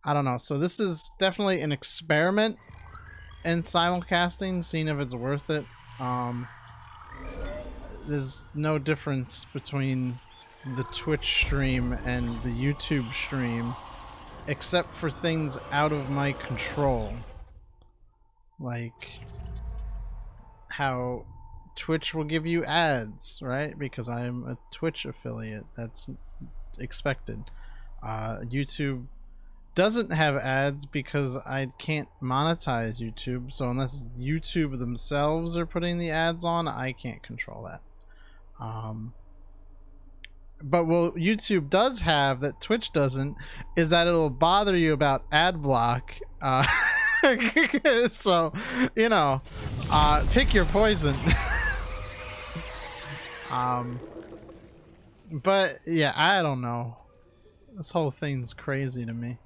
I don't know. So this is definitely an experiment in simulcasting, seeing if it's worth it. There's no difference between the Twitch stream and the YouTube stream, except for things out of my control. Like how Twitch will give you ads, right? Because I'm a Twitch affiliate. That's expected. YouTube doesn't have ads because I can't monetize YouTube. So unless YouTube themselves are putting the ads on, I can't control that. But what YouTube does have that Twitch doesn't is that it'll bother you about ad block. So, you know, pick your poison. But yeah, I don't know. This whole thing's crazy to me.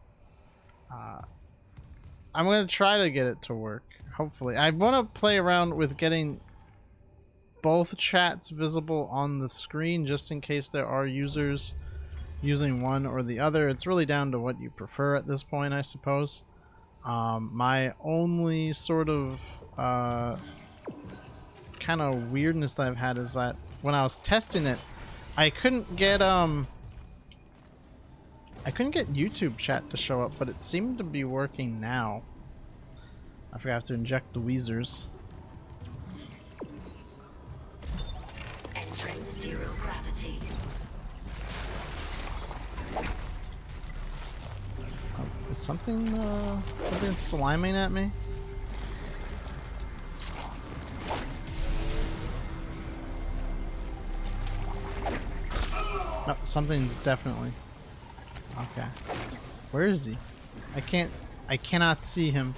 I'm gonna try to get it to work. Hopefully, I want to play around with getting both chats visible on the screen just in case there are users using one or the other. It's really down to what you prefer at this point, I suppose. My only sort of kind of weirdness that I've had is that when I was testing it, I couldn't get YouTube chat to show up, but it seemed to be working now. I forgot I have to inject the Weezers. Zero gravity. Oh, is something sliming at me? No, something's definitely. Okay. Where is he? I cannot see him.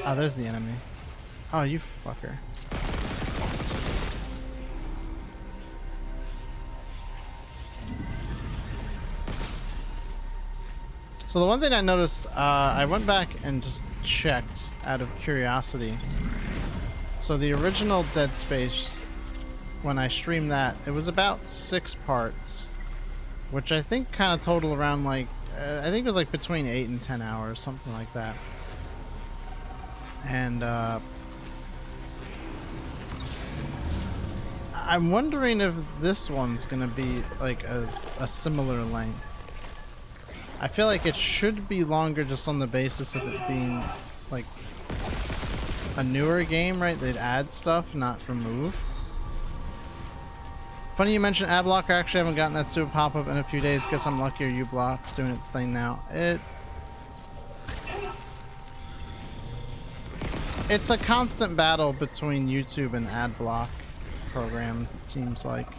Oh, there's the enemy. Oh, you fucker. So the one thing I noticed, I went back and just checked out of curiosity. So the original Dead Space, when I streamed that, it was about 6 parts, which I think kind of total around like, I think it was like between 8 and 10 hours, something like that. And I'm wondering if this one's gonna be like a similar length. I feel like it should be longer just on the basis of it being like a newer game, right? They'd add stuff, not remove. Funny you mentioned ad blocker. I actually haven't gotten that super pop-up in a few days. Guess I'm luckier. uBlock's doing its thing now. It's a constant battle between YouTube and ad block programs, it seems like.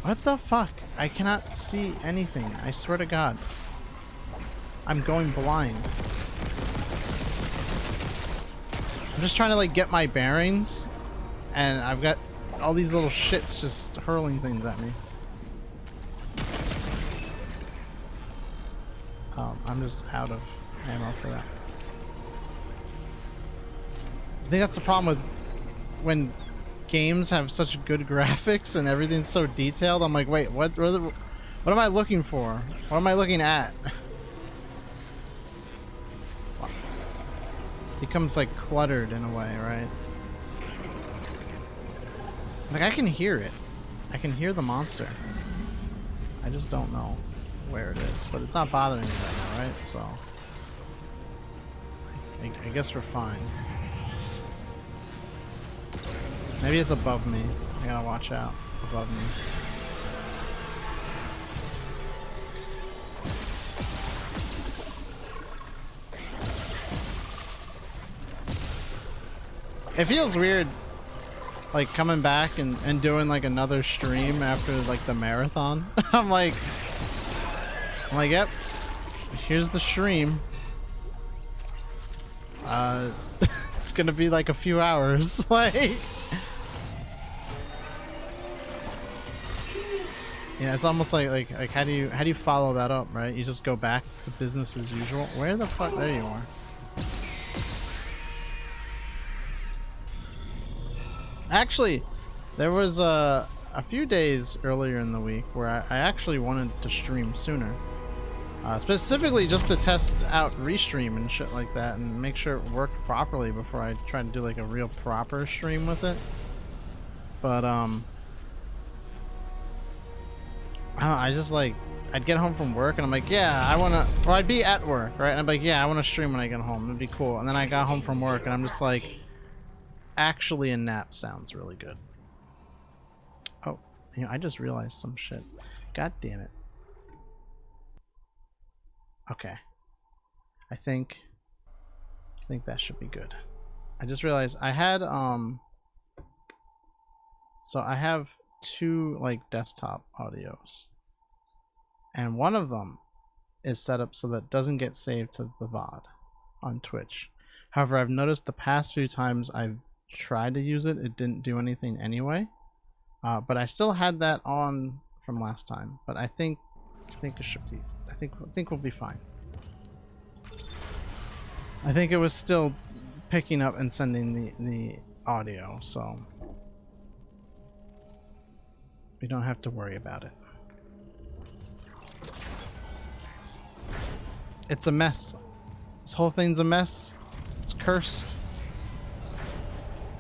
What the fuck? I cannot see anything. I swear to God. I'm going blind. I'm just trying to like get my bearings, and I've got all these little shits just hurling things at me. I'm just out of ammo for that. I think that's the problem with when games have such good graphics and everything's so detailed. I'm like, wait, what am I looking for? What am I looking at? It becomes like cluttered in a way, right? Like I can hear it. I can hear the monster. I just don't know where it is, but it's not bothering me right now, right? So I guess we're fine. Maybe it's above me. I gotta watch out. Above me. It feels weird, like coming back and doing like another stream after like the marathon. I'm like, yep, here's the stream. It's gonna be like a few hours, like. Yeah, it's almost like how do you follow that up, right? You just go back to business as usual. Where the fuck? There you are. Actually, there was a few days earlier in the week where I actually wanted to stream sooner. specifically just to test out restream and shit like that and make sure it worked properly before I try to do like a real proper stream with it. But I don't know, I just like, I'd get home from work and I'm like, yeah, I want to, or I'd be at work, right? And I'm like, yeah, I want to stream when I get home. It'd be cool. And then I got home from work and I'm just like, actually a nap sounds really good. Oh, you know, I just realized some shit. God damn it. Okay. I think that should be good. I just realized I had so I have two like desktop audios. And one of them is set up so that it doesn't get saved to the VOD on Twitch. However, I've noticed the past few times I've tried to use it, it didn't do anything anyway. But I still had that on from last time. But I think it should be. I think we'll be fine. I think it was still picking up and sending the audio, so we don't have to worry about it. It's a mess. This whole thing's a mess. It's cursed.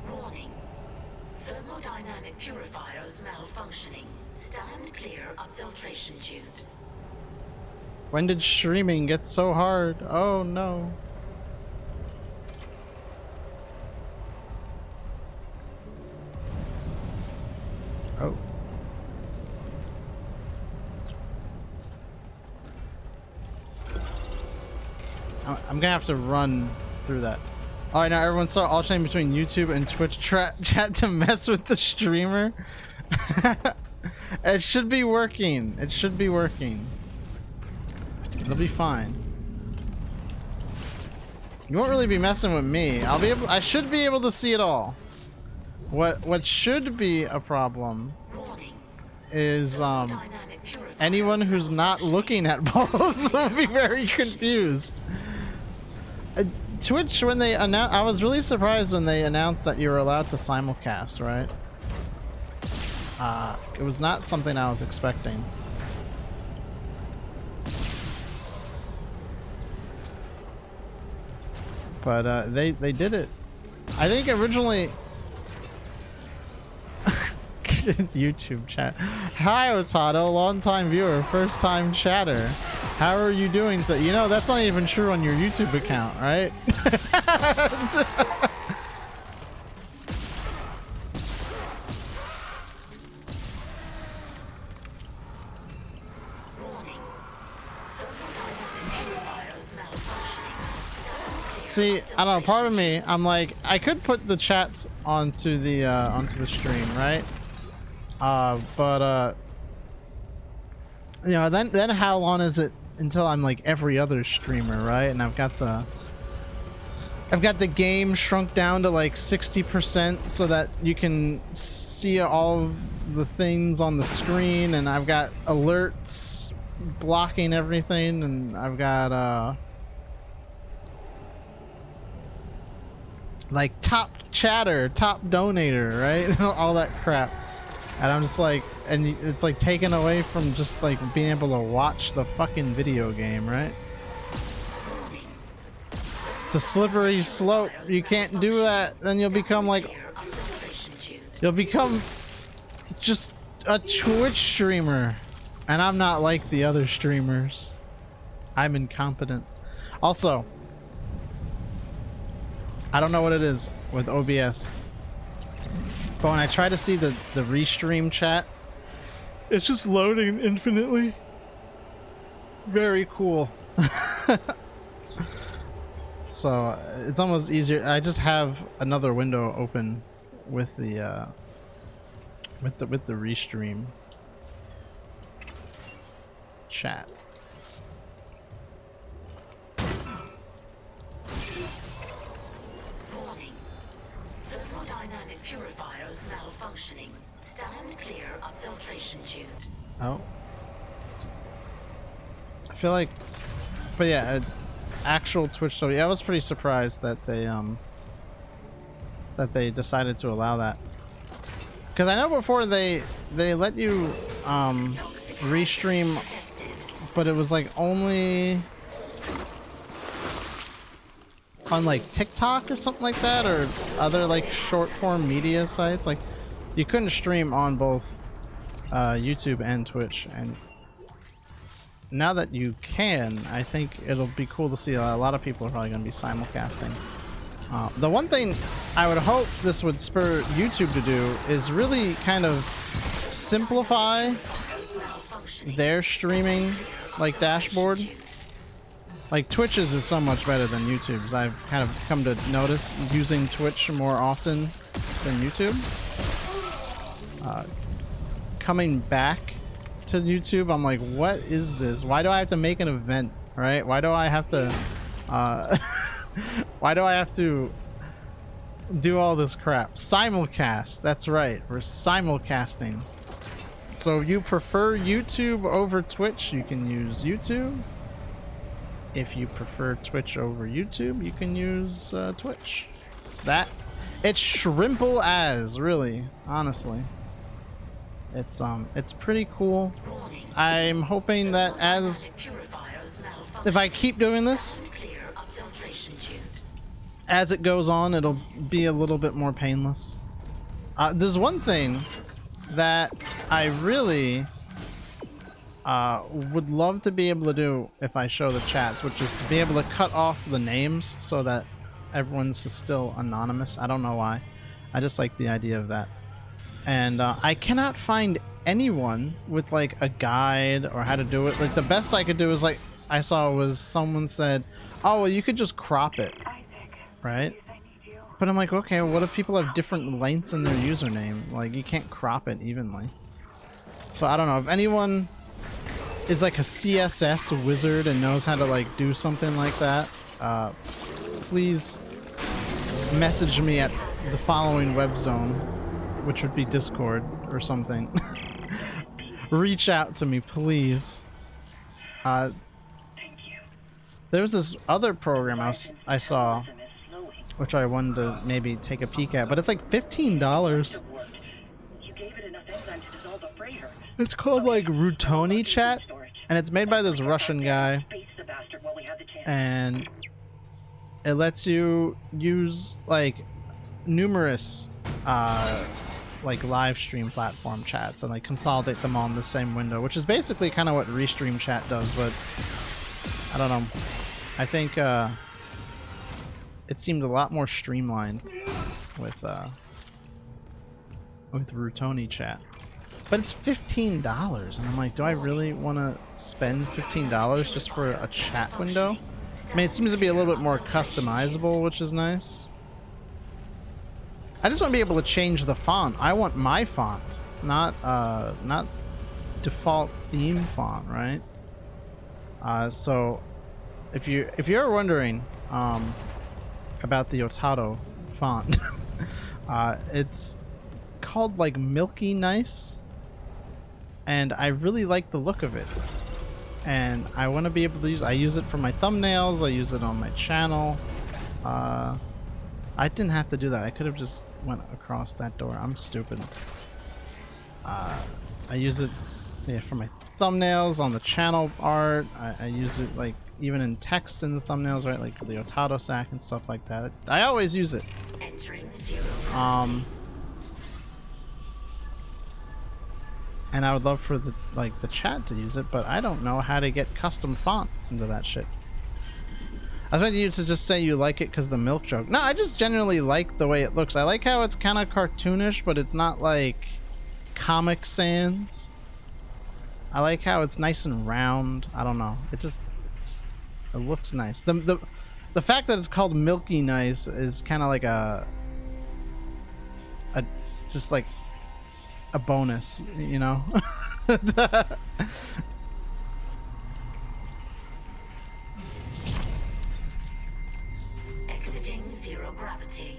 Warning. Thermodynamic purifiers malfunctioning. Stand clear of filtration tubes. When did streaming get so hard? Oh no. Oh. I'm gonna have to run through that. All right, now everyone start alternating between YouTube and Twitch chat to mess with the streamer. It should be working. It should be working. It'll be fine. You won't really be messing with me. I should be able to see it all. What should be a problem is anyone who's not looking at both will be very confused. Twitch, when they announced, I was really surprised when they announced that you were allowed to simulcast, right? It was not something I was expecting. But they did it. I think originally YouTube chat. Hi Otato, long time viewer, first time chatter. How are you doing? So, you know, that's not even true on your YouTube account, right? See, I don't know, part of me, I'm like, I could put the chats onto the stream, right? But you know, then how long is it until I'm like every other streamer, right? And I've got the game shrunk down to like 60% so that you can see all of the things on the screen, and I've got alerts blocking everything, and I've got like top chatter, top donator, right? All that crap. And I'm just like, and it's like taken away from just like being able to watch the fucking video game, right? It's a slippery slope. You can't do that. Then you'll become like, you'll become just a Twitch streamer. And I'm not like the other streamers. I'm incompetent. Also, I don't know what it is with OBS, but when I try to see the restream chat, it's just loading infinitely. Very cool. So it's almost easier. I just have another window open with the restream chat. Warning. Thermodynamic purifiers malfunctioning. Stand clear of filtration tubes. Oh. I feel like, but yeah, actual Twitch. So yeah, I was pretty surprised that they decided to allow that. Because I know before they let you restream but it was like only on like TikTok or something like that, or other like short form media sites. Like you couldn't stream on both YouTube and Twitch, and now that you can, I think it'll be cool to see. A lot of people are probably going to be simulcasting. The one thing I would hope this would spur YouTube to do is really kind of simplify their streaming like dashboard. Like Twitch's is so much better than YouTube's. I've kind of come to notice using Twitch more often than YouTube. Coming back to YouTube, I'm like, what is this? Why do I have to make an event, right? Why do I have to why do I have to do all this crap? Simulcast, that's right, we're simulcasting. So if you prefer YouTube over Twitch, you can use YouTube. If you prefer Twitch over YouTube, you can use Twitch. It's that. It's shrimple as, really, honestly. It's pretty cool. I'm hoping that if I keep doing this, as it goes on, it'll be a little bit more painless. There's one thing that I really would love to be able to do if I show the chats, which is to be able to cut off the names so that everyone's still anonymous. I don't know why. I just like the idea of that. And I cannot find anyone with like a guide or how to do it. Like the best I could do is like I saw was someone said, oh, well, you could just crop it, right? But I'm like, okay, well, what if people have different lengths in their username? Like you can't crop it evenly. So I don't know if anyone is like a CSS wizard and knows how to like do something like that. Please message me at the following web zone, which would be Discord or something. Reach out to me, please. There was this other program I saw, which I wanted to maybe take a peek at, but it's like $15. It's called like Rutoni Chat, and it's made by this Russian guy, and it lets you use like numerous like live stream platform chats and like consolidate them all in the same window, which is basically kind of what Restream Chat does, but I don't know. I think it seemed a lot more streamlined with Rutoni Chat. But it's $15, and I'm like, do I really want to spend $15 just for a chat window? I mean, it seems to be a little bit more customizable, which is nice. I just want to be able to change the font. I want my font, not default theme font, right? So if you're wondering about the Otato font, it's called like Milky Nice, and I really like the look of it. And I want to be able to I use it for my thumbnails, I use it on my channel. I didn't have to do that. I could have just went across that door. I'm stupid. I use it for my thumbnails, on the channel art. I use it like even in text in the thumbnails, right? Like the Otato sack and stuff like that. I always use it. And I would love for the chat to use it, but I don't know how to get custom fonts into that shit. I was wanting you to just say you like it because the milk joke. No, I just generally like the way it looks. I like how it's kind of cartoonish, but it's not like Comic Sans. I like how it's nice and round. I don't know. It looks nice. The fact that it's called Milky Nice is kind of like just like a bonus, you know. Exiting zero gravity.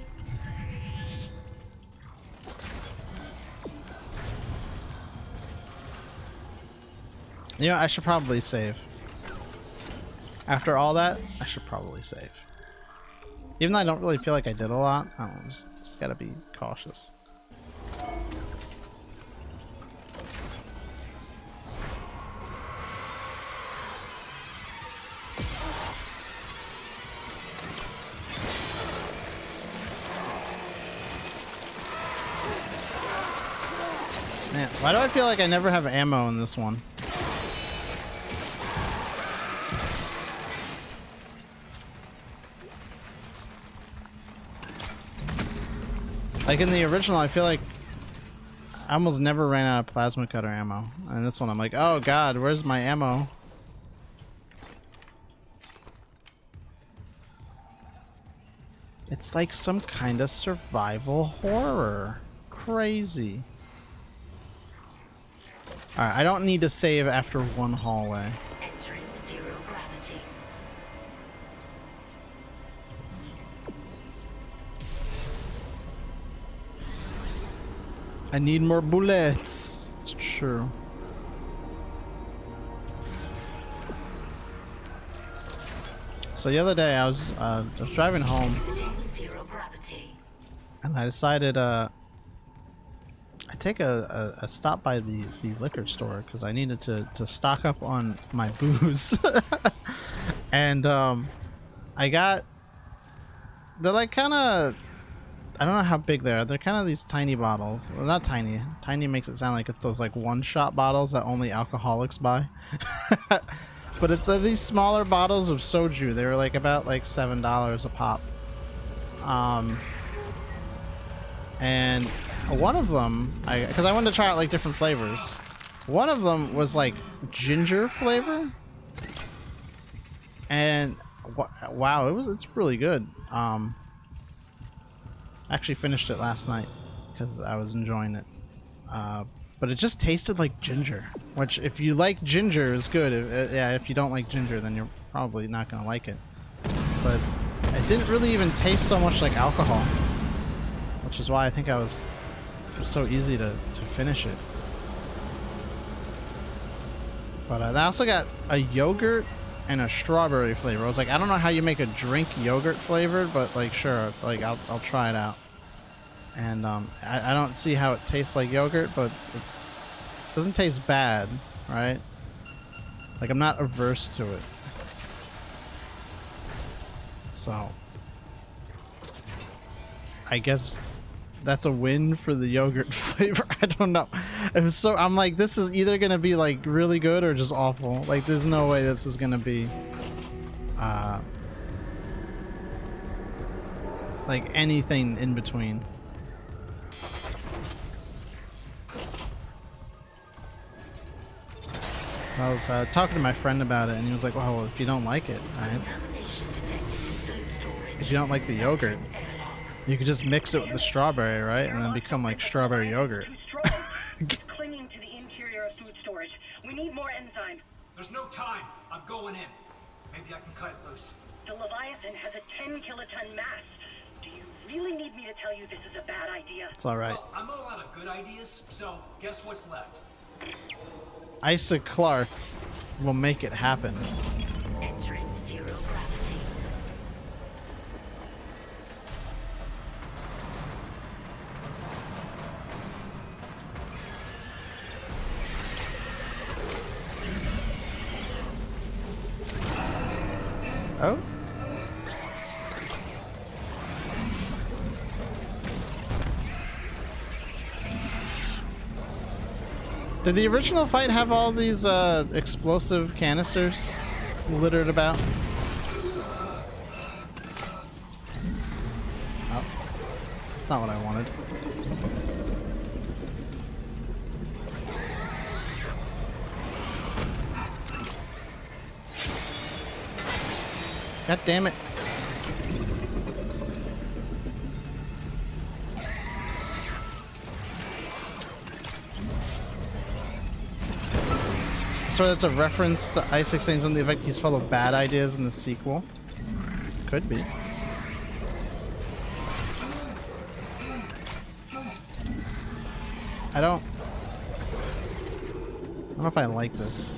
You know, I should probably save. After all that, I should probably save. Even though I don't really feel like I did a lot, I don't know, just gotta be cautious. Why do I feel like I never have ammo in this one? Like in the original, I feel like I almost never ran out of plasma cutter ammo. And this one, I'm like, oh god, where's my ammo? It's like some kind of survival horror. Crazy. Alright, I don't need to save after one hallway. Entering zero gravity. I need more bullets. It's true. So the other day I was driving home, Zero gravity. and I decided I take a stop by the liquor store because I needed to stock up on my booze. And I got, they're like kind of, I don't know how big they are. They're kind of these tiny bottles. Well, not tiny. Tiny makes it sound like it's those like one-shot bottles that only alcoholics buy. But it's these smaller bottles of soju. They were like about like $7 a pop. And one of them, because I wanted to try out like different flavors. One of them was like ginger flavor. And wow, it's really good. I actually finished it last night because I was enjoying it. But it just tasted like ginger, which if you like ginger is good. Yeah, if you don't like ginger, then you're probably not gonna like it. But it didn't really even taste so much like alcohol, which is why I think it was so easy to finish it. But I also got a yogurt and a strawberry flavor. I was like, I don't know how you make a drink yogurt flavored, but like sure, like I'll try it out. And I don't see how it tastes like yogurt, but it doesn't taste bad, right? Like I'm not averse to it. So I guess that's a win for the yogurt flavor. I don't know. It was so, I'm like, this is either gonna be like really good or just awful. Like there's no way this is gonna be like anything in between. I was talking to my friend about it, and he was like, well, if you don't like it, right? If you don't like the yogurt, you could just mix it with the strawberry, right? And then become like strawberry yogurt. Clinging to the interior of food storage. We need more enzyme. There's no time. I'm going in. Maybe I can cut it loose. The Leviathan has a 10-kiloton mass. Do you really need me to tell you this is a bad idea? It's all right. Well, I'm all out of good ideas, so guess what's left? Isaac Clarke will make it happen. Entering zero gravity. Oh? Did the original fight have all these explosive canisters littered about? Oh, that's not what I wanted. God damn it. So that's a reference to Isaac saying something like he's full of bad ideas in the sequel. Could be. I don't know if I like this.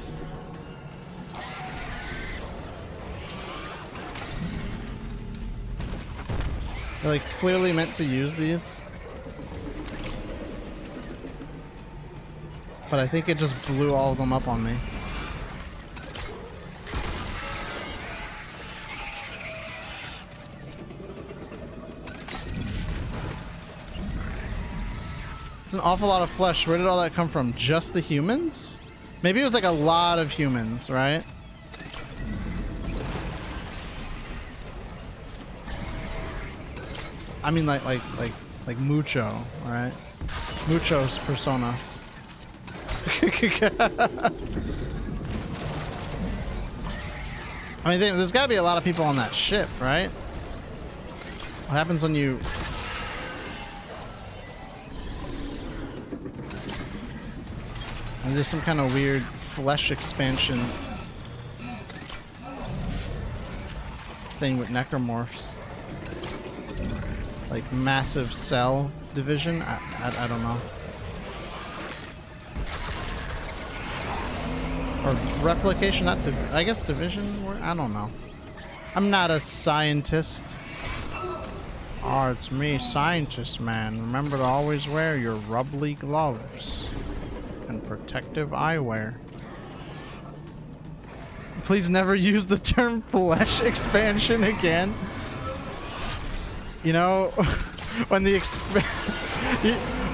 They're like clearly meant to use these. But I think it just blew all of them up on me. That's an awful lot of flesh. Where did all that come from? Just the humans? Maybe it was like a lot of humans, right? I mean like mucho, right? Muchos personas. I mean, there's got to be a lot of people on that ship, right? What happens when you... And there's some kind of weird flesh expansion thing with necromorphs. Like massive cell division? I don't know. Or replication, not I guess division? I don't know. I'm not a scientist. Oh, it's me, scientist man. Remember to always wear your rubbly gloves and protective eyewear. Please never use the term flesh expansion again. You know, when the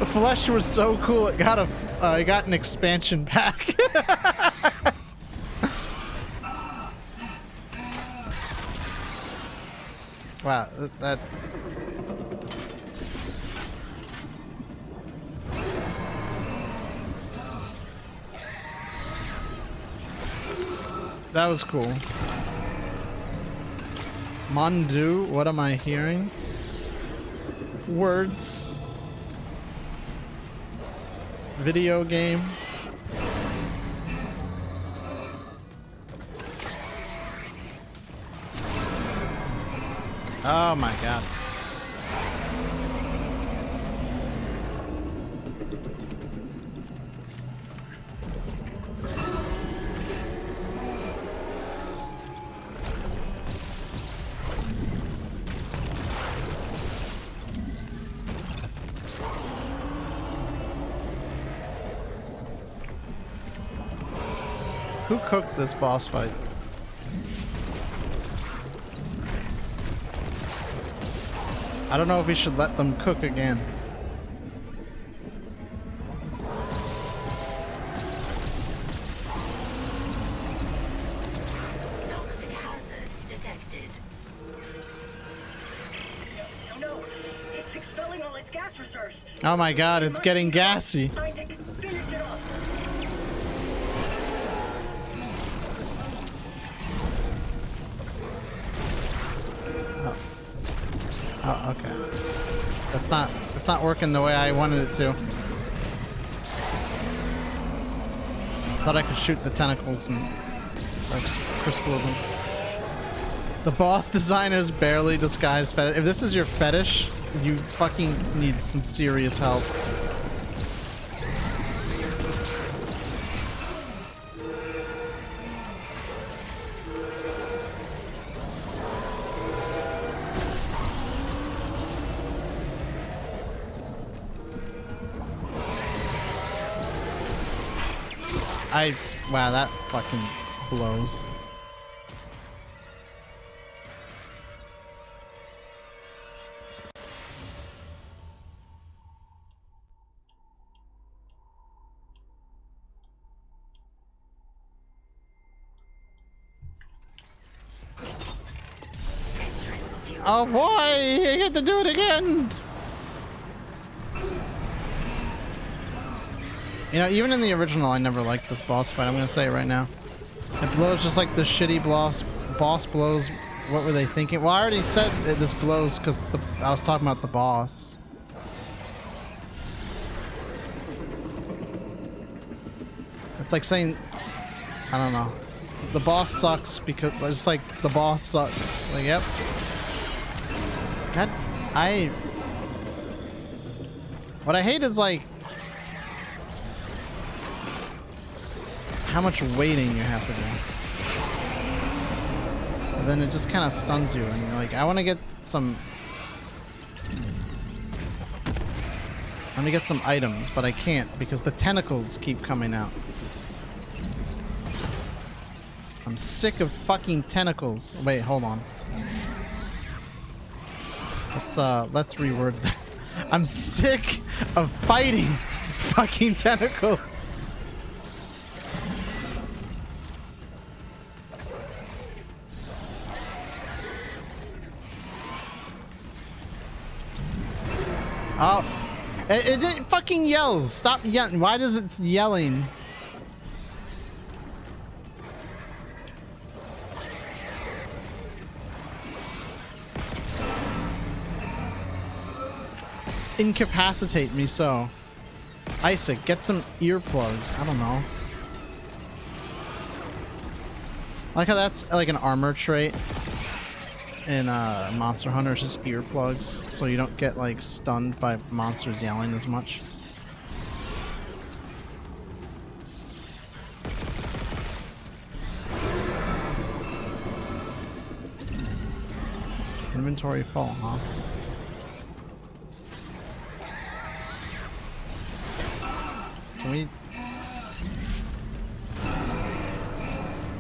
flesh was so cool, it got an expansion pack. Wow, that was cool. Mondu, what am I hearing? Words. Video game. Oh my god. Who cooked this boss fight? I don't know if we should let them cook again. Toxic hazard detected. No, it's expelling all its gas reserves. Oh my god, it's getting gassy. Finish it off. Oh, okay. That's not working the way I wanted it to. Thought I could shoot the tentacles and like explode them. The boss designer's barely disguised fetish. If this is your fetish, you fucking need some serious help. Wow, that fucking blows. Oh boy, you get to do it again! You know, even in the original, I never liked this boss fight. I'm gonna say it right now. It blows just like the shitty boss blows. What were they thinking? Well, I already said this blows because I was talking about the boss. It's like saying, I don't know. The boss sucks because it's like the boss sucks. Like, yep. God, what I hate is like how much waiting you have to do. And then it just kind of stuns you and you're like, I want to get some items, but I can't because the tentacles keep coming out. I'm sick of fucking tentacles. Wait, hold on. Let's reword that. I'm sick of fighting fucking tentacles. Oh, it fucking yells. Stop yelling. Why does it yelling? Incapacitate me so. Isaac, get some earplugs. I don't know. I like how that's like an armor trait in Monster Hunter, it's just earplugs, so you don't get like stunned by monsters yelling as much. Inventory full, huh? Can we?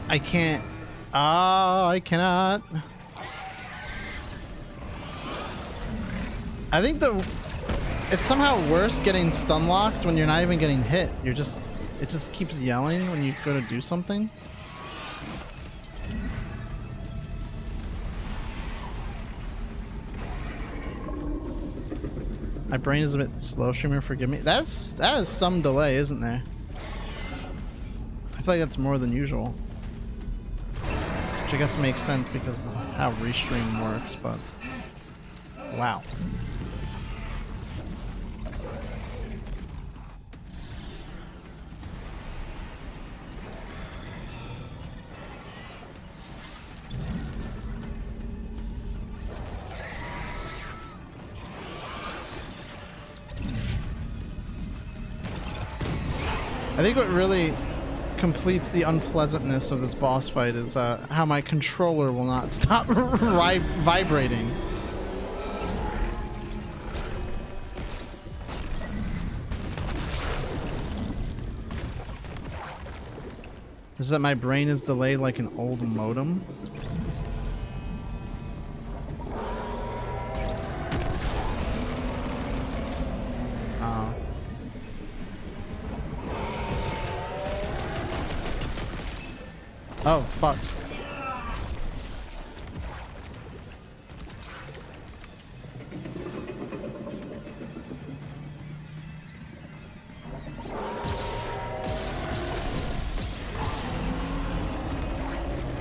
I can't. Oh, I cannot. I think it's somehow worse getting stun locked when you're not even getting hit. It just keeps yelling when you go to do something. My brain is a bit slow, streamer, forgive me. That is some delay, isn't there? I feel like that's more than usual. Which I guess makes sense because of how restream works, but wow. I think what really completes the unpleasantness of this boss fight is how my controller will not stop vibrating. Is that my brain is delayed like an old modem? Oh, fuck.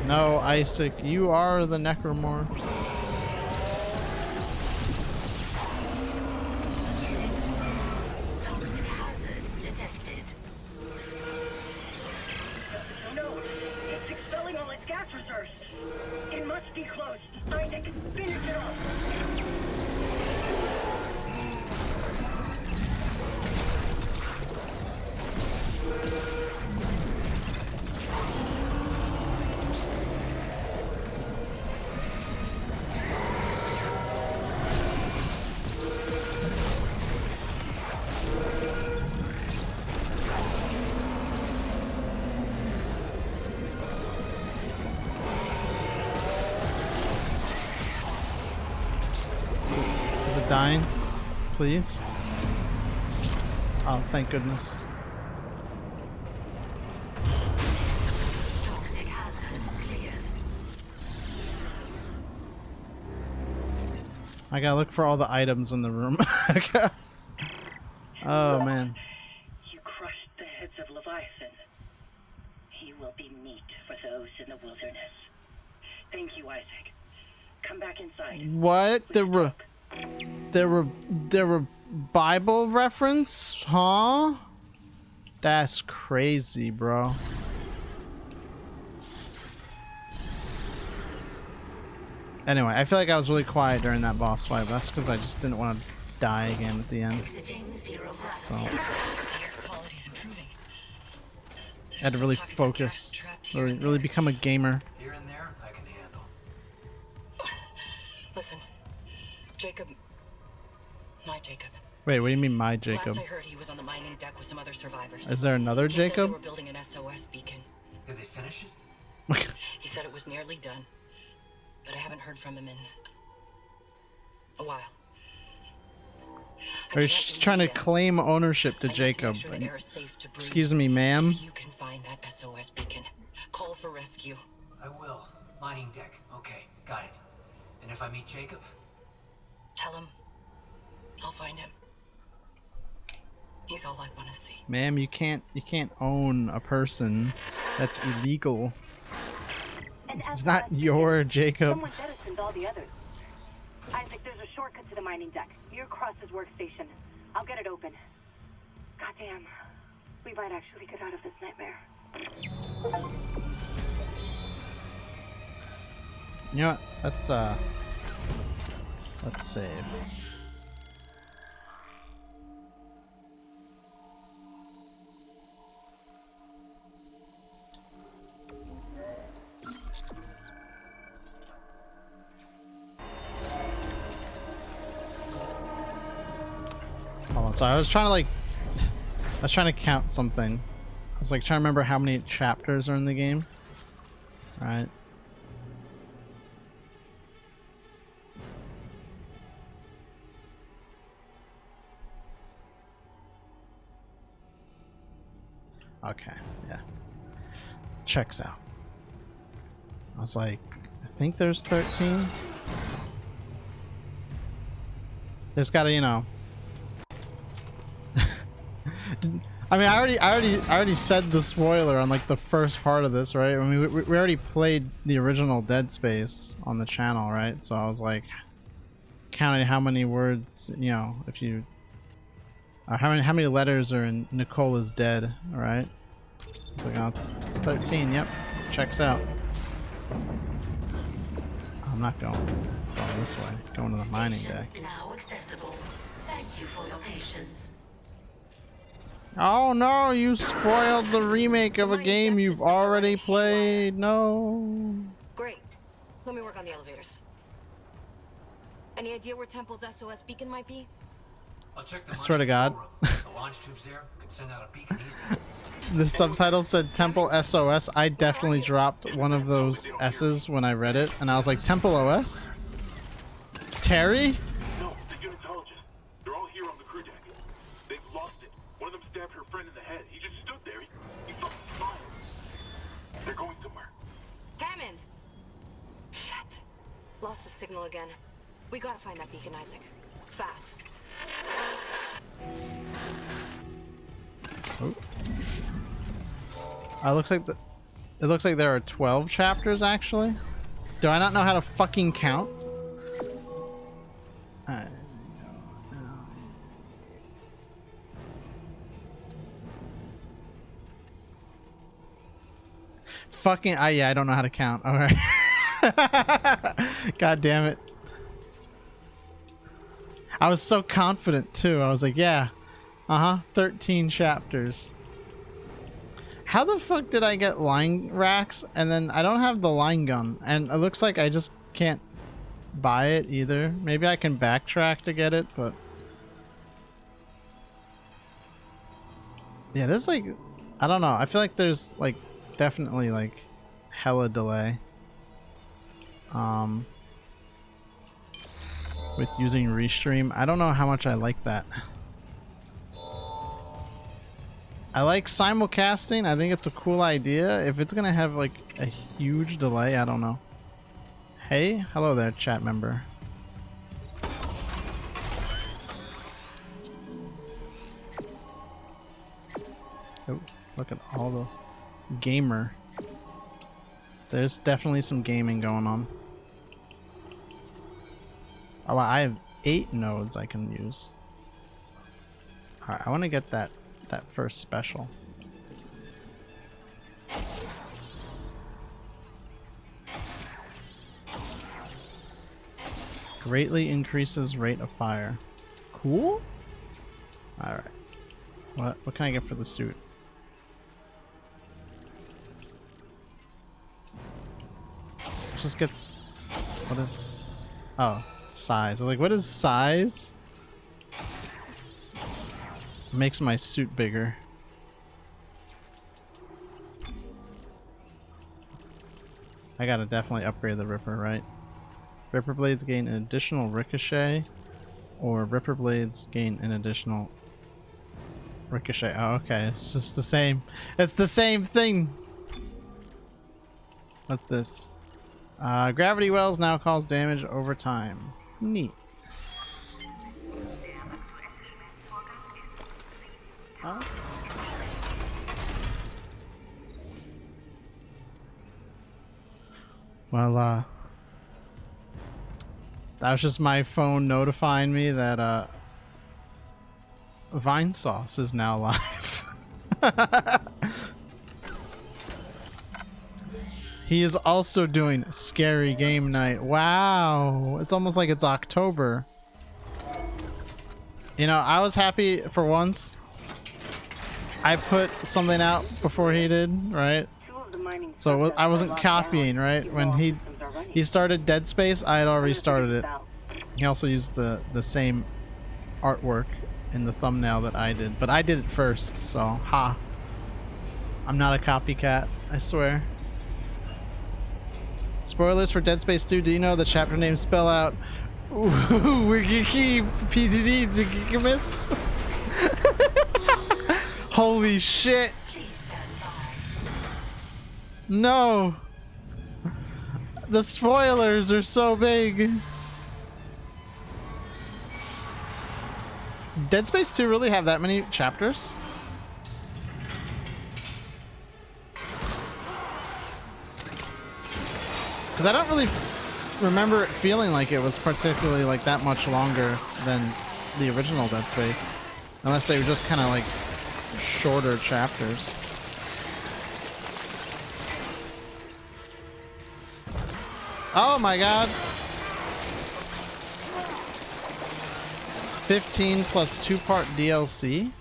No, Isaac, you are the necromorphs. Toxic hazard detected. No, it's expelling all its gas reserves. It must be close. Isaac, finish it off. Is it dying? Please? Oh, thank goodness. Toxic hazard cleared. I gotta look for all the items in the room. Oh, man. You crushed the heads of Leviathan. He will be meat for those in the wilderness. Thank you, Isaac. Come back inside. What? There were Bible reference? Huh? That's crazy, bro. Anyway, I feel like I was really quiet during that boss fight, but that's because I just didn't want to die again at the end. So I had to really focus, really become a gamer. Here and there, I can handle. Listen, Jacob, my Jacob. Wait, what do you mean, my Jacob? Last I heard, he was on the mining deck with some other survivors. Is there another He said Jacob? they were building an SOS beacon. Did they finish it? He said it was nearly done, but I haven't heard from him in a while. Or can't she's believe trying to it. claim ownership to I need to make Jacob. sure the air is safe to breathe. Excuse me, ma'am. If you can find that SOS beacon, call for rescue. I will. Mining deck. Okay, got it. And if I meet Jacob? Tell him I'll find him. He's all I want to see. Ma'am, you can't own a person. That's illegal. It's not your Jacob. Someone jettisoned all the others. Isaac, there's a shortcut to the mining deck. You're across his workstation. I'll get it open. Goddamn. We might actually get out of this nightmare. You know what? Let's save. Hold on, so I was trying to count something. I was like trying to remember how many chapters are in the game. Right. Okay, yeah. Checks out. I was like, I think there's 13. There's gotta, you know. I mean, I already said the spoiler on like the first part of this, right? I mean, we already played the original Dead Space on the channel, right? So I was like, counting how many words, you know, if you, how many letters are in Nicole is dead, all right? It's like, oh, it's 13. Yep, checks out. I'm not going this way. Going to the mining deck. Now accessible. Thank you for your patience. Oh no, you spoiled the remake of a game you've already played. No. Great. Let me work on the elevators. Any idea where Temple's SOS beacon might be? I'll check the I swear to God. the launch tubes there could send out a beacon easy. The subtitle said Temple SOS. I definitely dropped one of those S's when I read it, and I was like, Temple OS? Terry? No, the unitologists. They're all here on the crew deck. They've lost it. One of them stabbed her friend in the head. He just stood there. He fucking smiled. They're going somewhere. Hammond! Shit. Lost the signal again. We gotta find that beacon, Isaac. Fast. Oh. It looks like there are 12 chapters actually. Do I not know how to fucking count? I don't know. Fucking yeah, I don't know how to count. All right. God damn it. I was so confident too. I was like, yeah. 13 chapters. How the fuck did I get line racks and then I don't have the line gun and it looks like I just can't buy it either. Maybe I can backtrack to get it, but yeah, there's like, I don't know. I feel like there's like definitely like hella delay with using restream. I don't know how much I like that. I like simulcasting. I think it's a cool idea. If it's gonna have like a huge delay, I don't know. Hey, hello there, chat member. Oh, look at all those. Gamer. There's definitely some gaming going on. Oh, I have 8 nodes I can use. Alright, I want to get that first special. Greatly increases rate of fire. Cool? Alright. What can I get for the suit? Let's just get... What is... Oh, size. I was like, what is size? Makes my suit bigger. I gotta definitely upgrade the Ripper, right? Ripper blades gain an additional ricochet or Ripper Blades gain an additional ricochet. Oh, okay. It's just the same. It's the same thing. What's this? Gravity wells now cause damage over time. Neat. Oh. Well, that was just my phone notifying me that Vine Sauce is now live. He is also doing Scary Game Night. Wow, it's almost like it's October. You know, I was happy for once. I put something out before he did, right? So I wasn't copying, right? When he started Dead Space, I had already started it. He also used the same artwork in the thumbnail that I did, but I did it first, so ha. I'm not a copycat, I swear. Spoilers for Dead Space 2. Do you know the chapter names spell out Wigiki PDD Digikimus? Holy shit! No! The spoilers are so big. Dead Space 2 really have that many chapters? Because I don't really remember it feeling like it was particularly like that much longer than the original Dead Space. Unless they were just kind of like shorter chapters. Oh my god! 15 plus 2-part DLC?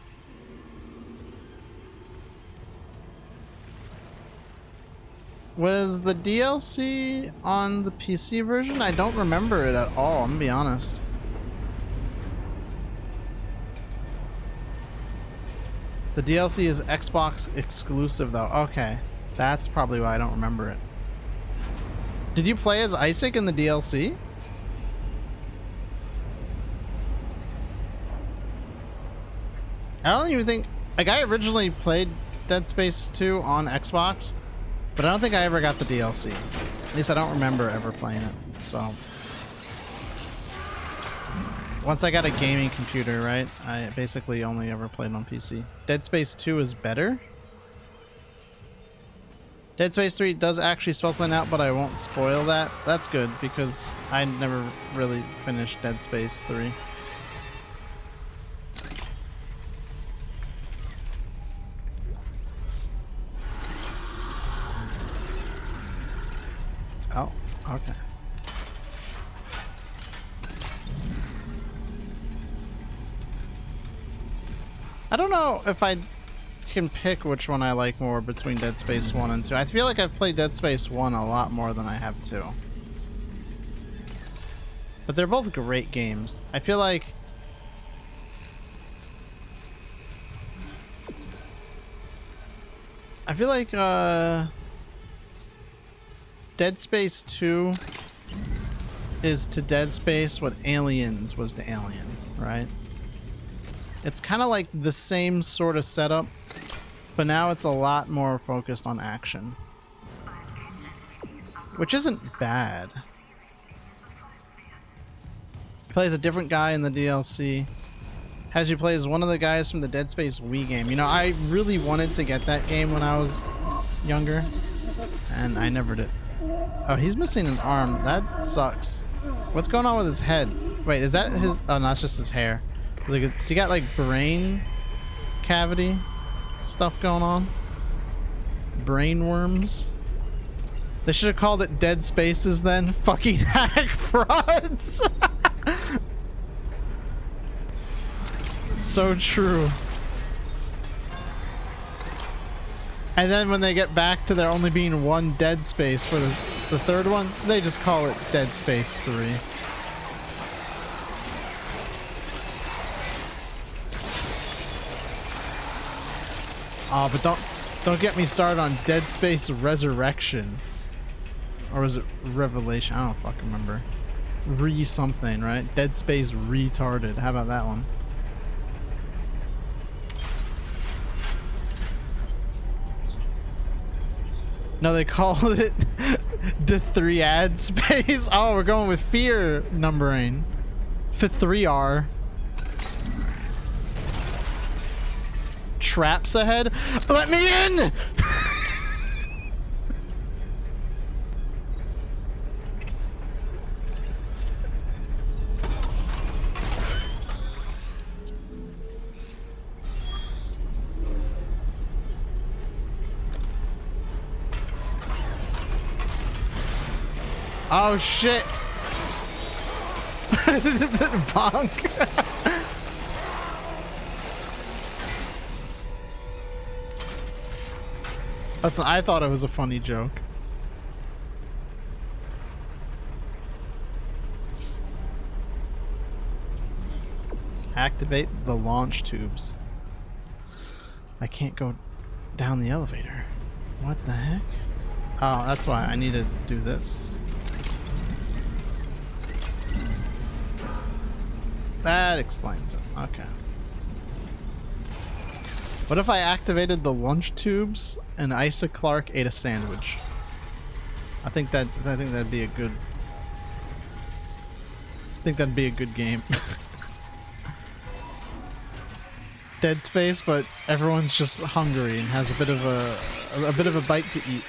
Was the DLC on the PC version? I don't remember it at all, I'm gonna be honest. The DLC is Xbox exclusive though. Okay. That's probably why I don't remember it. Did you play as Isaac in the DLC? I don't even think... Like, I originally played Dead Space 2 on Xbox, but I don't think I ever got the DLC. At least I don't remember ever playing it, so... Once I got a gaming computer, right, I basically only ever played on PC. Dead Space 2 is better? Dead Space 3 does actually spell something out, but I won't spoil that. That's good, because I never really finished Dead Space 3. Oh, okay. I don't know if I can pick which one I like more between Dead Space 1 and 2. I feel like I've played Dead Space 1 a lot more than I have 2. But they're both great games. I feel like Dead Space 2 is to Dead Space what Aliens was to Alien, right? It's kind of like the same sort of setup, but now it's a lot more focused on action. Which isn't bad. Plays a different guy in the DLC. Has you play as one of the guys from the Dead Space Wii game. You know, I really wanted to get that game when I was younger, and I never did. Oh, he's missing an arm. That sucks. What's going on with his head? Wait, is that his... Oh, no, it's just his hair. Like, has he got like brain cavity stuff going on? Brain worms? They should have called it Dead Spaces then. Fucking hack frauds. So true. And then when they get back to there only being one Dead Space for the third one, they just call it Dead Space 3. Oh, but don't get me started on Dead Space Resurrection. Or was it Revelation? I don't fucking remember. something, right? Dead Space retarded. How about that one? No, they called it the 3-ad space. Oh, we're going with fear numbering. For 3R. Traps ahead. Let me in! Oh shit! Bonk! Listen, I thought it was a funny joke. Activate the launch tubes. I can't go down the elevator. What the heck? Oh, that's why I need to do this. That explains it. Okay. What if I activated the lunch tubes and Isa Clark ate a sandwich? I think that'd be a good. I think that'd be a good game. Dead Space, but everyone's just hungry and has a bit of a bite to eat.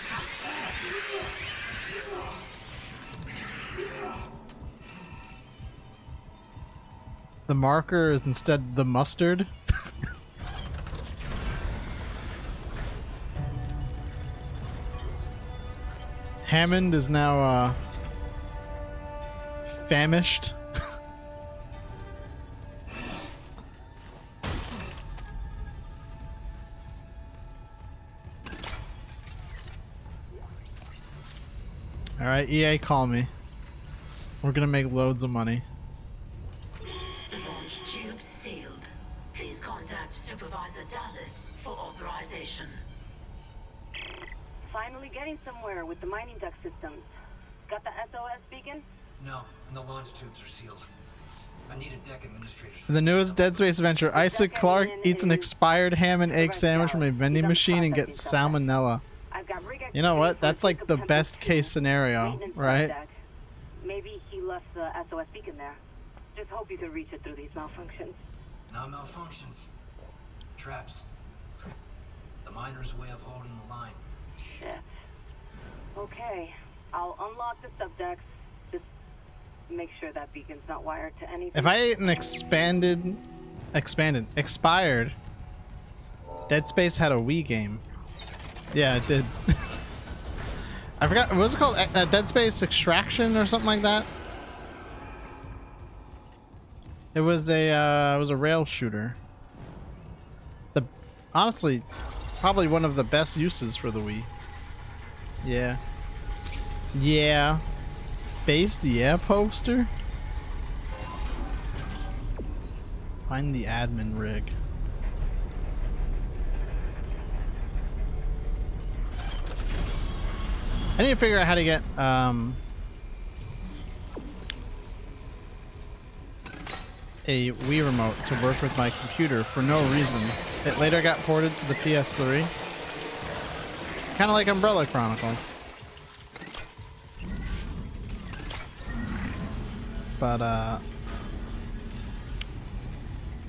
The marker is instead the mustard. Hammond is now famished. Alright, EA, call me. We're gonna make loads of money. Launch tubes sealed. Please contact Supervisor Dallas for authorization. Finally getting somewhere with the mining duct systems. Got the SOS beacon? No, and the launch tubes are sealed. I need a deck administrator's. For the newest Dead Space adventure, Isaac Clarke eats an expired ham and egg sandwich from a vending machine and gets salmonella. You know what? That's like the best case scenario, right? Maybe he left the SOS beacon there. Just hope you can reach it through these malfunctions. Not malfunctions. Traps. The miner's way of holding the line. Shit. Okay. I'll unlock the subdecks. Just make sure that beacon's not wired to anything. If I ate an expired Dead Space had a Wii game. Yeah, it did. I forgot, what was it called? Dead Space Extraction or something like that? It was a rail shooter. Honestly, probably one of the best uses for the Wii. Yeah. Yeah. Based, yeah, poster. Find the admin rig. I need to figure out how to get a Wii remote to work with my computer for no reason. It later got ported to the PS3. Kind of like Umbrella Chronicles. But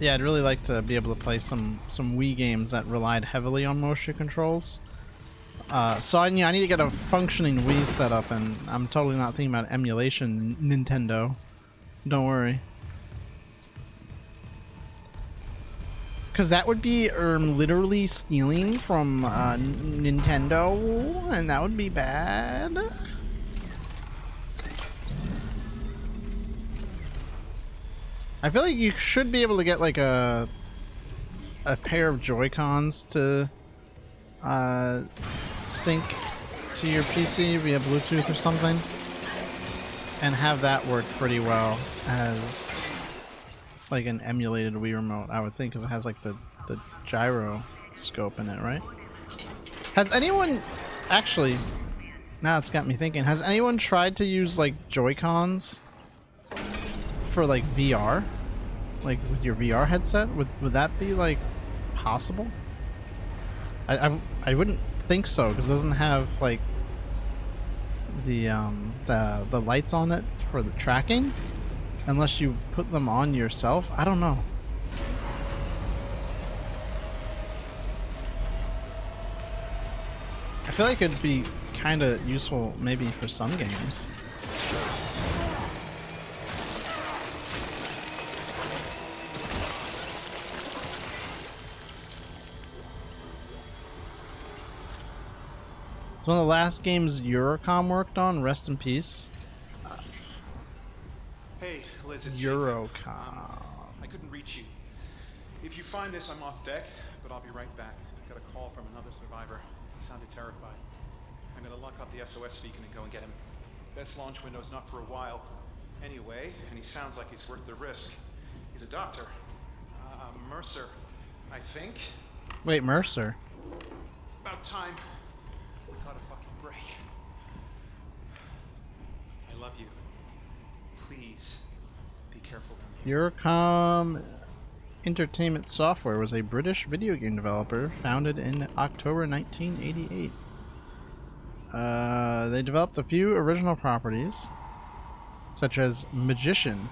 yeah, I'd really like to be able to play some Wii games that relied heavily on motion controls. So I need to get a functioning Wii set up, and I'm totally not thinking about emulation, Nintendo. Don't worry. Because that would be literally stealing from Nintendo, and that would be bad. I feel like you should be able to get like a pair of Joy-Cons to sync to your PC via Bluetooth or something, and have that work pretty well as like an emulated Wii remote, I would think, because it has like the gyroscope in it, right? Has anyone actually, now it's got me thinking, has anyone tried to use like Joy-Cons for like VR? Like with your VR headset? Would that be like possible? I wouldn't think so because it doesn't have like the lights on it for the tracking unless you put them on yourself. I don't know. I feel like it'd be kind of useful maybe for some games. It's one of the last games Eurocom worked on. Rest in peace. Hey, Liz, it's Eurocom. I couldn't reach you. If you find this, I'm off deck, but I'll be right back. I got a call from another survivor. He sounded terrified. I'm gonna lock up the SOS beacon and go and get him. Best launch window's not for a while. Anyway, and he sounds like he's worth the risk. He's a doctor. Mercer, I think. Wait, Mercer? About time. We got a fucking break. I love you. Please, be careful down here. Eurocom Entertainment Software was a British video game developer founded in October 1988. They developed a few original properties, such as Magician,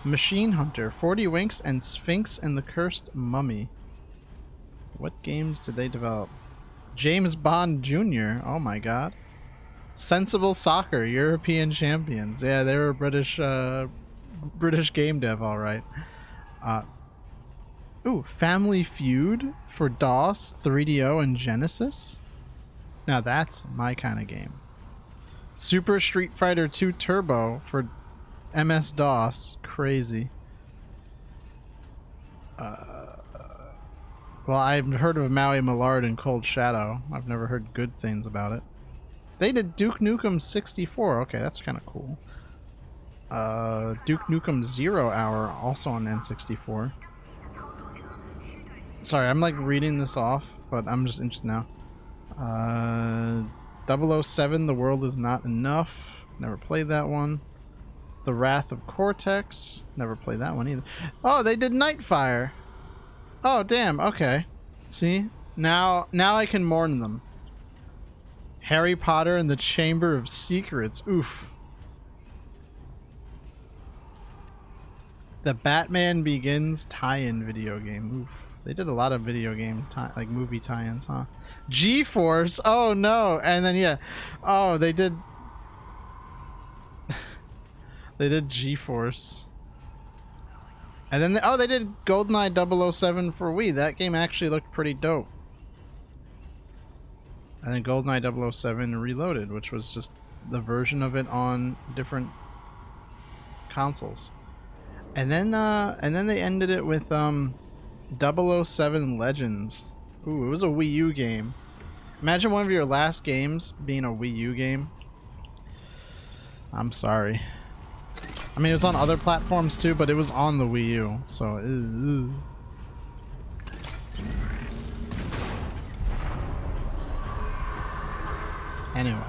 Machine Hunter, 40 Winks, and Sphinx and the Cursed Mummy. What games did they develop? James Bond Jr. Oh my god. Sensible Soccer, European Champions. Yeah, they were British game dev, alright. Ooh, Family Feud for DOS, 3DO, and Genesis? Now that's my kind of game. Super Street Fighter 2 Turbo for MS-DOS. Crazy. Well, I've heard of Maui Millard and Cold Shadow. I've never heard good things about it. They did Duke Nukem 64. Okay, that's kind of cool. Duke Nukem 0 Hour, also on N64. Sorry, I'm like reading this off, but I'm just interested now. 007, The World Is Not Enough. Never played that one. The Wrath of Cortex. Never played that one either. Oh, they did Nightfire. Oh, damn. Okay. See? Now I can mourn them. Harry Potter and the Chamber of Secrets. Oof. The Batman Begins tie-in video game. Oof. They did a lot of video game like movie tie-ins, huh? G-Force. Oh no. And then yeah. Oh, they did they did G-Force. And then they did GoldenEye 007 for Wii. That game actually looked pretty dope. And then GoldenEye 007 Reloaded, which was just the version of it on different consoles. And then they ended it with 007 Legends. Ooh, it was a Wii U game. Imagine one of your last games being a Wii U game. I'm sorry. I mean, it was on other platforms too, but it was on the Wii U, so anyway.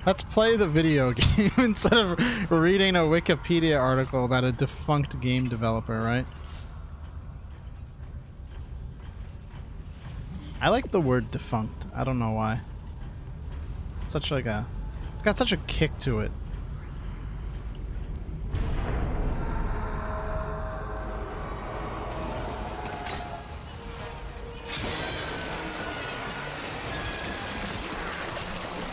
Let's play the video game instead of reading a Wikipedia article about a defunct game developer, right? I like the word defunct. I don't know why. It's such like a... It's got such a kick to it.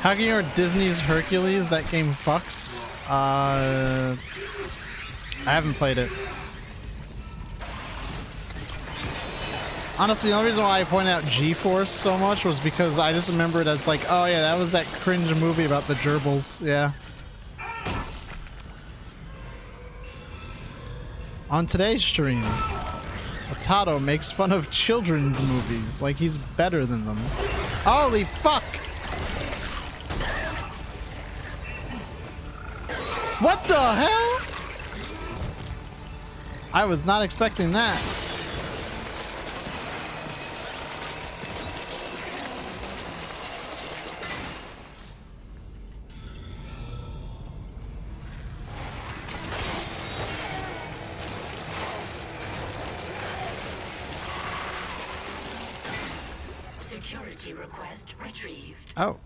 How can you know Disney's Hercules? That game fucks. I haven't played it. Honestly, the only reason why I point out G-Force so much was because I just remember it as like, oh yeah, that was that cringe movie about the gerbils. Yeah. On today's stream, Otato makes fun of children's movies like he's better than them. Holy fuck! What the hell? I was not expecting that. security request retrieved. Oh.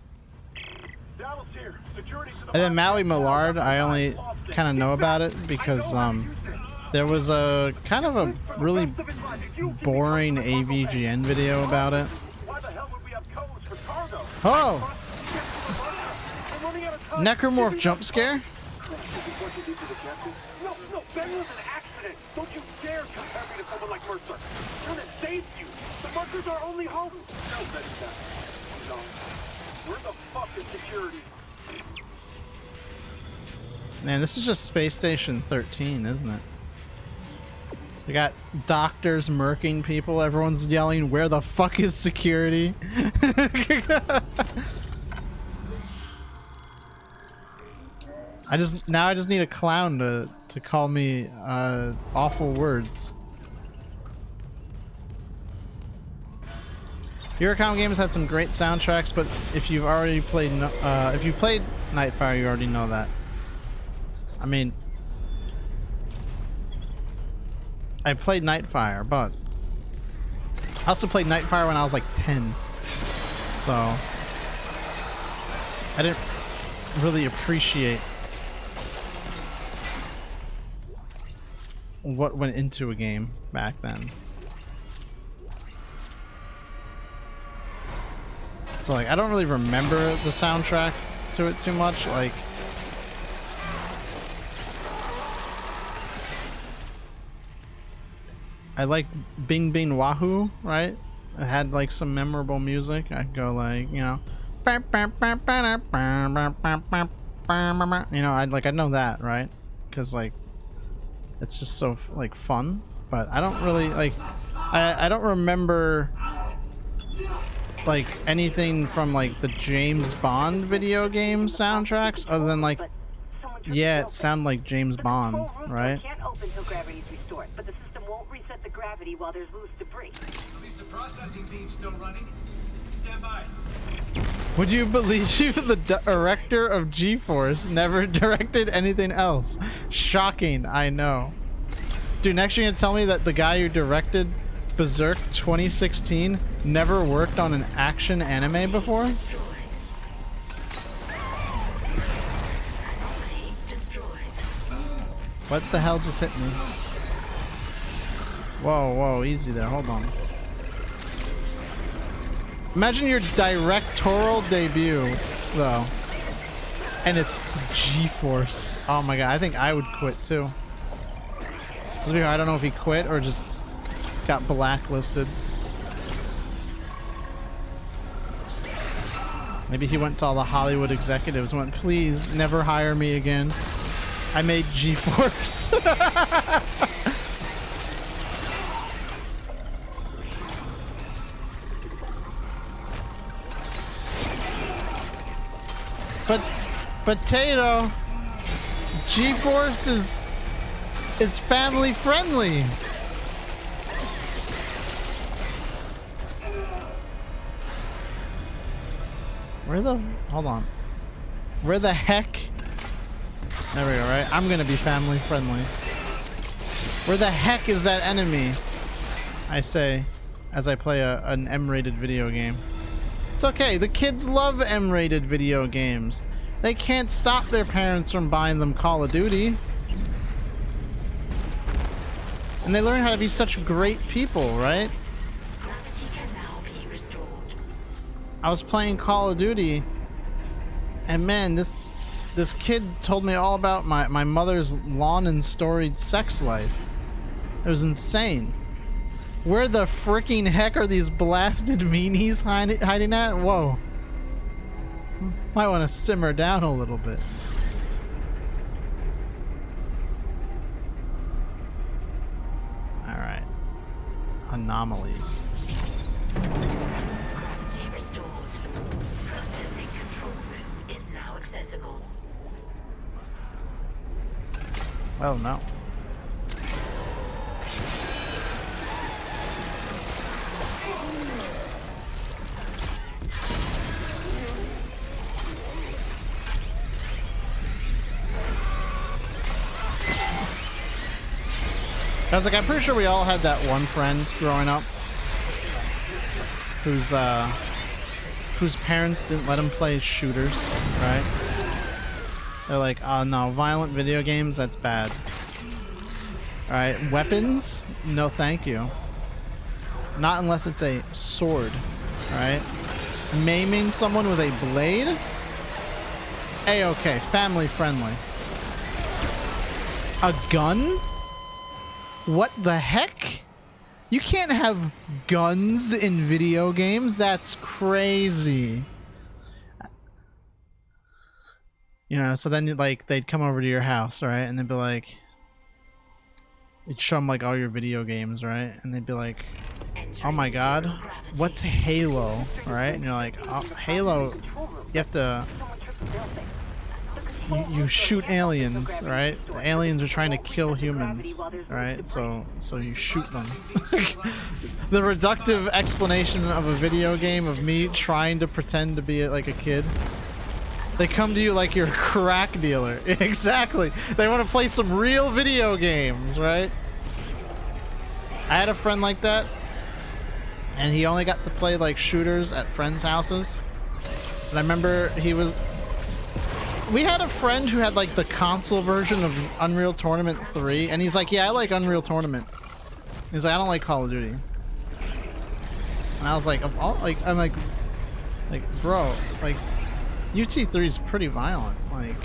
Dallas here. Security to the And then Maui Millard, I only kind of know about it because there was a kind of a really boring AVGN video about it. Why the hell would we have codes for cargo? Oh! I'm running out of time. Necromorph jump scare? No, Ben was an accident. Don't you dare compare me to someone like Mercer. Someone that saved you. The Mercer's our only hope. No, Betty, I'm gone. Where the fuck is security? Man, this is just Space Station 13, isn't it? We got doctors murking people. Everyone's yelling, "Where the fuck is security?" I just need a clown to call me awful words. Eurocom games had some great soundtracks, but if you've already played if you played Nightfire, you already know that. I mean, I played Nightfire, but I also played Nightfire when I was like 10, so I didn't really appreciate what went into a game back then. So like, I don't really remember the soundtrack to it too much. Like, I like Bing Bing Wahoo, right? It had like some memorable music. I'd go like, you know, I know that, right? Because like, it's just so like fun. But I don't really like, I don't remember like anything from like the James Bond video game soundtracks other than like, yeah, it sounded like James Bond, right? Can't open till gravity's restored, but the system won't reset the gravity while there's loose debris. At least the processing beam's still running. Stand by. Would you believe the director of G-Force never directed anything else? Shocking, I know. Dude, next you're gonna tell me that the guy who directed Berserk 2016 never worked on an action anime before? What the hell just hit me? Whoa, whoa, easy there, hold on. Imagine your directorial debut, though, and it's G-Force. Oh my god, I think I would quit too. I don't know if he quit or just got blacklisted. Maybe he went to all the Hollywood executives and went, "Please never hire me again. I made G-Force." But Potato, G-Force is family friendly. Hold on. Where the heck? There we go, right? I'm gonna be family friendly. Where the heck is that enemy? I say, as I play an M-rated video game. It's okay, the kids love M-rated video games. They can't stop their parents from buying them Call of Duty. And they learn how to be such great people, right? Gravity can now be restored. I was playing Call of Duty, and man, this kid told me all about my mother's long and storied sex life. It was insane. Where the freaking heck are these blasted meanies hiding at? Whoa. Might want to simmer down a little bit. Alright. Anomalies. Gravity restored. Processing control room is now accessible. Oh no. I was like, I'm pretty sure we all had that one friend growing up whose whose parents didn't let them play shooters, right? They're like, oh no, violent video games, that's bad. Alright, weapons? No thank you. Not unless it's a sword, alright? Maiming someone with a blade? A-okay, family friendly. A gun? What the heck? You can't have guns in video games? That's crazy. You know, so then like they'd come over to your house, right? And they'd be like, you'd show them like all your video games, right? And they'd be like, oh my god, what's Halo, right? And you're like, oh, Halo, you have to, you shoot aliens, right? The aliens are trying to kill humans, right? So you shoot them. The reductive explanation of a video game of me trying to pretend to be like a kid. They come to you like you're a crack dealer. Exactly. They want to play some real video games, right? I had a friend like that, and he only got to play like shooters at friends' houses. And I remember we had a friend who had like the console version of Unreal Tournament 3, and he's like, yeah, I like Unreal Tournament. He's like, I don't like Call of Duty. And I was like, I'm like, bro, like, UT3 is pretty violent, like.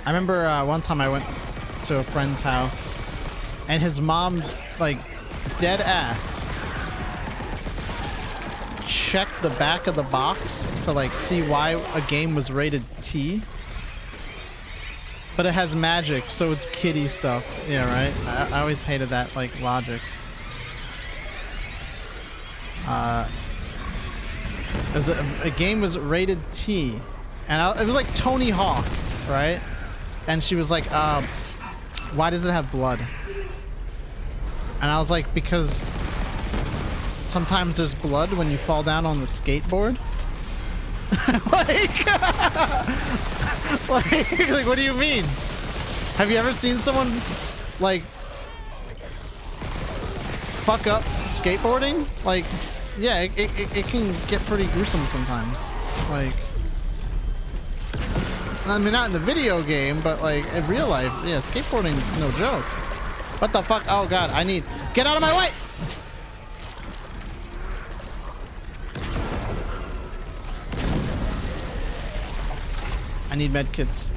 I remember one time I went to a friend's house, and his mom, like, dead ass, checked the back of the box to like see why a game was rated T. But it has magic, so it's kiddie stuff. Yeah, right? I always hated that, like, logic. It was a game was rated T. And it was like Tony Hawk, right? And she was like, why does it have blood? And I was like, because sometimes there's blood when you fall down on the skateboard. like, what do you mean? Have you ever seen someone, like, fuck up skateboarding? Like, yeah, it can get pretty gruesome sometimes. Like, I mean, not in the video game, but like in real life, yeah, skateboarding is no joke. What the fuck? Oh god, get out of my way! I need med kits.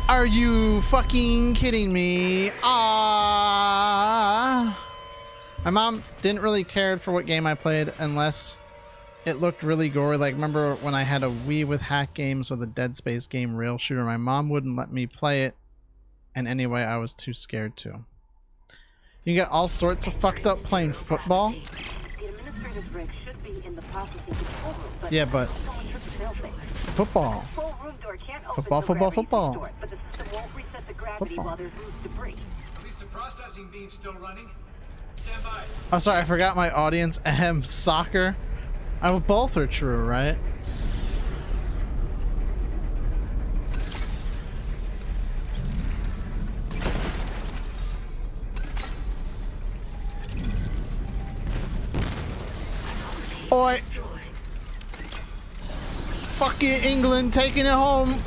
Are you fucking kidding me? My mom didn't really care for what game I played unless it looked really gory. Like, remember when I had a Wii with hack games with a Dead Space game rail shooter? My mom wouldn't let me play it, and anyway, I was too scared to. You get all sorts of fucked up playing football. Yeah, but football. Football. Football. At least the processing beam's still running. Stand by. Oh, sorry, I forgot my audience. Ahem, soccer. Both are true, right? Oi! Fucking England taking it home.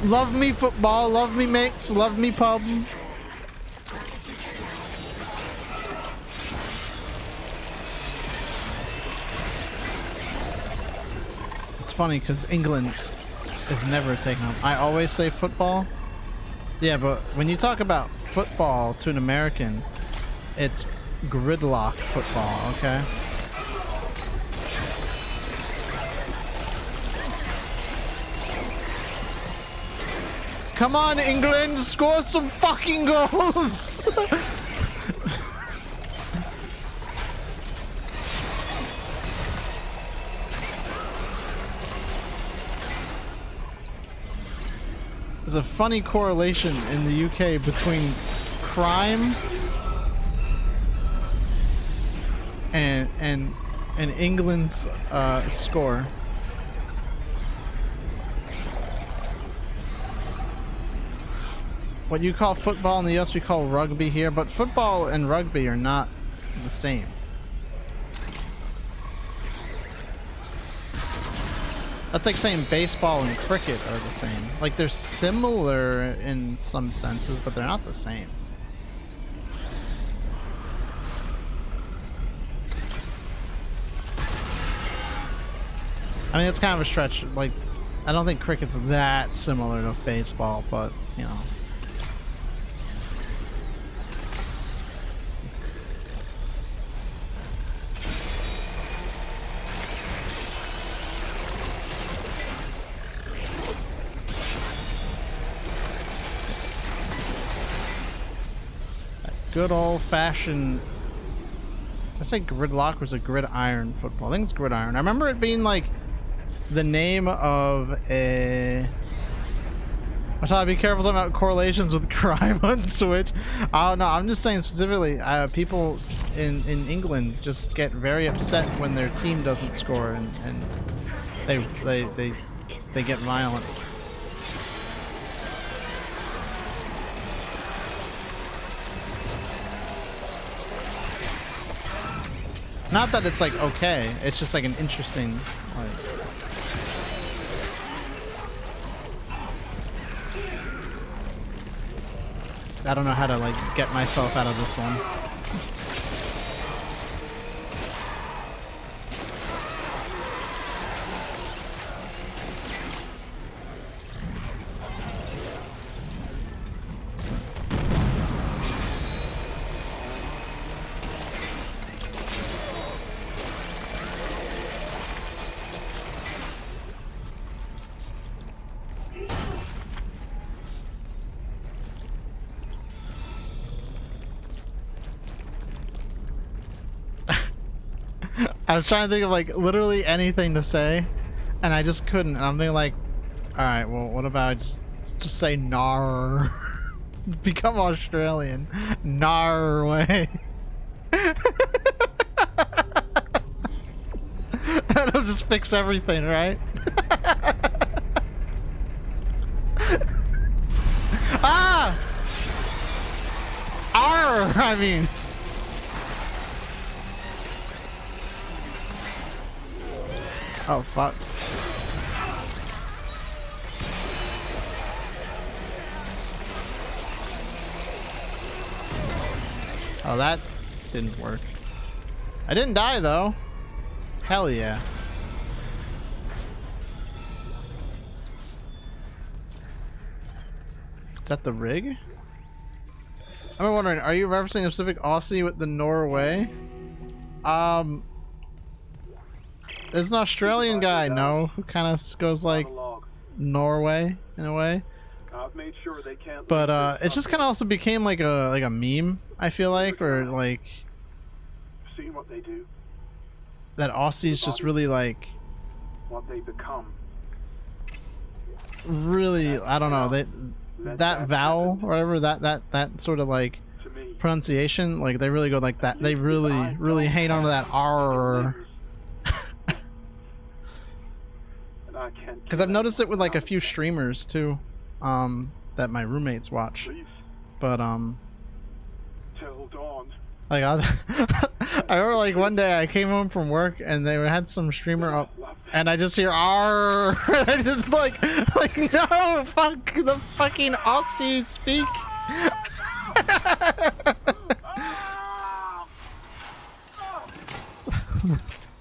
Love me football, love me mates, love me pub. It's funny because England is never taken home. I always say football. Yeah, but when you talk about football to an American, it's gridlock football, okay? Come on, England, score some fucking goals! There's a funny correlation in the UK between crime and England's score. What you call football in the US, we call rugby here, but football and rugby are not the same. That's like saying baseball and cricket are the same. Like, they're similar in some senses, but they're not the same. I mean, it's kind of a stretch. Like, I don't think cricket's that similar to baseball, but, you know. Good old-fashioned... Did I say gridlock or was it gridiron football? I think it's gridiron. I remember it being like the name of a... I thought I'd be careful talking about correlations with crime on Switch. Oh no, I'm just saying specifically, people in England just get very upset when their team doesn't score, and they get violent. Not that it's like okay, it's just like an interesting like... I don't know how to like get myself out of this one. I was trying to think of like literally anything to say, and I just couldn't. And I'm thinking like, all right, well, what about just say Nar? Become Australian, Norway. That'll just fix everything, right? Ah! Arr! I mean. Oh, fuck. Oh, that didn't work. I didn't die, though. Hell yeah. Is that the rig? I'm wondering, are you referencing a specific Aussie with the Norway? There's an Australian guy, no, who kind of goes like Norway in a way. I've made sure they can't. But it just kind of also became like a meme. I feel like, or like seeing what they do. That Aussies just really like what they become. Really, I don't know. That vowel or whatever, that sort of like pronunciation, like they really go like that. They really hate onto that R. Because I've noticed it with like a few streamers too, that my roommates watch. But like I remember like one day I came home from work and they had some streamer up, and I just hear R. I just like no, fuck the fucking Aussies speak.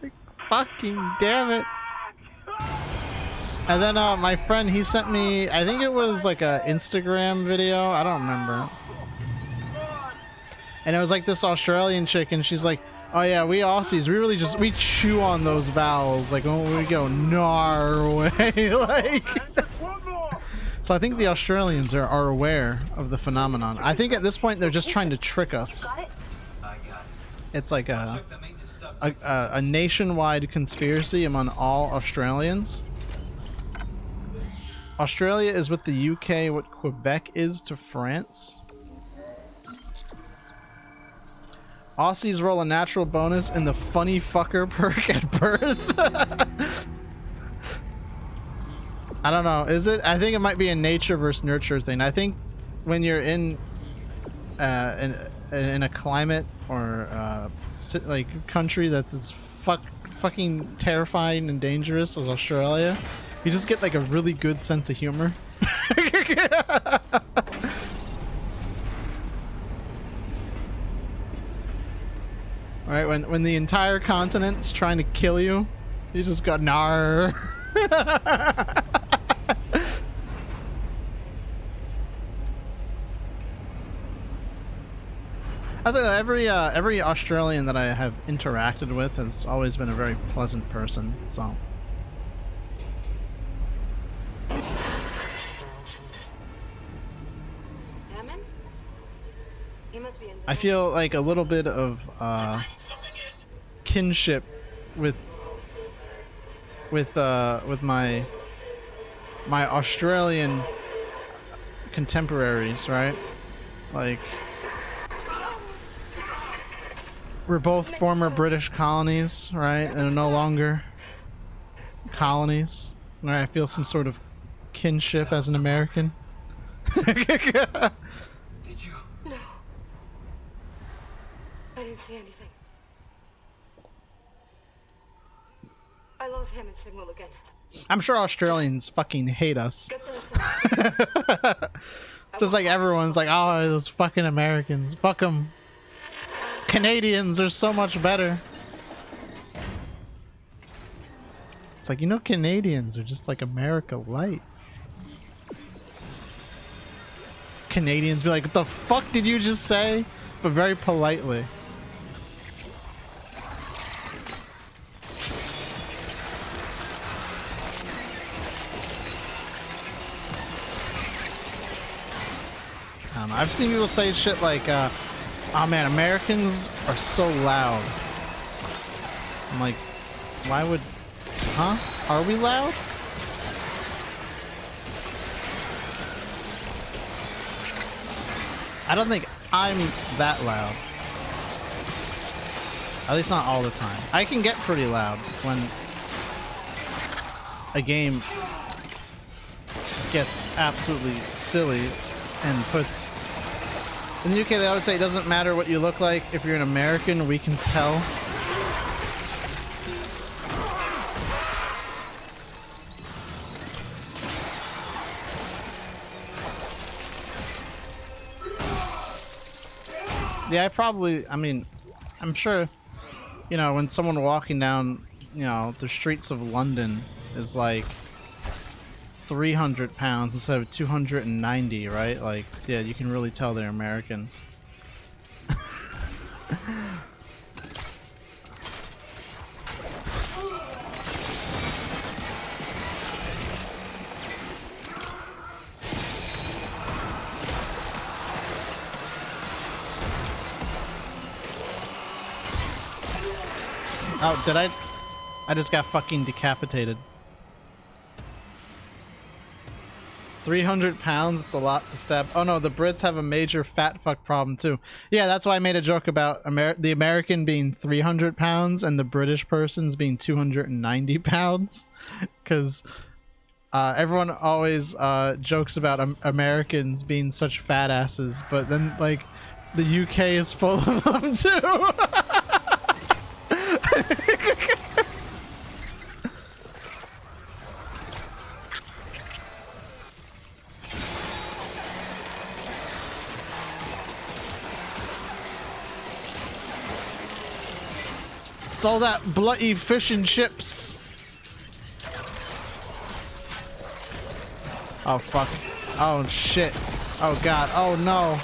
Like, fucking damn it. And then my friend, he sent me, I think it was like a Instagram video, I don't remember. And it was like this Australian chick, and she's like, oh yeah, we Aussies, we chew on those vowels, like when we go Norway, like. So I think the Australians are aware of the phenomenon. I think at this point they're just trying to trick us. It's like a nationwide conspiracy among all Australians. Australia is what the UK, what Quebec is to France. Aussies roll a natural bonus in the funny fucker perk at birth. I don't know. Is it? I think it might be a nature versus nurture thing. I think when you're in a climate or like country that's as fucking terrifying and dangerous as Australia, you just get like a really good sense of humor. Alright, when the entire continent's trying to kill you, you just go nar. I was like, every Australian that I have interacted with has always been a very pleasant person, so. Hammond? He must be in I feel like a little bit of kinship with my Australian contemporaries, right? Like, we're both former British colonies, right? And are no longer colonies. Right? I feel some sort of kinship as an American. Did you? No. I didn't see anything. I lost Hammond's signal again. I'm sure Australians fucking hate us. Get the Just like everyone's like, oh, those fucking Americans. Fuck them. Canadians are so much better. It's like, you know, Canadians are just like America light. Canadians be like, what the fuck did you just say? But very politely. I don't know. I've seen people say shit like, oh man, Americans are so loud. I'm like, why would... Huh? Are we loud? I don't think I'm that loud. At least not all the time. I can get pretty loud when a game gets absolutely silly and puts... In the UK, they always say it doesn't matter what you look like. If you're an American, we can tell. Yeah, I mean, I'm sure, you know, when someone walking down, you know, the streets of London is like 300 pounds instead of 290, right? Like, yeah, you can really tell they're American. Oh, did I just got fucking decapitated. 300 pounds, it's a lot to stab. Oh no, the Brits have a major fat fuck problem too. Yeah, that's why I made a joke about the American being 300 pounds and the British person's being 290 pounds. Because everyone always jokes about Americans being such fat asses, but then, like, the UK is full of them too. It's all that bloody fish and chips. Oh fuck. Oh shit. Oh god. Oh no.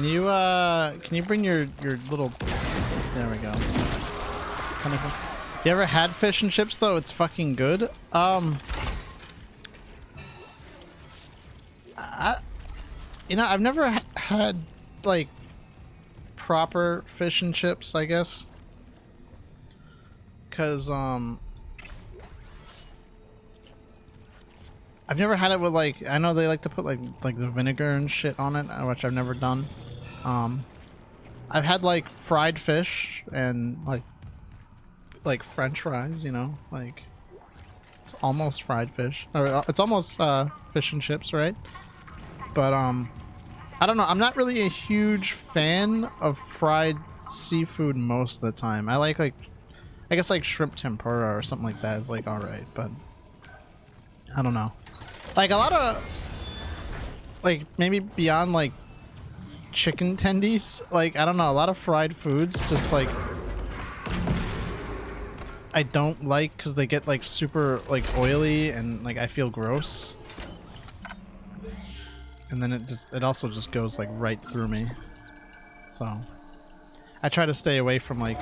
Can you bring your little, there we go. Kind of, you ever had fish and chips though? It's fucking good. You know, I've never had like proper fish and chips, I guess. Cause I've never had it with like, I know they like to put like the vinegar and shit on it, which I've never done. I've had like fried fish and like French fries, you know, like it's almost fried fish, or it's almost fish and chips, right? But I don't know, I'm not really a huge fan of fried seafood most of the time. I like I guess like shrimp tempura or something like that is like alright, but I don't know. Like a lot of, like maybe beyond like chicken tendies, like I don't know, a lot of fried foods just like I don't like because they get like super like oily and like I feel gross. And then it also just goes like right through me. So I try to stay away from like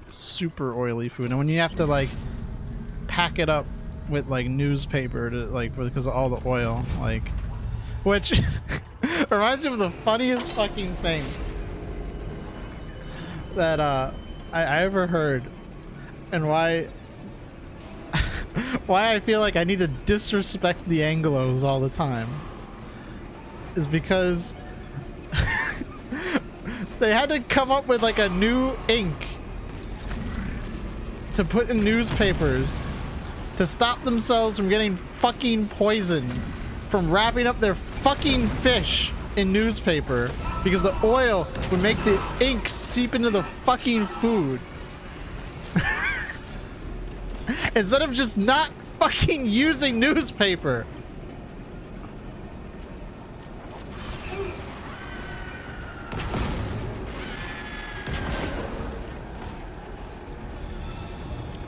super oily food. And when you have to like pack it up with like newspaper to like because of all the oil, like, which reminds me of the funniest fucking thing that I ever heard, and why I feel like I need to disrespect the Anglos all the time is because they had to come up with like a new ink to put in newspapers to stop themselves from getting fucking poisoned from wrapping up their fucking fish in newspaper because the oil would make the ink seep into the fucking food. Instead of just not fucking using newspaper.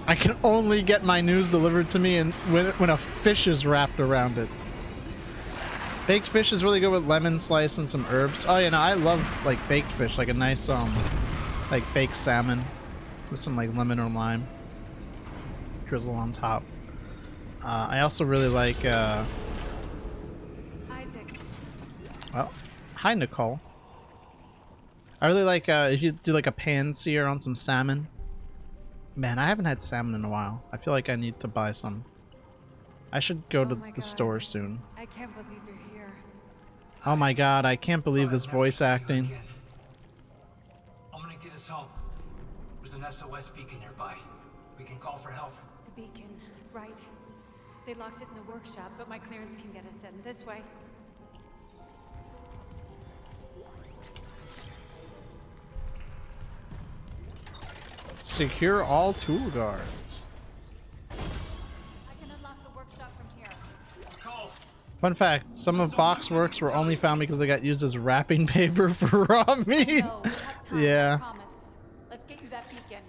I can only get my news delivered to me and when a fish is wrapped around it. Baked fish is really good with lemon slice and some herbs. Oh, you know, I love like baked fish, like a nice like baked salmon with some like lemon or lime drizzle on top. I also really like Isaac. well, hi Nicole. I really like if you do like a pan sear on some salmon. Man, I haven't had salmon in a while. I feel like I need to buy some. I should go to the store soon. I can't believe you're here. Oh my god, I can't believe this voice acting. I'm gonna get us home. There's an SOS beacon nearby. We can call for help. The beacon, right. They locked it in the workshop, but my clearance can get us in this way. Secure all tool guards. I can unlock the workshop from here. Call. Fun fact, some of Boxworks were only found because they got used as wrapping paper for raw meat. No, we have time, Yeah. I promise. Let's get you that beacon.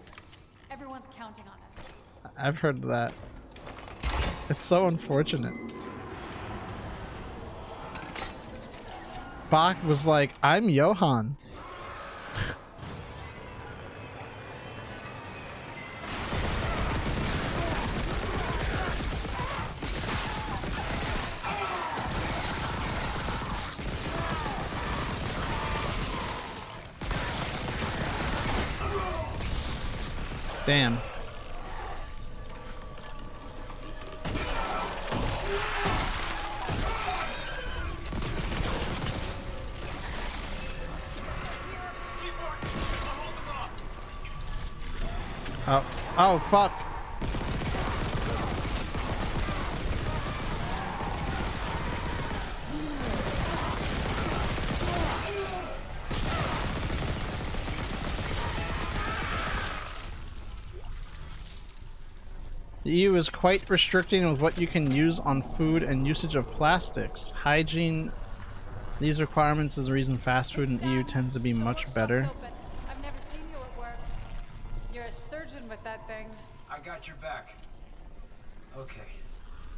Everyone's counting on us. I've heard that. It's so unfortunate. Bach was like, I'm Johann. Damn. Oh, oh fuck. The EU is quite restricting with what you can use on food and usage of plastics. Hygiene. These requirements is the reason fast food in the EU tends to be much better. I've never seen you at work. You're a surgeon with that thing. I got your back. Okay.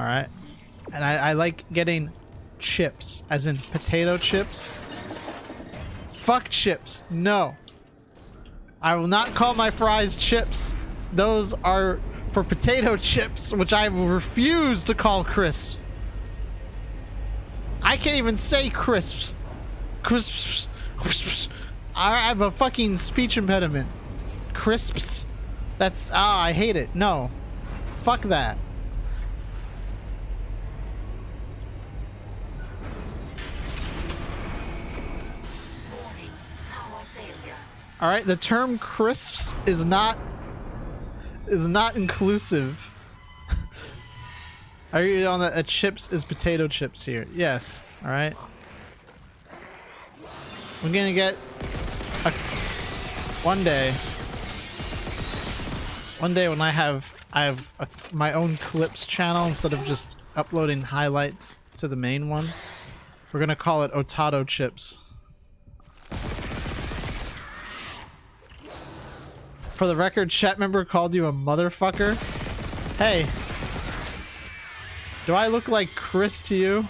All right, and I like getting chips, as in potato chips. Fuck chips. No. I will not call my fries chips. Those are for potato chips, which I will refuse to call crisps. I can't even say crisps. Crisps. Crisps. I have a fucking speech impediment. Crisps. That's... Ah, I hate it. No. Fuck that. All right, the term crisps is not inclusive. Are you on the chips is potato chips here? Yes. All right. We're gonna get one day when I have my own clips channel instead of just uploading highlights to the main one. We're gonna call it Otato Chips. For the record, chat member called you a motherfucker. Hey, do I look like Chris to you?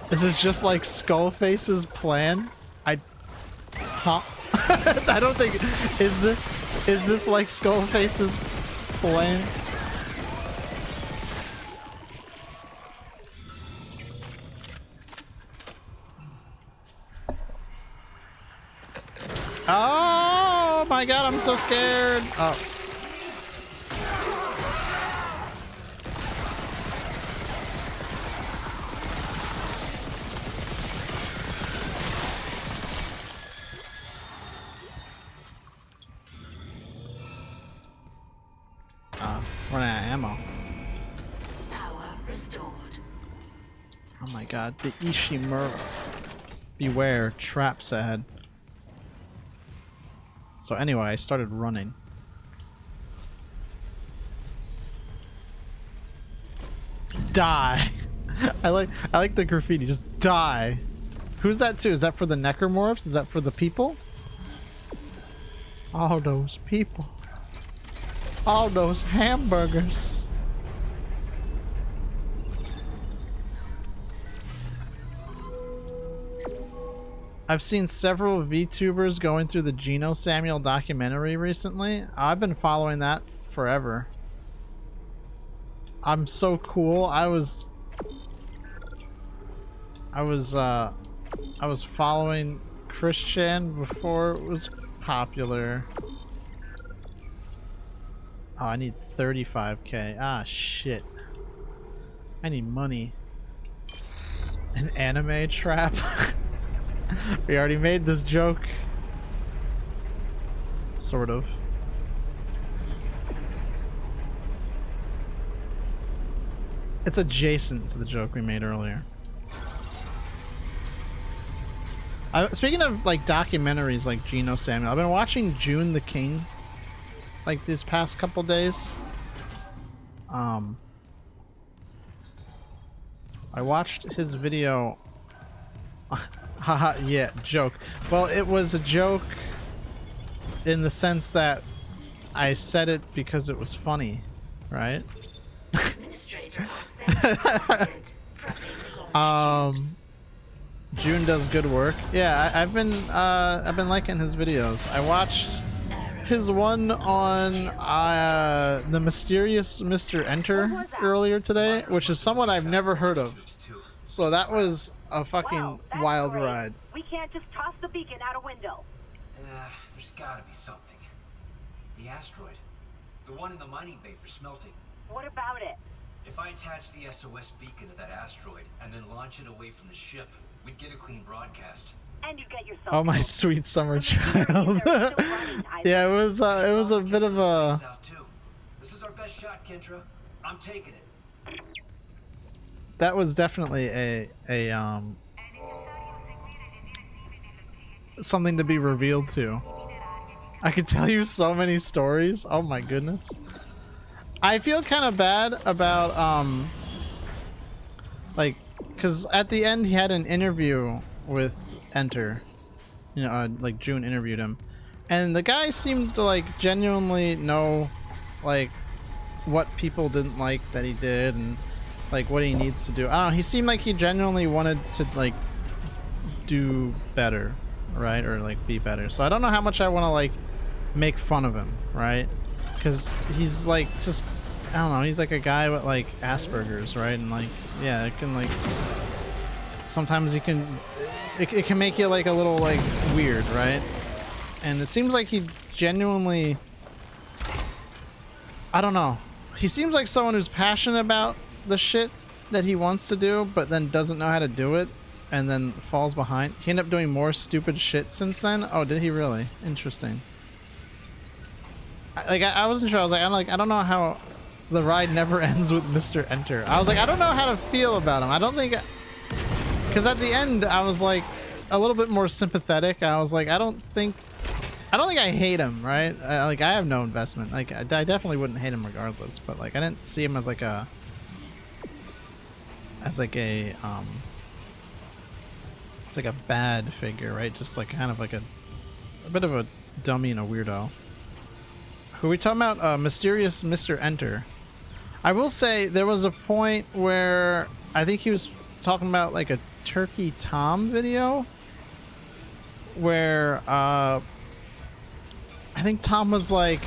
This is just like Skullface's plan. Huh? I don't think. Is this like Skullface's plan? Oh my god, I'm so scared. Oh. Running out of ammo. Power restored. Oh my god, the Ishimura. Beware, traps ahead. So anyway, I started running. Die. I like the graffiti. Just die. Who's that to? Is that for the necromorphs? Is that for the people? All those people. All those hamburgers. I've seen several VTubers going through the Geno Samuel documentary recently. I've been following that forever. I'm so cool. I was following Christian before it was popular. Oh, I need 35k. Ah, shit. I need money. An anime trap? We already made this joke. Sort of. It's adjacent to the joke we made earlier. Speaking of like documentaries like Geno Samuel, I've been watching June the King like these past couple days. I watched his video. Haha, yeah, joke. Well, it was a joke in the sense that I said it because it was funny, right? June does good work. Yeah, I've been liking his videos. I watched his one on the mysterious Mr. Enter earlier today, which is someone I've never heard of. So that was a fucking wild ride. We can't just toss the beacon out a window. There's gotta be something. The asteroid. The one in the mining bay for smelting. What about it? If I attach the SOS beacon to that asteroid and then launch it away from the ship, we'd get a clean broadcast. And you get yourself. Oh, my sweet summer child. Yeah, it was a bit of a. This is our best shot, Kendra. I'm taking it. That was definitely a something to be revealed to. I could tell you so many stories. Oh my goodness. I feel kind of bad about like, because at the end he had an interview with Enter, you know, like June interviewed him, And the guy seemed to like genuinely know like what people didn't like that he did and like what he needs to do. I don't know, he seemed like he genuinely wanted to like do better, right? Or like be better. So I don't know how much I want to like make fun of him, right? Because he's like just, I don't know, he's like a guy with like Asperger's, right? And like, yeah, it can like, sometimes he can, it can make you like a little like weird, right? And it seems like he genuinely, I don't know, he seems like someone who's passionate about the shit that he wants to do, but then doesn't know how to do it, and then falls behind. He ended up doing more stupid shit since then. Oh, did he really? Interesting. I wasn't sure. I'm like, I don't know how the ride never ends with Mr. Enter. I was like, I don't know how to feel about him. I don't think, because at the end I was like a little bit more sympathetic. I was like, I don't think I hate him, right? Like, I have no investment. Like, I definitely wouldn't hate him regardless, but like I didn't see him as like a it's like a bad figure, right? Just like kind of like a bit of a dummy and a weirdo. Who are we talking about? Mysterious Mr. Enter. I will say there was a point where I think he was talking about like a Turkey Tom video where I think Tom was like,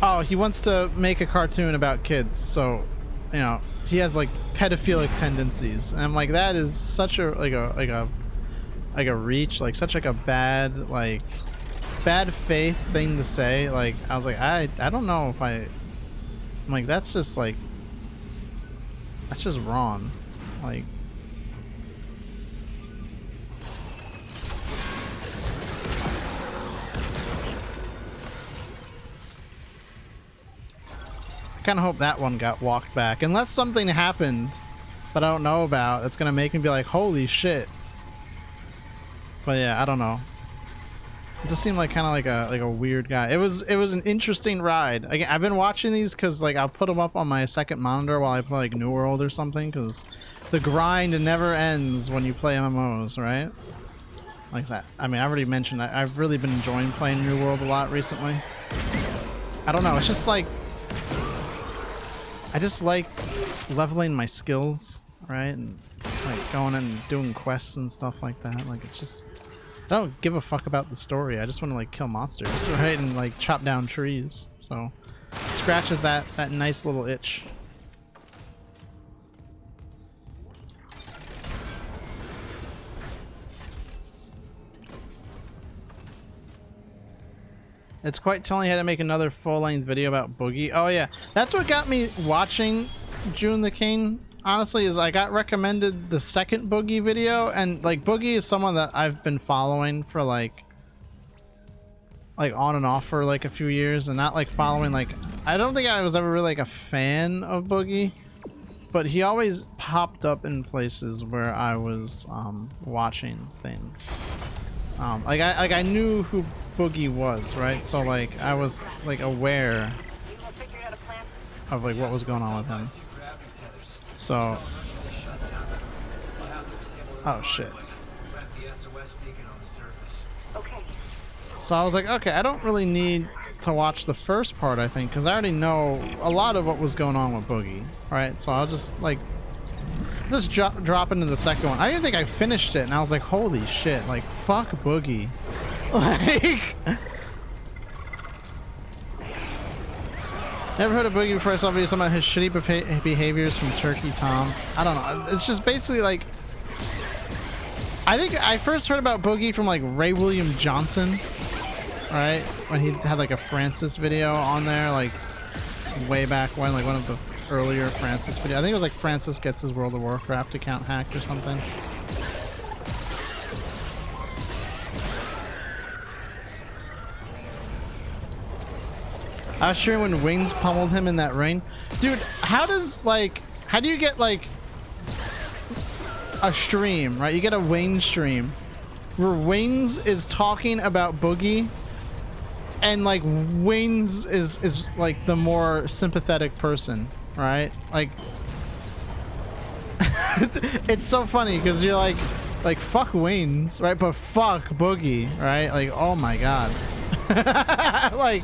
oh, he wants to make a cartoon about kids, so you know he has like pedophilic tendencies, and I'm like, that is such a like a reach, like such like a bad faith thing to say. Like, I was like, I don't know if I'm like, that's just wrong. Like, I kind of hope that one got walked back, unless something happened that I don't know about that's gonna make me be like, holy shit. But yeah, I don't know. It just seemed like kind of like a weird guy. It was an interesting ride. Again, I've been watching these because like I'll put them up on my second monitor while I play like New World or something, because the grind never ends when you play MMOs, right? Like that. I mean, I already mentioned I've really been enjoying playing New World a lot recently. I don't know. It's just like I just like leveling my skills, right? And like going and doing quests and stuff like that. Like, it's just, I don't give a fuck about the story. I just want to like kill monsters, right? And like chop down trees. So it scratches that nice little itch. It's quite telling. I had to make another full-length video about Boogie. Oh yeah, that's what got me watching June the King. Honestly, is I got recommended the second Boogie video, and like Boogie is someone that I've been following for like on and off for like a few years, and not like following, like, I don't think I was ever really like a fan of Boogie, but he always popped up in places where I was watching things. Like I knew who Boogie was, right? So like I was like aware of like what was going on with him. So, oh shit. So I was like, okay, I don't really need to watch the first part, I think, because I already know a lot of what was going on with Boogie, right? So I'll just like drop into the second one. I didn't think I finished it, and I was like, holy shit, like fuck Boogie. Like, never heard of Boogie before I saw videos about his shitty behaviors from Turkey Tom. I don't know. It's just basically like, I think I first heard about Boogie from like Ray William Johnson, right? When he had like a Francis video on there, like way back when, like one of the earlier Francis videos. I think it was like Francis gets his World of Warcraft account hacked or something. I was cheering when Wings pummeled him in that ring. Dude, how do you get like a stream, right? You get a Wayne stream where Wings is talking about Boogie, and like Wings is like the more sympathetic person, right? Like it's so funny because you're like Like, fuck Wayne's, right? But fuck Boogie, right? Like, oh my god. Like,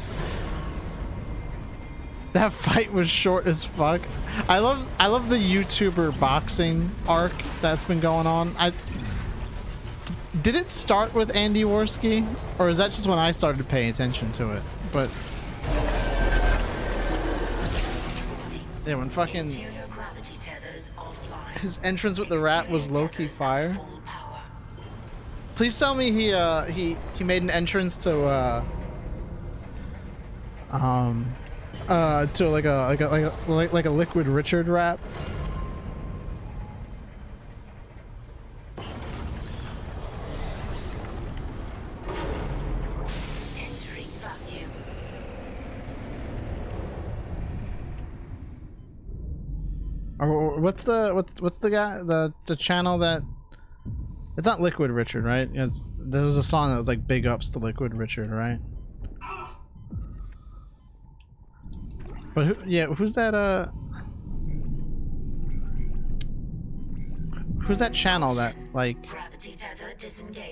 that fight was short as fuck. I love the YouTuber boxing arc that's been going on. Did it start with Andy Worski, or is that just when I started paying attention to it? But yeah, when fucking his entrance with the rat was low-key fire. Please tell me he made an entrance to like a Liquid Richard rap. Or what's the guy, the channel that, it's not Liquid Richard, right? There was a song that was like big ups to Liquid Richard, right? But who's that who's that channel that like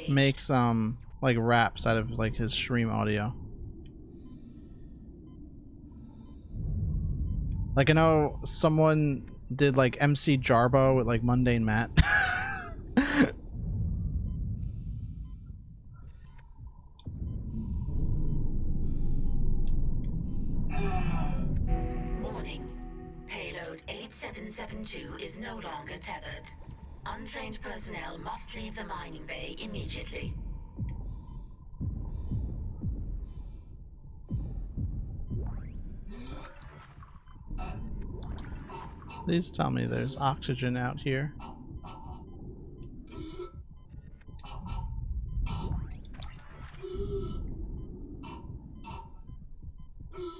makes like raps out of like his stream audio? Like, I know someone did like MC Jarbo with like Mundane Matt. Warning. Payload 8772 is no longer tethered. Untrained personnel must leave the mining bay immediately. Please tell me there's oxygen out here.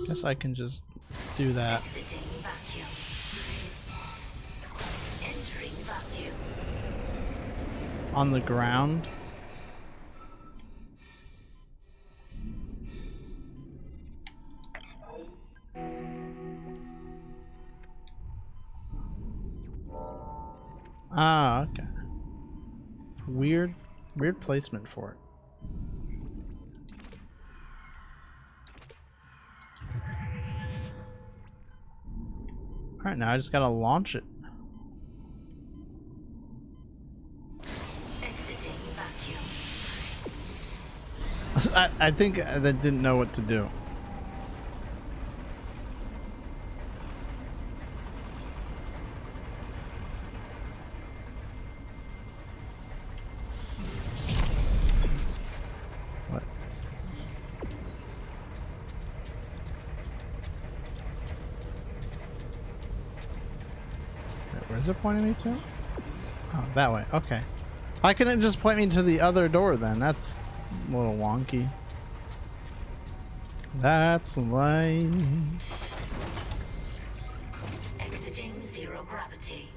Guess I can just do that. On the ground. Ah, okay. Weird placement for it. Alright, now I just gotta launch it. I think that didn't know what to do. What? Wait, where's it pointing me to? Oh, that way. Okay. Why couldn't it just point me to the other door then? That's a little wonky. That's lame. Exiting zero gravity.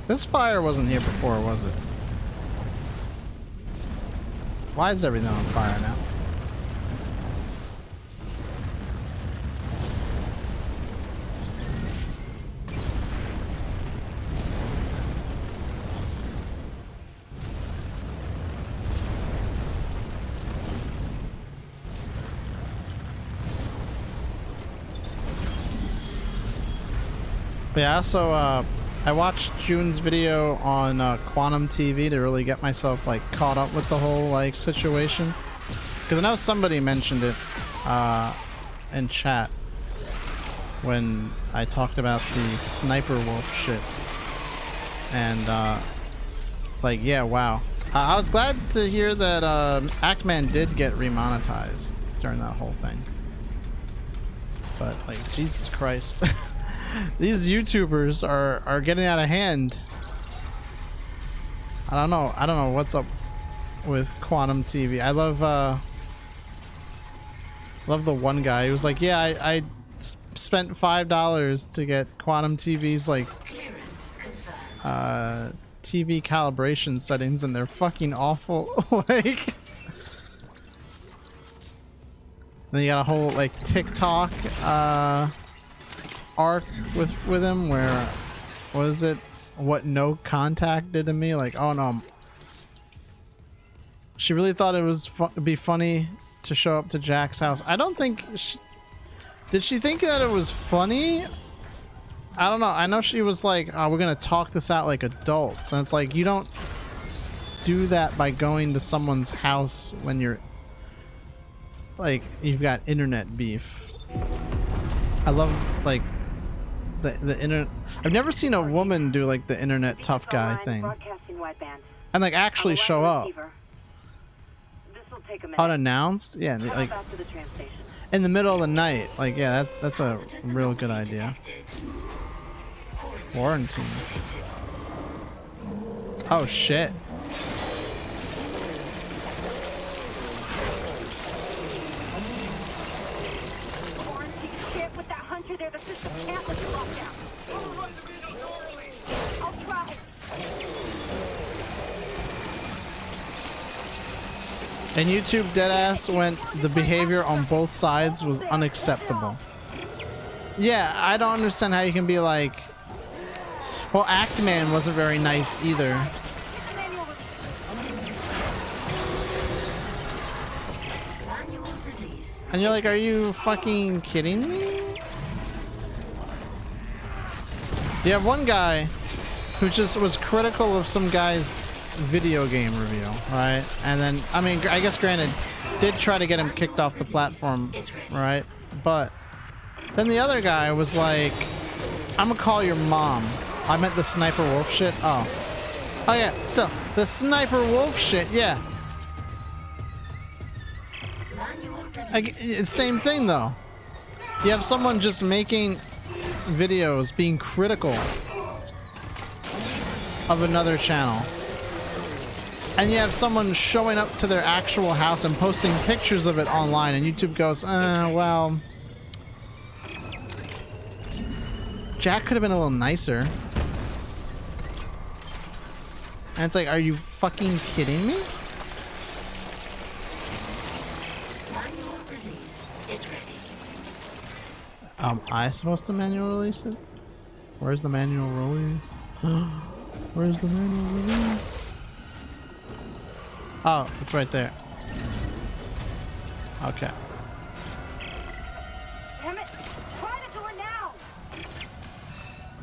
This fire wasn't here before, was it? Why is everything on fire now? But yeah, also, I watched June's video on Quantum TV to really get myself like caught up with the whole like situation, because I know somebody mentioned it in chat when I talked about the Sniper Wolf shit, and like, yeah, wow. I was glad to hear that Actman did get remonetized during that whole thing. but like Jesus Christ. These YouTubers are getting out of hand. I don't know what's up with Quantum TV. I love the one guy who was like, yeah, I spent $5 to get Quantum TV's like TV calibration settings, and they're fucking awful. Like, then you got a whole like TikTok arc with him where, what is it, what no contact did to me? Like, oh no, she really thought it was be funny to show up to Jack's house. I don't think did she think that it was funny? I don't know. I know she was like, oh, we're gonna talk this out like adults, and it's like, you don't do that by going to someone's house when you're like, you've got internet beef. I love like the internet. I've never seen a woman do like the internet tough guy thing and like actually show up unannounced. Yeah, like in the middle of the night. Like, yeah, that's a real good idea. Quarantine. Oh shit. There, the system can't let you lock down. I'll try. And YouTube deadass went, the behavior on both sides was unacceptable. Yeah, I don't understand how you can be like, well, Actman wasn't very nice either. And you're like, are you fucking kidding me? You have one guy who just was critical of some guy's video game review, right? And then, I mean, I guess granted, did try to get him kicked off the platform, right? But then the other guy was like, I'm gonna call your mom. I meant the Sniper Wolf shit. Oh yeah, so the Sniper Wolf shit, yeah. It's same thing though. You have someone just making videos being critical of another channel, and you have someone showing up to their actual house and posting pictures of it online, and YouTube goes, well, Jack could have been a little nicer. And it's like, are you fucking kidding me? I supposed to manual release it? Where's the manual release? Where's the manual release? Oh, it's right there. Okay. Damn it! Try the door now.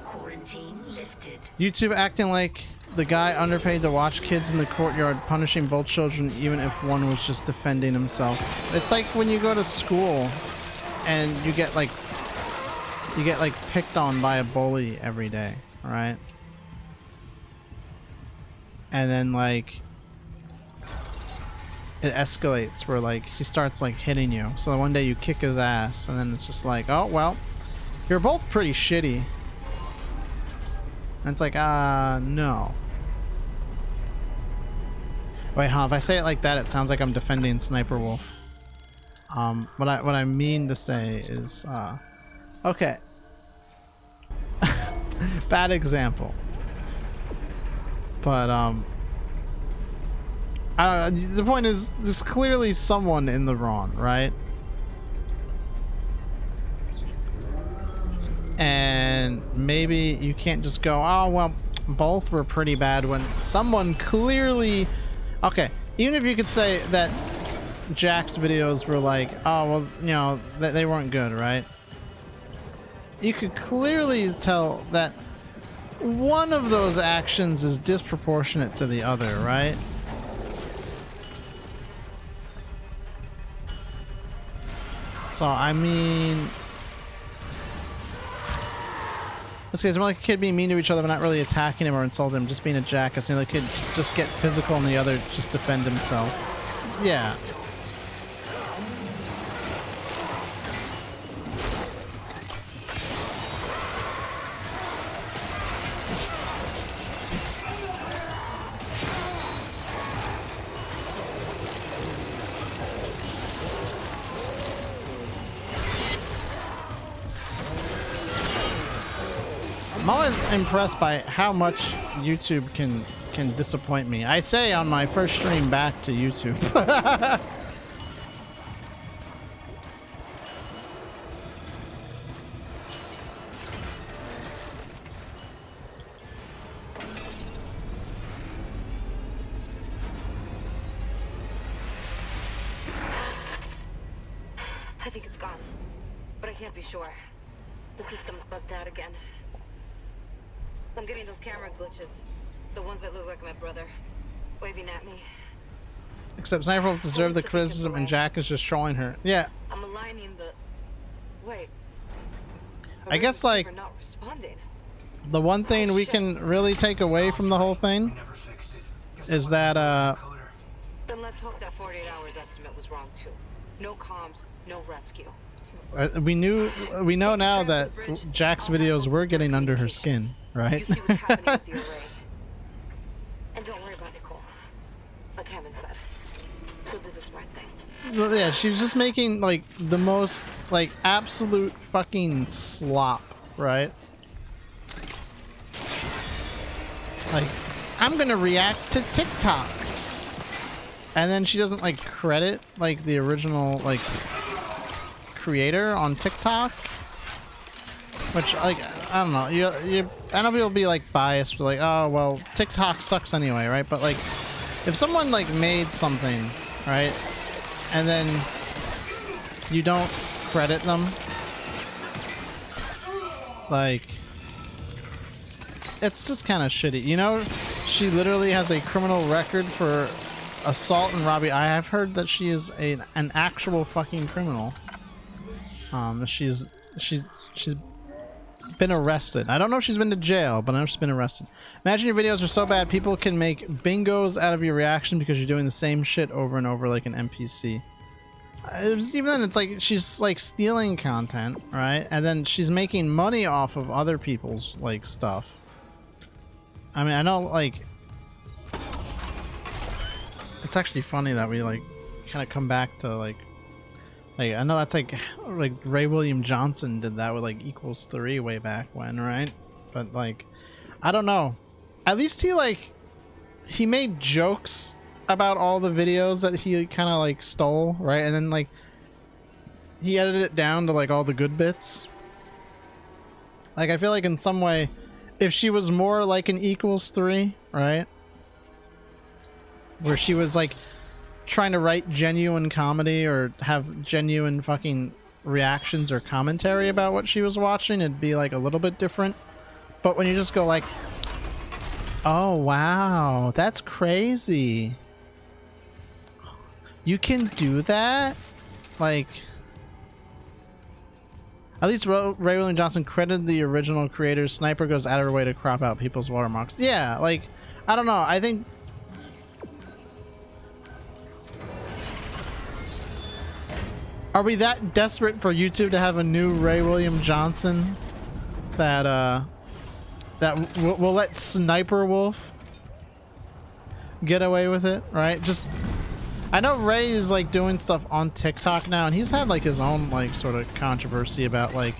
Quarantine lifted. YouTube acting like the guy underpaid to watch kids in the courtyard, punishing both children even if one was just defending himself. It's like when you go to school and you get like picked on by a bully every day, right? And then like it escalates where like he starts like hitting you. So one day you kick his ass, and then it's just like, oh well, you're both pretty shitty. And it's like, no. Wait, huh? If I say it like that, it sounds like I'm defending Sniper Wolf. What I mean to say is, okay. Bad example. But the point is, there's clearly someone in the wrong, right? And maybe you can't just go, oh well, both were pretty bad when someone clearly, okay, even if you could say that Jack's videos were like, oh well, you know, they weren't good, right? You could clearly tell that one of those actions is disproportionate to the other, right? So I mean, this guy's more like a kid being mean to each other but not really attacking him or insulting him, just being a jackass. And the other kid just get physical and the other just defend himself. Yeah. I'm always impressed by how much YouTube can disappoint me. I say on my first stream back to YouTube. I think it's gone, but I can't be sure. The system's bugged out again. I'm getting those camera glitches. The ones that look like my brother. Waving at me. Except Sniper will deserve the criticism and Jack is just trolling her. Yeah. I'm aligning the... Wait. I guess, like, not responding. the one thing we can really take away from the whole thing is that, Then let's hope that 48 hours estimate was wrong, too. No comms, no rescue. we know now that Jack's videos were getting under her skin, right? You see what's happening with the array. And don't worry about Nicole. Like Hammond said, she'll do the smart thing. Well, yeah, she was just making, like, the most, like, absolute fucking slop, right? Like, I'm gonna react to TikToks. And then she doesn't, like, credit, like, the original, like, creator on TikTok. Which, like, I don't know. I know people be, like, biased, but, like, oh, well, TikTok sucks anyway, right? But, like, if someone, like, made something, right? And then you don't credit them, like, it's just kind of shitty. You know, she literally has a criminal record for assault and robbery. I have heard that she is an actual fucking criminal. She's been arrested. I don't know if she's been to jail, but I know she's been arrested. Imagine your videos are so bad people can make bingos out of your reaction because you're doing the same shit over and over like an NPC. Even then, it's like she's like stealing content, right? And then she's making money off of other people's like stuff. I mean, I know, like, it's actually funny that we like kind of come back to like I know that's like Ray William Johnson did that with like =3 way back when, right? But like, I don't know. At least he made jokes about all the videos that he kind of like stole, right? And then like he edited it down to like all the good bits. Like, I feel like in some way, if she was more like an =3, right? Where she was like trying to write genuine comedy or have genuine fucking reactions or commentary about what she was watching, it'd be like a little bit different. But when you just go like, oh wow, that's crazy, you can do that, like, at least Ray William Johnson credited the original creators. Sniper goes out of her way to crop out people's watermarks. Yeah, like, I don't know, I think are we that desperate for YouTube to have a new Ray William Johnson that will let Sniper Wolf get away with it, right? Just, I know Ray is like doing stuff on TikTok now, and he's had like his own like sort of controversy about like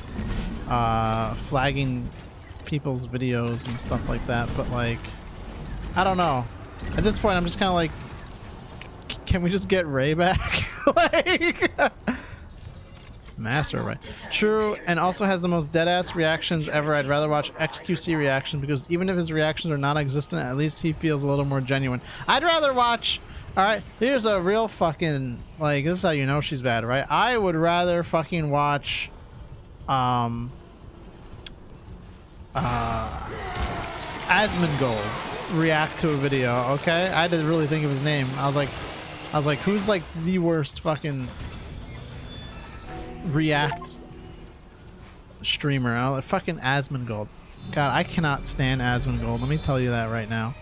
flagging people's videos and stuff like that, but like, I don't know. At this point, I'm just kind of like, can we just get Ray back? Like, Master, right? True, and also has the most deadass reactions ever. I'd rather watch XQC reaction because even if his reactions are non-existent, at least he feels a little more genuine. I'd rather watch. All right, here's a real fucking, like, this is how you know she's bad, right? I would rather fucking watch Asmongold react to a video. Okay, I had to really think of his name. I was like, who's like the worst fucking react streamer? I like fucking Asmongold. God, I cannot stand Asmongold. Let me tell you that right now.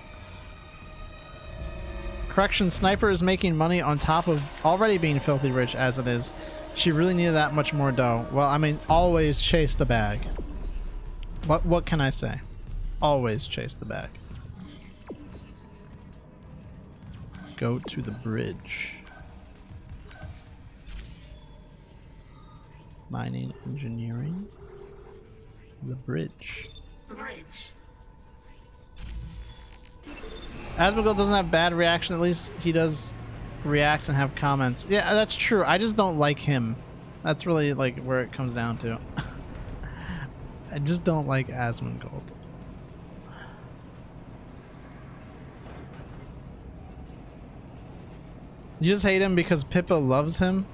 Correction, Sniper is making money on top of already being filthy rich as it is. She really needed that much more dough. Well, I mean, always chase the bag. What can I say? Always chase the bag. Go to the bridge. Mining engineering. The bridge. the bridge. Asmongold doesn't have bad reaction. At least he does react and have comments. Yeah, that's true. I just don't like him. That's really like where it comes down to. I just don't like Asmongold. You just hate him because Pippa loves him?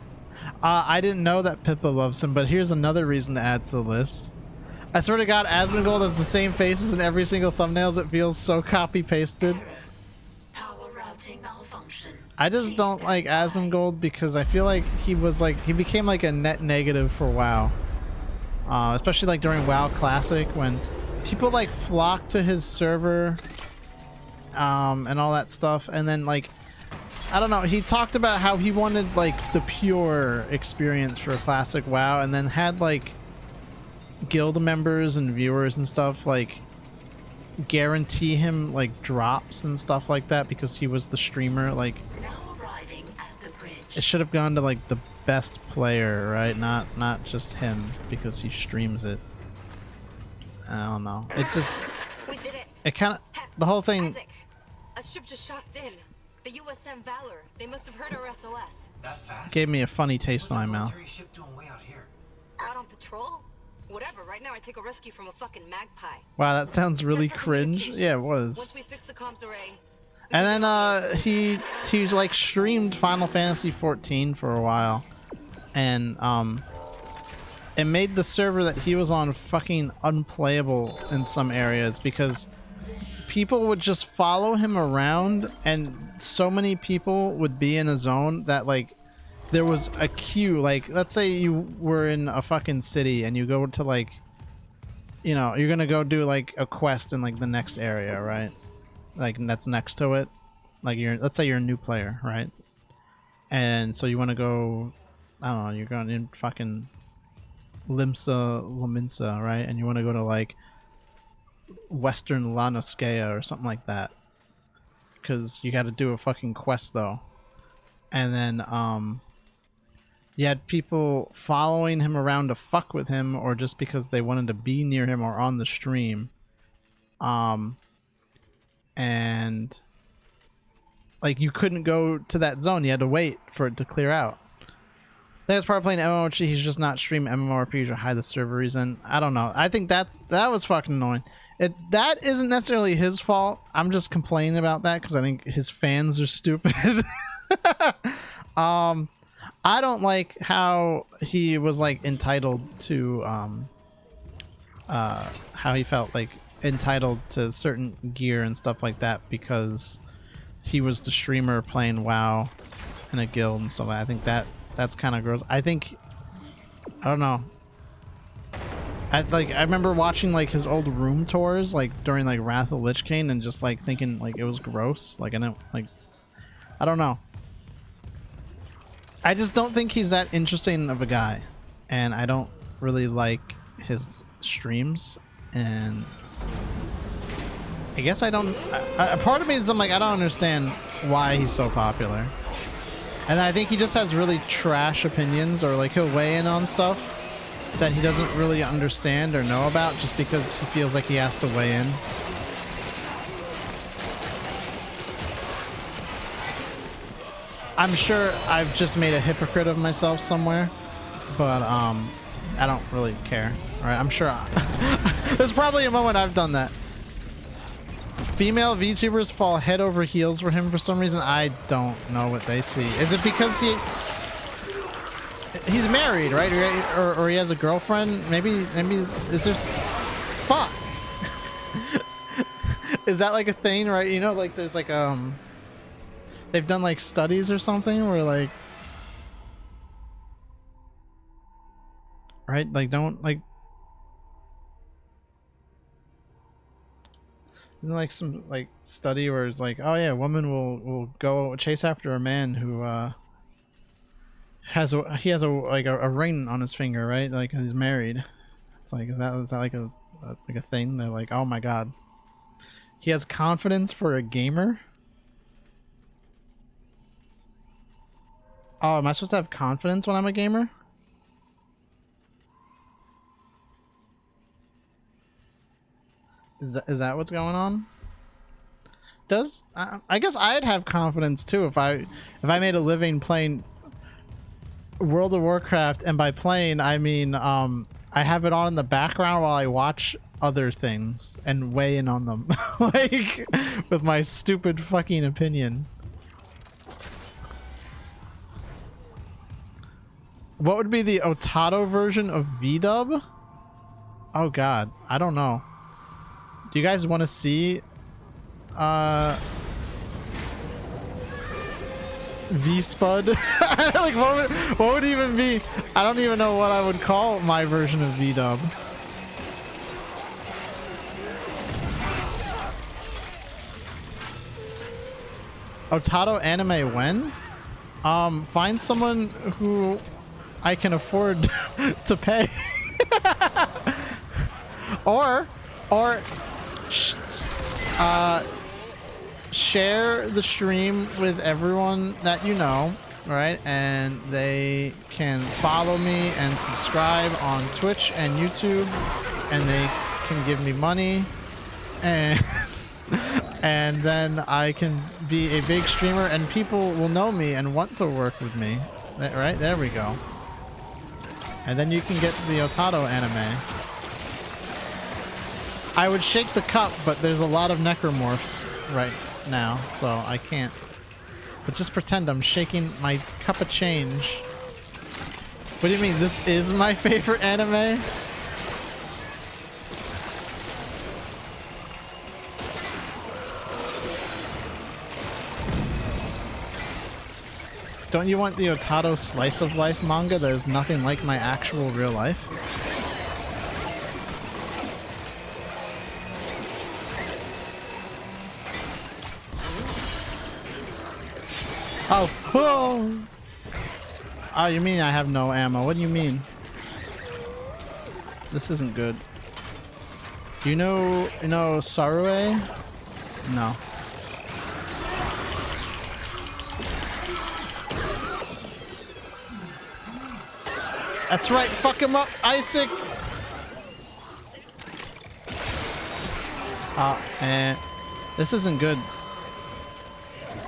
I didn't know that Pippa loves him, but here's another reason to add to the list. I swear to God, Asmongold has the same faces in every single thumbnails. It feels so copy-pasted. Power routing malfunction. I just don't like Asmongold because I feel like he became like a net negative for WoW. Especially like during WoW Classic when people like flocked to his server and all that stuff, and then like I don't know, he talked about how he wanted like the pure experience for Classic WoW, and then had like guild members and viewers and stuff like guarantee him like drops and stuff like that because he was the streamer. Like Now arriving at the bridge. it should have gone to like the best player, right? Not just him because he streams it. I don't know. It just We did it. it kind of the whole thing. Isaac, a ship just shocked in. The USM Valor. They must have heard our SOS. That fast? Gave me a funny taste in my What's a mouth. military ship doing way out here? Out on patrol? Whatever. Right now I take a rescue from a fucking magpie. Wow, that sounds really Just for cringe. Yeah, it communications. Once was. we fix the comms array. And then he like streamed Final Fantasy 14 for a while, and it made the server that he was on fucking unplayable in some areas because people would just follow him around, and so many people would be in a zone that like there was a queue. Like let's say you were in a fucking city and you go to like, you know, you're gonna go do like a quest in like the next area, right? Like that's next to it. Like let's say you're a new player, right? And so you want to go, I don't know, you're going in fucking Laminsa, right? And you want to go to like Western Lanoskea or something like that, because you got to do a fucking quest though. And then you had people following him around to fuck with him, or just because they wanted to be near him or on the stream. And like you couldn't go to that zone, you had to wait for it to clear out. I think it's probably playing MMORPG. He's just not streaming MMORPGs or hide the server reason. I don't know. I think that was fucking annoying. That isn't necessarily his fault. I'm just complaining about that because I think his fans are stupid. I don't like how he was like entitled to how he felt like entitled to certain gear and stuff like that because he was the streamer playing WoW in a guild and stuff. I think that's kind of gross. I don't know. I remember watching like his old room tours like during like Wrath of the Lich King and just like thinking like it was gross. Like I don't know. I just don't think he's that interesting of a guy, and I don't really like his streams, and I guess I don't. A part of me is I'm like I don't understand why he's so popular, and I think he just has really trash opinions, or like he'll weigh in on stuff that he doesn't really understand or know about just because he feels like he has to weigh in. I'm sure I've just made a hypocrite of myself somewhere, but I don't really care. All right, I'm sure there's probably a moment I've done that. Female VTubers fall head over heels for him for some reason. I don't know what they see. Is it because he's married, right? Or he has a girlfriend? Maybe is there? Fuck. Is that like a thing, right? You know, like there's like they've done like studies or something where like, right? Like don't like, isn't like some like study where it's like, oh yeah, a woman will go chase after a man who has a ring on his finger, right? Like he's married. It's like is that like a thing? They're like, oh my god, he has confidence for a gamer. Oh, am I supposed to have confidence when I'm a gamer? Is that what's going on? Does I guess I'd have confidence too if I made a living playing World of Warcraft, and by playing I mean I have it on in the background while I watch other things and weigh in on them, like with my stupid fucking opinion. What would be the Otato version of VDub? Oh god, I don't know. Do you guys want to see V-Spud? Like what would even be? I don't even know what I would call my version of VDub. Otato anime when? Find someone who I can afford to pay. or share the stream with everyone that you know, right? And they can follow me and subscribe on Twitch and YouTube, and they can give me money, and and then I can be a big streamer and people will know me and want to work with me. Right? There we go. And then you can get the Otato anime. I would shake the cup, but there's a lot of necromorphs right now, so I can't. But just pretend I'm shaking my cup of change. What do you mean? This is my favorite anime? Don't you want the Otato slice of life manga that is nothing like my actual real life? Oh, whoa! Oh, you mean I have no ammo? What do you mean? This isn't good. Do you know Sarue? No. That's right, fuck him up, Isaac! This isn't good.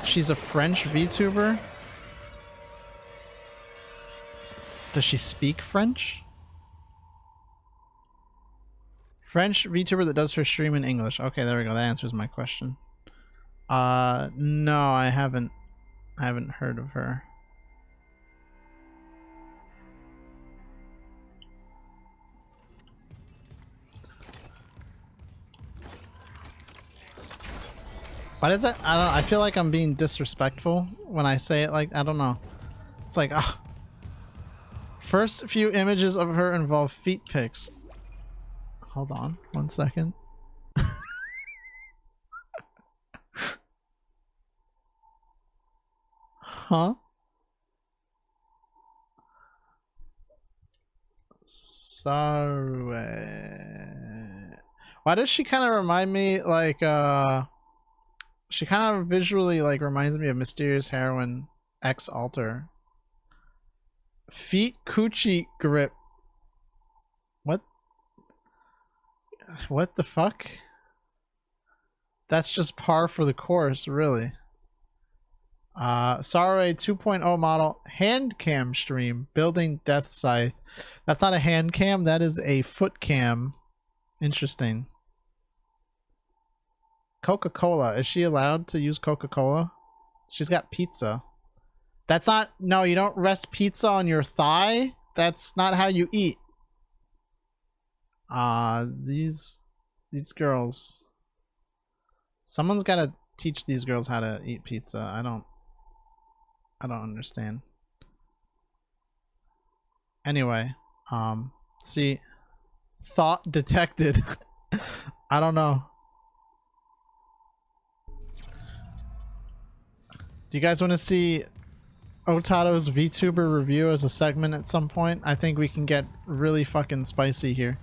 She's a French VTuber? Does she speak French? French VTuber that does her stream in English. Okay, there we go. That answers my question. No, I haven't heard of her. What is it? I don't know. I feel like I'm being disrespectful when I say it. Like, I don't know. It's like, ah. First few images of her involve feet pics. Hold on 1 second. Huh? Sorry. Why does she kind of remind me like she kind of visually like reminds me of Mysterious Heroine X Alter. Feet coochie grip. What the fuck? That's just par for the course, really. Sarai 2.0 model hand cam stream building Death Scythe. That's not a hand cam, that is a foot cam. Interesting. Coca-Cola. Is she allowed to use Coca-Cola? She's got pizza. That's not... No, you don't rest pizza on your thigh. That's not how you eat. These girls... Someone's got to teach these girls how to eat pizza. I don't understand. Anyway, see... Thought detected. I don't know. Do you guys want to see Otato's VTuber review as a segment at some point? I think we can get really fucking spicy here.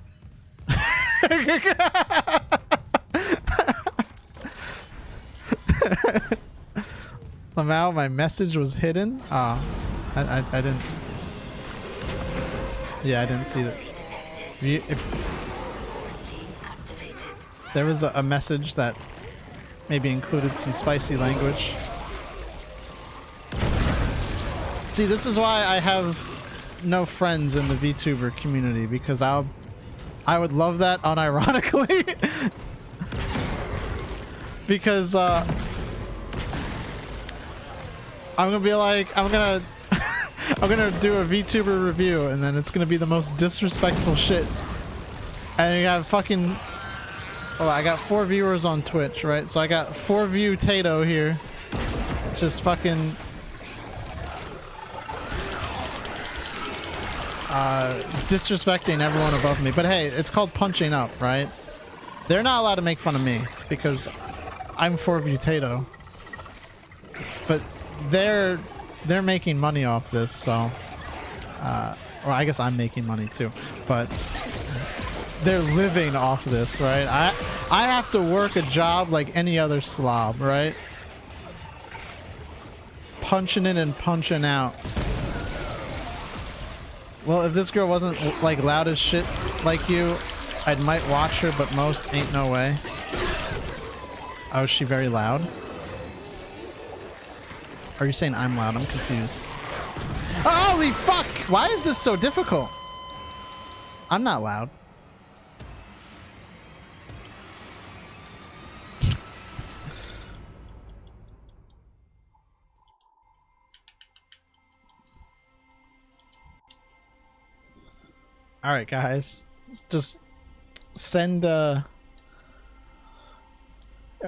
Lamau, my message was hidden? I didn't... Yeah, I didn't see that. there was a message that maybe included some spicy language. See, this is why I have no friends in the VTuber community, because I would love that unironically. Because I'm gonna be like, I'm gonna do a VTuber review, and then it's gonna be the most disrespectful shit. And you got fucking, well, I got 4 viewers on Twitch, right? So I got 4 view Tato here, just fucking disrespecting everyone above me. But hey, it's called punching up, right? They're not allowed to make fun of me because I'm 4 view Tato. But they're making money off this, so or I guess I'm making money too, but they're living off this, right? I have to work a job like any other slob, right? Punching in and punching out. Well, if this girl wasn't like loud as shit like you, I might watch her, but most ain't no way. Oh, is she very loud? Are you saying I'm loud? I'm confused. Holy fuck! Why is this so difficult? I'm not loud. All right, guys, just send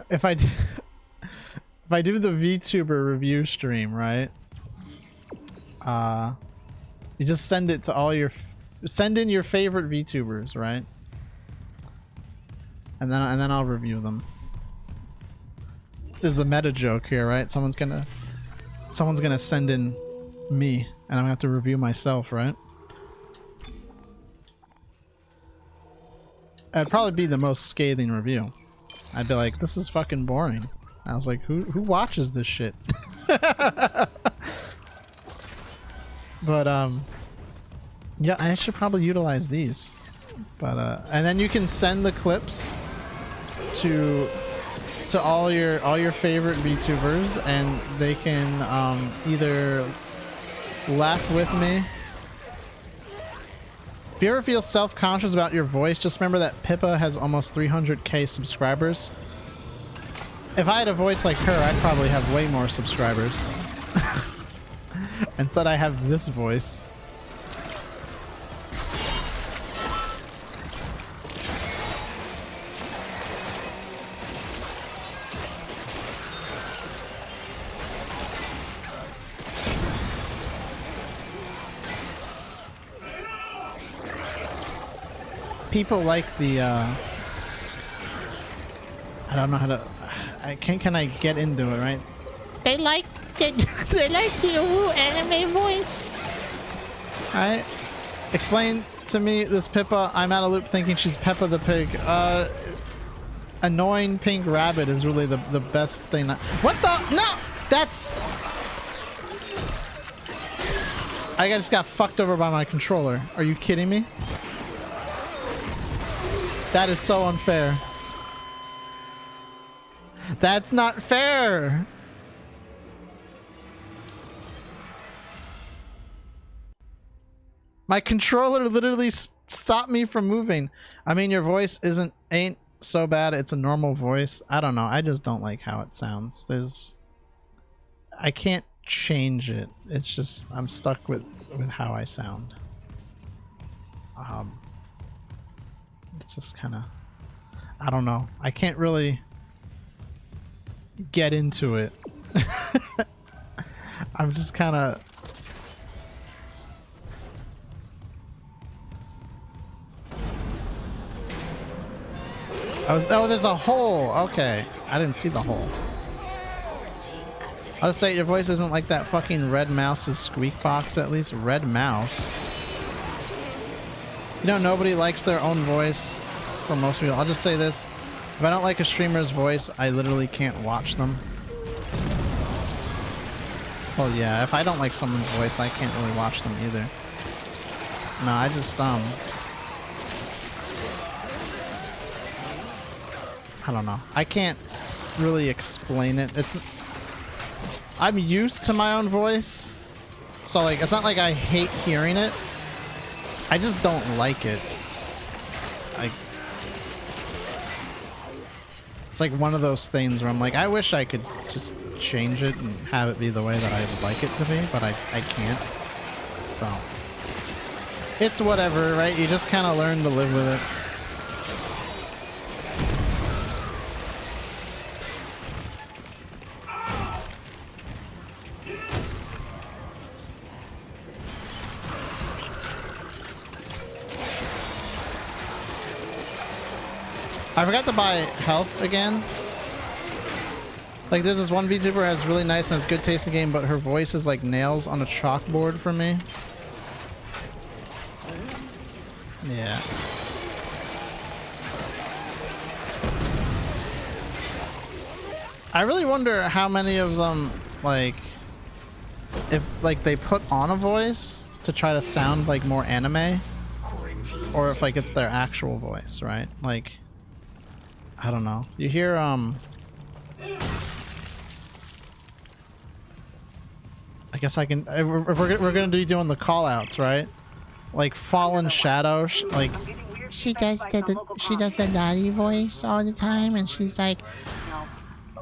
if I do the VTuber review stream, right? You just send it to all your, send in your favorite VTubers, right? And then I'll review them. This is a meta joke here, right? Someone's gonna send in me, and I'm gonna have to review myself, right? It'd probably be the most scathing review. I'd be like, this is fucking boring. I was like, who watches this shit? But yeah, I should probably utilize these. But and then you can send the clips to all your favorite VTubers, and they can either laugh with me. If you ever feel self-conscious about your voice, just remember that Pippa has almost 300k subscribers. If I had a voice like her, I'd probably have way more subscribers. Instead, I have this voice. People like the I don't know how to, can I get into it, right? They like the anime voice. Alright. Explain to me this Pippa. I'm out of loop thinking she's Peppa the Pig. Annoying pink rabbit is really the best thing. What the? No! That's... I just got fucked over by my controller. Are you kidding me? That is so unfair. That's not fair. My controller literally stopped me from moving. I mean, your voice ain't so bad. It's a normal voice. I don't know. I just don't like how it sounds. I can't change it. It's just I'm stuck with how I sound. It's just kind of, I don't know. I can't really get into it. I'm just kind of... Oh, there's a hole. Okay. I didn't see the hole. I'll say your voice isn't like that fucking Red Mouse's squeak box, at least. Red Mouse. You know, nobody likes their own voice for most people. I'll just say this. If I don't like a streamer's voice, I literally can't watch them. Well, yeah, if I don't like someone's voice, I can't really watch them either. No, I just, I don't know. I can't really explain it. I'm used to my own voice, so like it's not like I hate hearing it. I just don't like it. It's like one of those things where I'm like, I wish I could just change it and have it be the way that I would like it to be, but I can't. So it's whatever, right? You just kind of learn to live with it. I forgot to buy health again. Like there's this one VTuber who has really nice and has good taste in the game, but her voice is like nails on a chalkboard for me. Yeah. I really wonder how many of them, like, if like they put on a voice to try to sound like more anime, or if like it's their actual voice, right? Like, I don't know. You hear I guess I can. If we're gonna be doing the call outs, right? Like Fallen Shadow, like she does the naughty voice all the time, and she's like,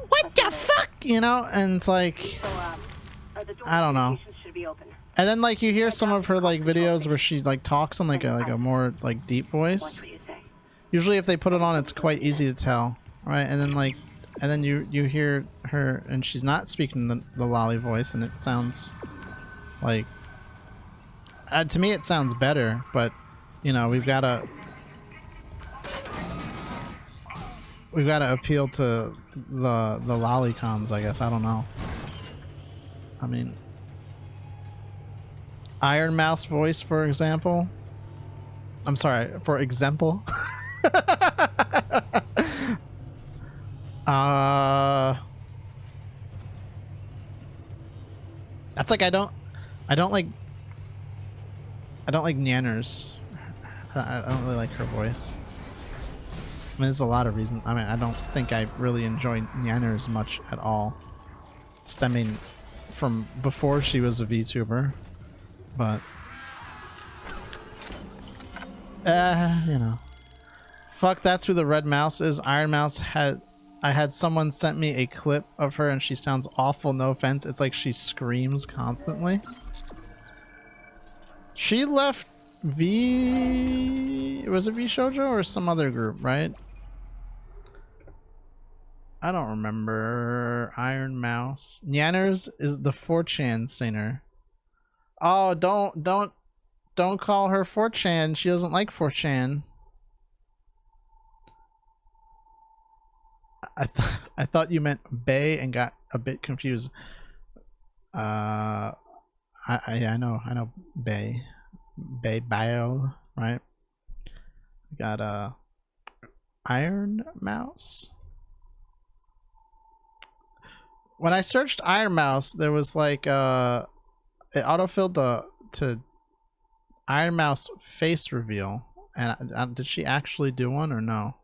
"What the fuck?" You know, and it's like, I don't know. And then like you hear some of her like videos where she like talks in like a more like deep voice. Usually, if they put it on, it's quite easy to tell, right? And then like, and then you hear her, and she's not speaking the lolly voice, and it sounds like, to me, it sounds better. But you know, we've got to appeal to the lollicons, I guess. I don't know. I mean, Iron Mouse voice, for example. I'm sorry, for example. That's like I don't like Nanners. I don't really like her voice. I mean, there's a lot of reasons. I mean, I don't think I really enjoy Nanners much at all, stemming from before she was a VTuber, but you know. Fuck, that's who the red mouse is. Iron Mouse I had someone sent me a clip of her and she sounds awful, no offense. It's like she screams constantly. She left was it VShoujo or some other group, right? I don't remember. Iron Mouse. Nyanners is the 4chan singer. Oh, don't call her 4chan. She doesn't like 4chan. I thought you meant Bay and got a bit confused. I know Bay Bio, right? We got Iron Mouse. When I searched Iron Mouse, there was like it autofilled to Iron Mouse face reveal, and did she actually do one or no?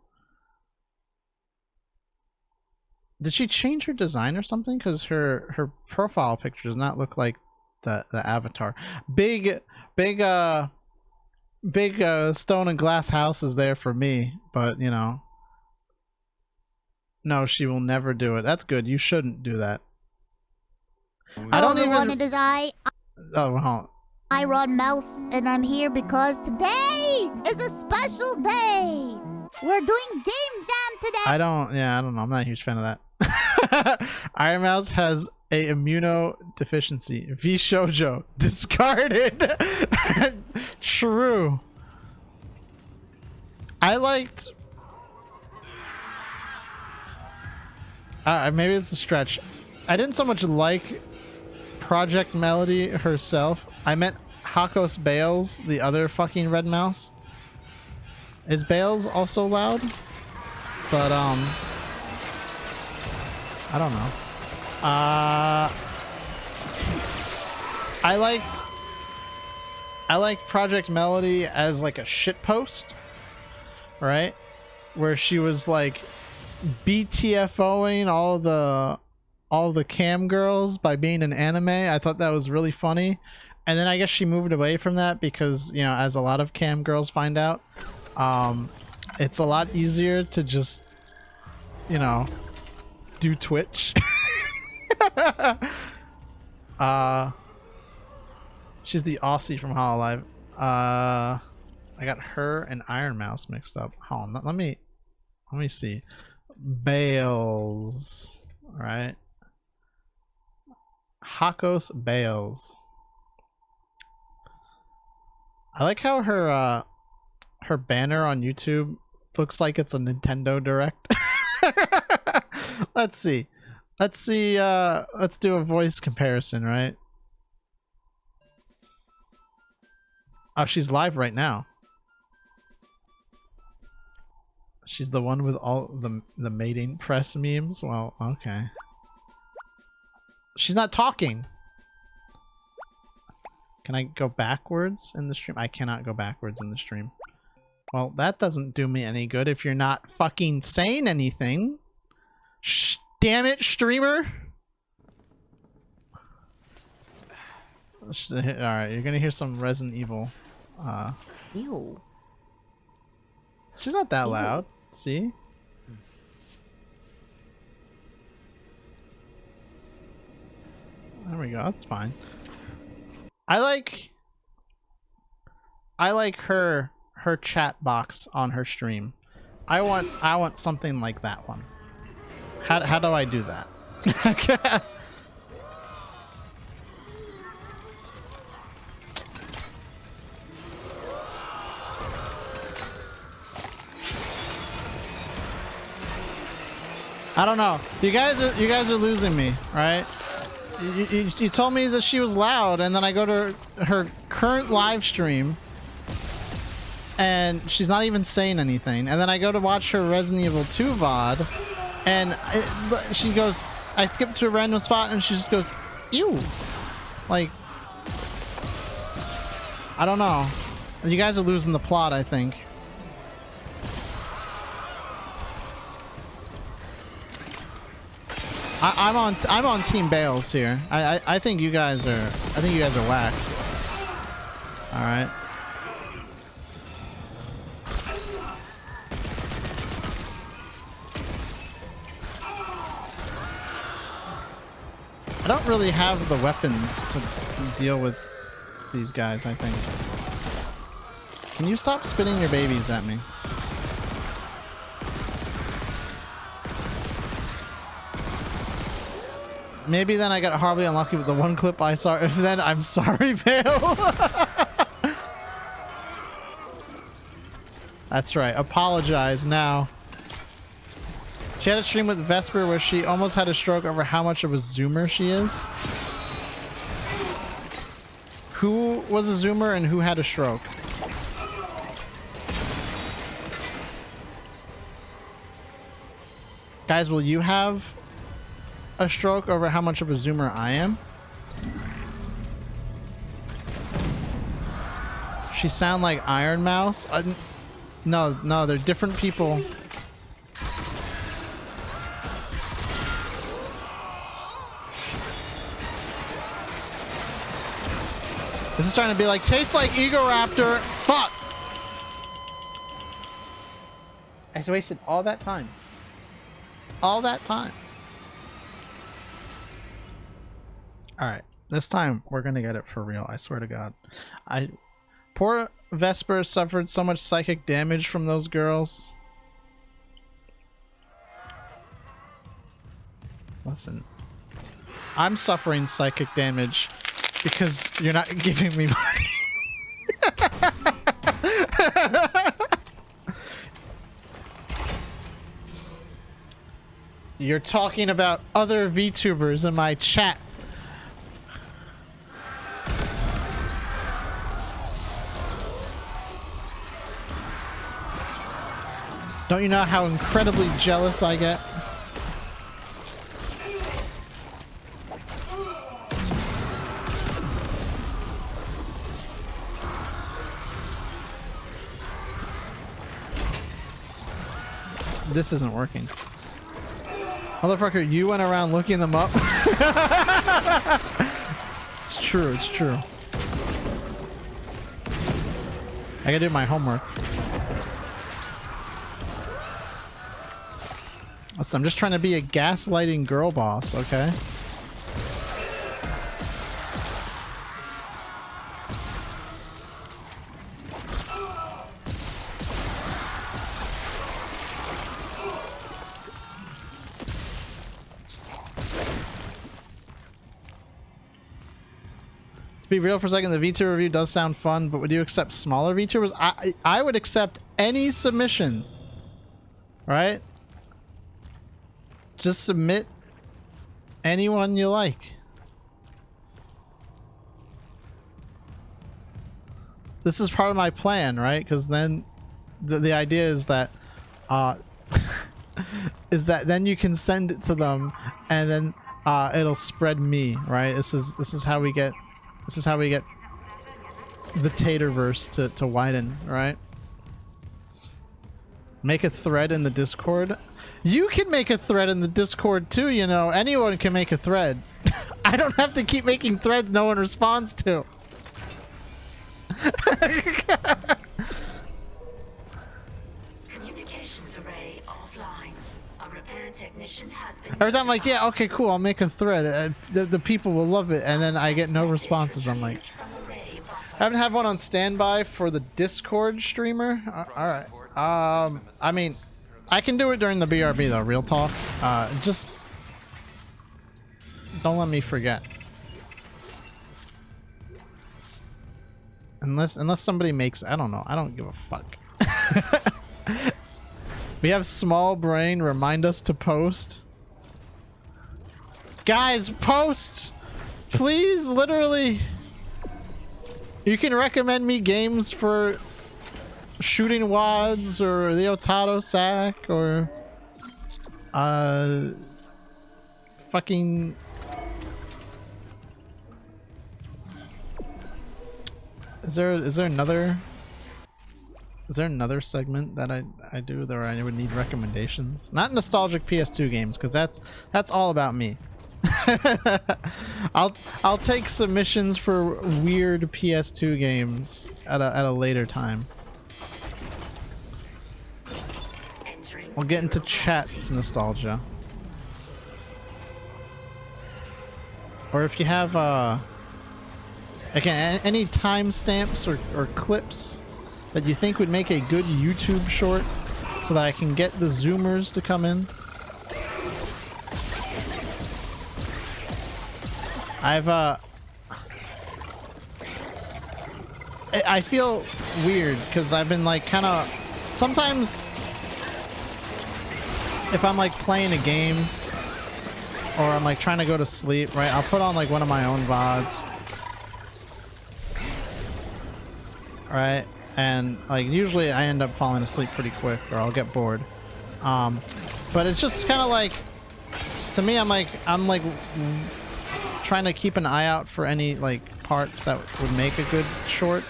Did she change her design or something? Because her profile picture does not look like the avatar. Big stone and glass house is there for me, but you know, no, she will never do it. That's good. You shouldn't do that. I don't even. It is I. Oh, well. Iron Mouse, and I'm here because today is a special day. We're doing Game Jam today. I don't know. I'm not a huge fan of that. Iron Mouse has a immunodeficiency. VShoujo discarded. True. I liked. Maybe it's a stretch. I didn't so much like Project Melody herself. I meant Hakos Bales, the other fucking red mouse. Is Bales also loud? But I don't know. I liked Project Melody as like a shitpost, right? Where she was like BTFOing all the cam girls by being an anime. I thought that was really funny. And then I guess she moved away from that because, you know, as a lot of cam girls find out, it's a lot easier to just, you know, do Twitch. She's the Aussie from Hololive. I got her and Iron Mouse mixed up. Hold on, let me see. Bales, right? Hakos Bales. I like how her banner on YouTube looks like it's a Nintendo Direct. Let's see. Let's do a voice comparison, right? Oh, she's live right now. She's the one with all the mating press memes. Well, okay. She's not talking. Can I go backwards in the stream? I cannot go backwards in the stream. Well, that doesn't do me any good if you're not fucking saying anything. Shh, damn it, streamer. Alright, you're gonna hear some Resident Evil. Ew. She's not that loud. See? There we go. That's fine. I like her chat box on her stream. I want something like that one. How do I do that? I don't know. You guys are losing me, right? You told me that she was loud, and then I go to her current live stream, and she's not even saying anything. And then I go to watch her Resident Evil 2 VOD, and she goes, I skip to a random spot, and she just goes, ew. Like, I don't know. You guys are losing the plot, I think. I'm on Team Bales here. I think you guys are whack. All right. I don't really have the weapons to deal with these guys, I think. Can you stop spitting your babies at me? Maybe then I got horribly unlucky with the one clip I saw. If then, I'm sorry, Vale. That's right. Apologize now. She had a stream with Vesper where she almost had a stroke over how much of a zoomer she is. Who was a zoomer and who had a stroke? Guys, will you have a stroke over how much of a zoomer I am? She sound like Iron Mouse? No, they're different people. This is trying to be like, tastes like Egoraptor. Fuck! I just wasted all that time. All that time. Alright, this time we're gonna get it for real, I swear to God. Poor Vesper suffered so much psychic damage from those girls. Listen, I'm suffering psychic damage because you're not giving me money. You're talking about other VTubers in my chat. Don't you know how incredibly jealous I get? This isn't working. Motherfucker, you went around looking them up? It's true, it's true. I gotta do my homework. Listen, I'm just trying to be a gaslighting girl boss, okay? To be real for a second, the VTuber review does sound fun, but would you accept smaller VTubers? I would accept any submission, right? Just submit anyone you like. This is part of my plan, right? Because then the idea is that then you can send it to them, and then it'll spread me, right? This is how we get the Taterverse to widen, right? Make a thread in the Discord. You can make a thread in the Discord too, you know. Anyone can make a thread. I don't have to keep making threads no one responds to. Communications array offline. A repair technician has been. Every time I'm like, yeah, okay, cool, I'll make a thread. The people will love it, and then I get no responses. I'm like, I haven't had one on standby for the Discord streamer. All right. I mean, I can do it during the BRB though. Real talk. Just don't let me forget. Unless somebody makes, I don't know. I don't give a fuck. We have small brain. Remind us to post. Guys, post, please. Literally. You can recommend me games for shooting wads or the Otato sack or fucking is there another segment that I do that I would need recommendations? Not nostalgic PS2 games, because that's all about me. I'll take submissions for weird PS2 games at a later time. We'll get into chat's nostalgia. Or if you have again any timestamps or clips that you think would make a good YouTube short so that I can get the zoomers to come in. I feel weird because I've been like kind of sometimes if I'm like playing a game or I'm like trying to go to sleep, right, I'll put on like one of my own VODs, right, and like usually I end up falling asleep pretty quick or I'll get bored, but it's just kind of like, to me, I'm like trying to keep an eye out for any like parts that would make a good short.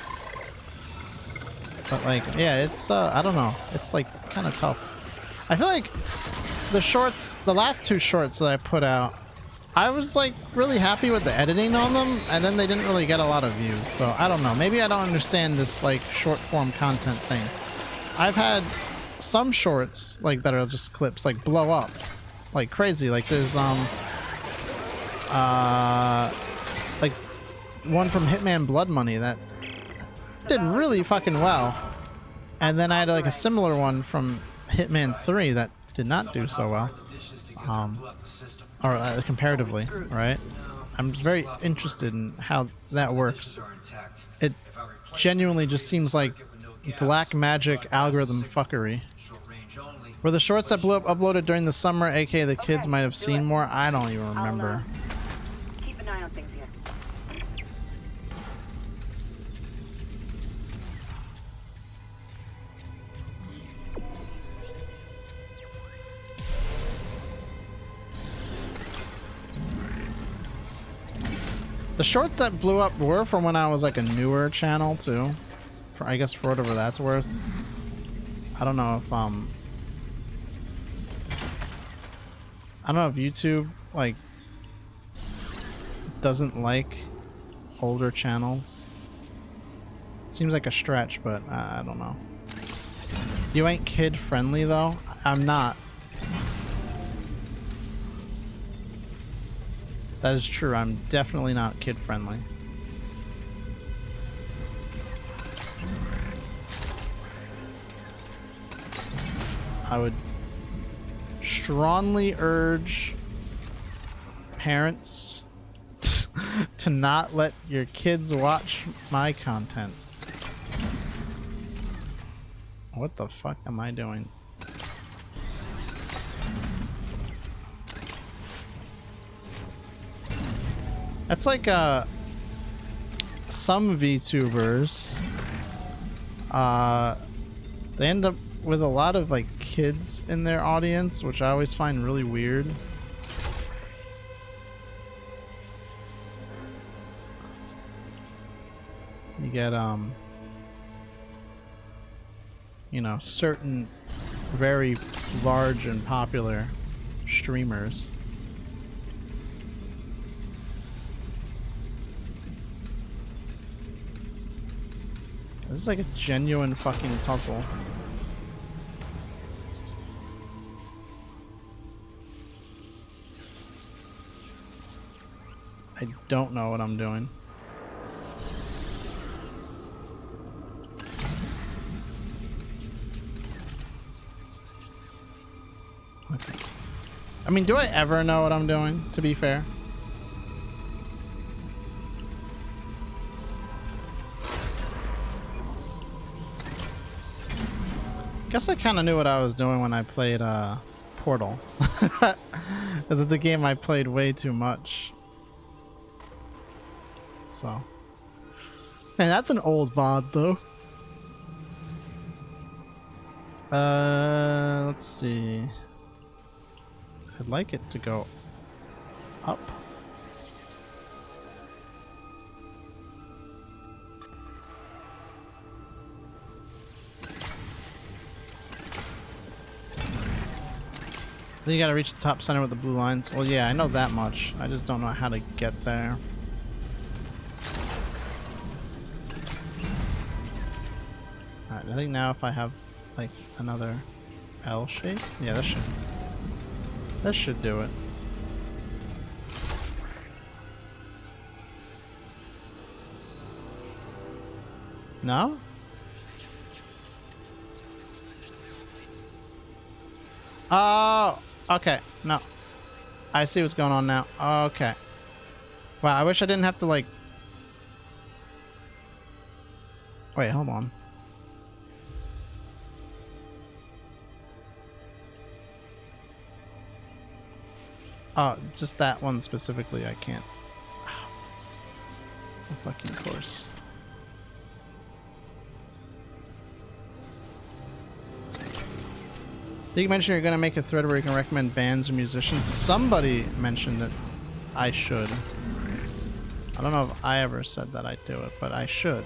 But like, yeah, it's I don't know, it's like kind of tough. I feel like the shorts, the last two shorts that I put out, I was like really happy with the editing on them, and then they didn't really get a lot of views. So I don't know, maybe I don't understand this like short form content thing. I've had some shorts like that are just clips like blow up like crazy. Like there's like one from Hitman Blood Money that did really fucking well, and then I had like a similar one from Hitman 3 that did not do so well, or comparatively, right? I'm just very interested in how that works. It genuinely just seems like black magic algorithm fuckery. Were the shorts that blew up uploaded during the summer, aka the kids might have seen more? I don't even remember. Keep an eye on things here. The shorts that blew up were from when I was like a newer channel too. I guess for whatever that's worth. I don't know if I don't know if YouTube like doesn't like older channels. Seems like a stretch, but I don't know. You ain't kid friendly though? I'm not. That is true. I'm definitely not kid friendly. I would strongly urge parents to not let your kids watch my content. What the fuck am I doing? That's like some VTubers they end up with a lot of like kids in their audience, which I always find really weird. You get you know, certain very large and popular streamers. This is like a genuine fucking puzzle. I don't know what I'm doing. Okay. I mean, do I ever know what I'm doing, to be fair? Guess I kind of knew what I was doing when I played Portal. Because it's a game I played way too much. So. Man, that's an old VOD though. Let's see. I'd like it to go up. Then you gotta reach the top center with the blue lines. Well, yeah, I know that much. I just don't know how to get there. Alright, I think now if I have like another L shape, yeah, that should do it. No? Oh, okay. No. I see what's going on now. Okay. Wow, I wish I didn't have to like... Wait, hold on. Oh, just that one specifically I can't. Oh, fucking course. You mentioned you're gonna make a thread where you can recommend bands or musicians. Somebody mentioned that I should. I don't know if I ever said that I'd do it, but I should.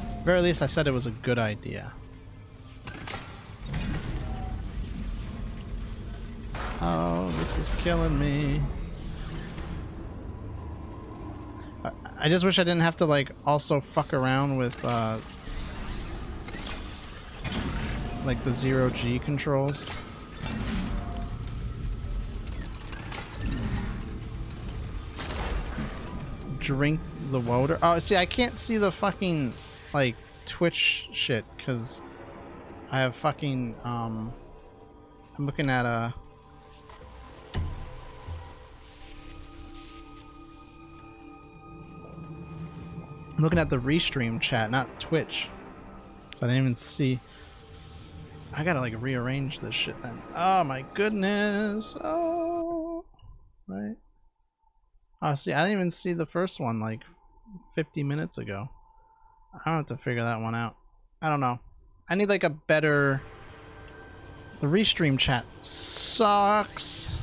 At the very least, I said it was a good idea. Oh, this is killing me. I just wish I didn't have to like also fuck around with like the 0G controls. Drink the water. Oh, see, I can't see the fucking like Twitch shit because I have fucking I'm looking at a I'm looking at the restream chat, not Twitch. So I didn't even see. I gotta like rearrange this shit then. Oh my goodness. Oh. Right. Oh, see, I didn't even see the first one like 50 minutes ago. I have to figure that one out. I don't know. I need like a better... The restream chat sucks.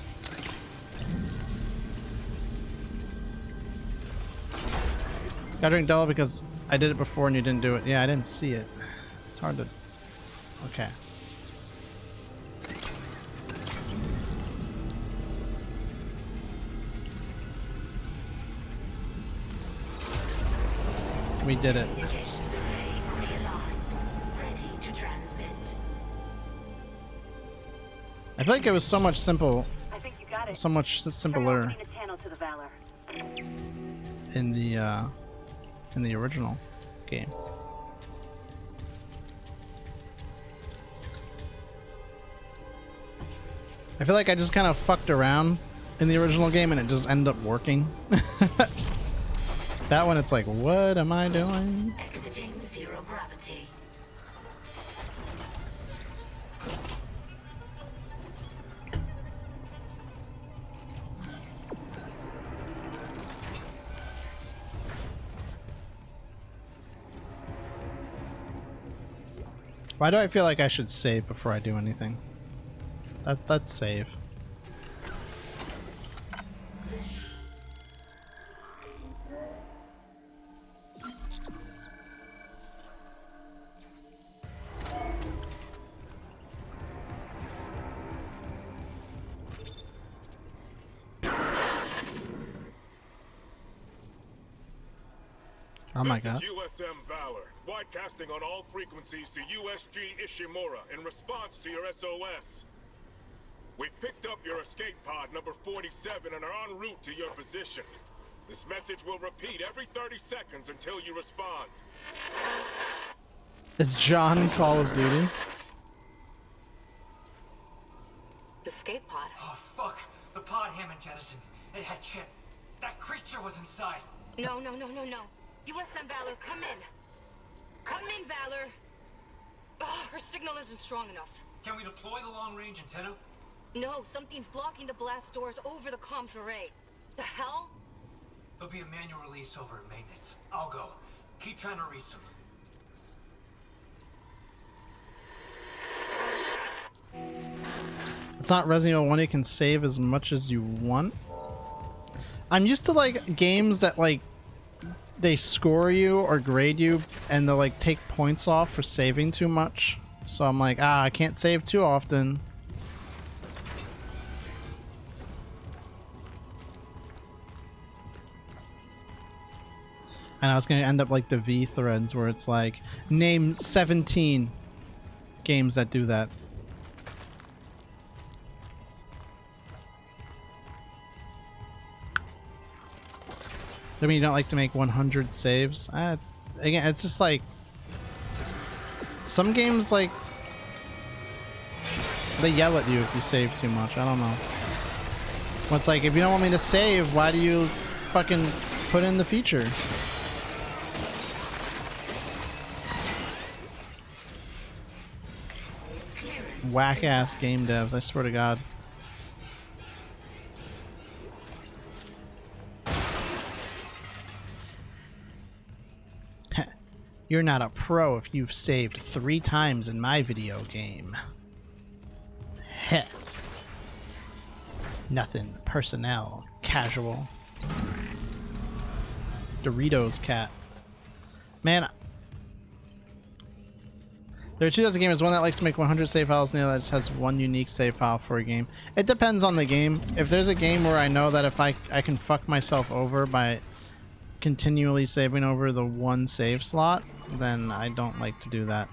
Gotta drink double because I did it before and you didn't do it. Yeah, I didn't see it. It's hard to... Okay. We did it. I feel like it was so much simple, so much simpler in the original game. I feel like I just kind of fucked around in the original game and it just ended up working. That one, it's like, what am I doing? Exiting zero gravity. Why do I feel like I should save before I do anything? Let's save. Oh my god. This is USM Valor, broadcasting on all frequencies to USG Ishimura in response to your SOS. We've picked up your escape pod number 47 and are en route to your position. This message will repeat every 30 seconds until you respond. It's John Call of Duty. The escape pod. Oh, fuck. The pod Hammond jettisoned. It had Chip. That creature was inside. No. USM Valor, come in. Come in, Valor. Oh, her signal isn't strong enough. Can we deploy the long-range antenna? No, something's blocking the blast doors over the comms array. The hell? There'll be a manual release over at maintenance. I'll go. Keep trying to reach them. It's not Resident Evil 1, you can save as much as you want. I'm used to like games that like they score you or grade you and they'll like take points off for saving too much. So I'm like, I can't save too often. And I was gonna end up like the V threads where it's like, name 17 games that do that. I mean, you don't like to make 100 saves? Again, it's just like... Some games, like... They yell at you if you save too much. I don't know. Well, it's like, if you don't want me to save, why do you fucking put in the feature? Whack-ass game devs, I swear to God. You're not a pro if you've saved 3 times in my video game. Heh. Nothing. Personnel. Casual. Doritos cat. Man. There are 2 types of games. One that likes to make 100 save files and the other that just has 1 unique save file for a game. It depends on the game. If there's a game where I know that if I can fuck myself over by continually saving over the 1 save slot, then I don't like to do that.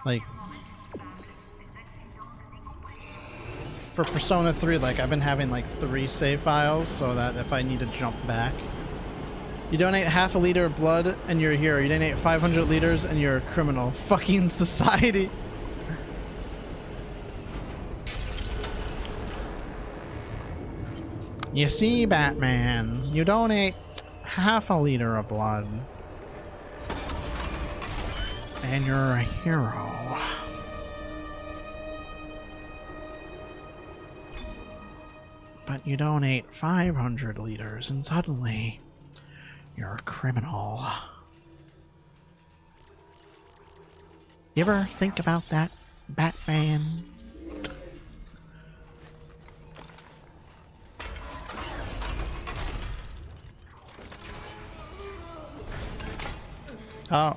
Like for Persona 3, like I've been having like 3 save files so that if I need to jump back. You donate half a liter of blood and you're a hero. You donate 500 liters and you're a criminal. Fucking society. You see, Batman, you donate half a liter of blood and you're a hero. But you donate 500 liters and suddenly you're a criminal. You ever think about that, Batman? Oh.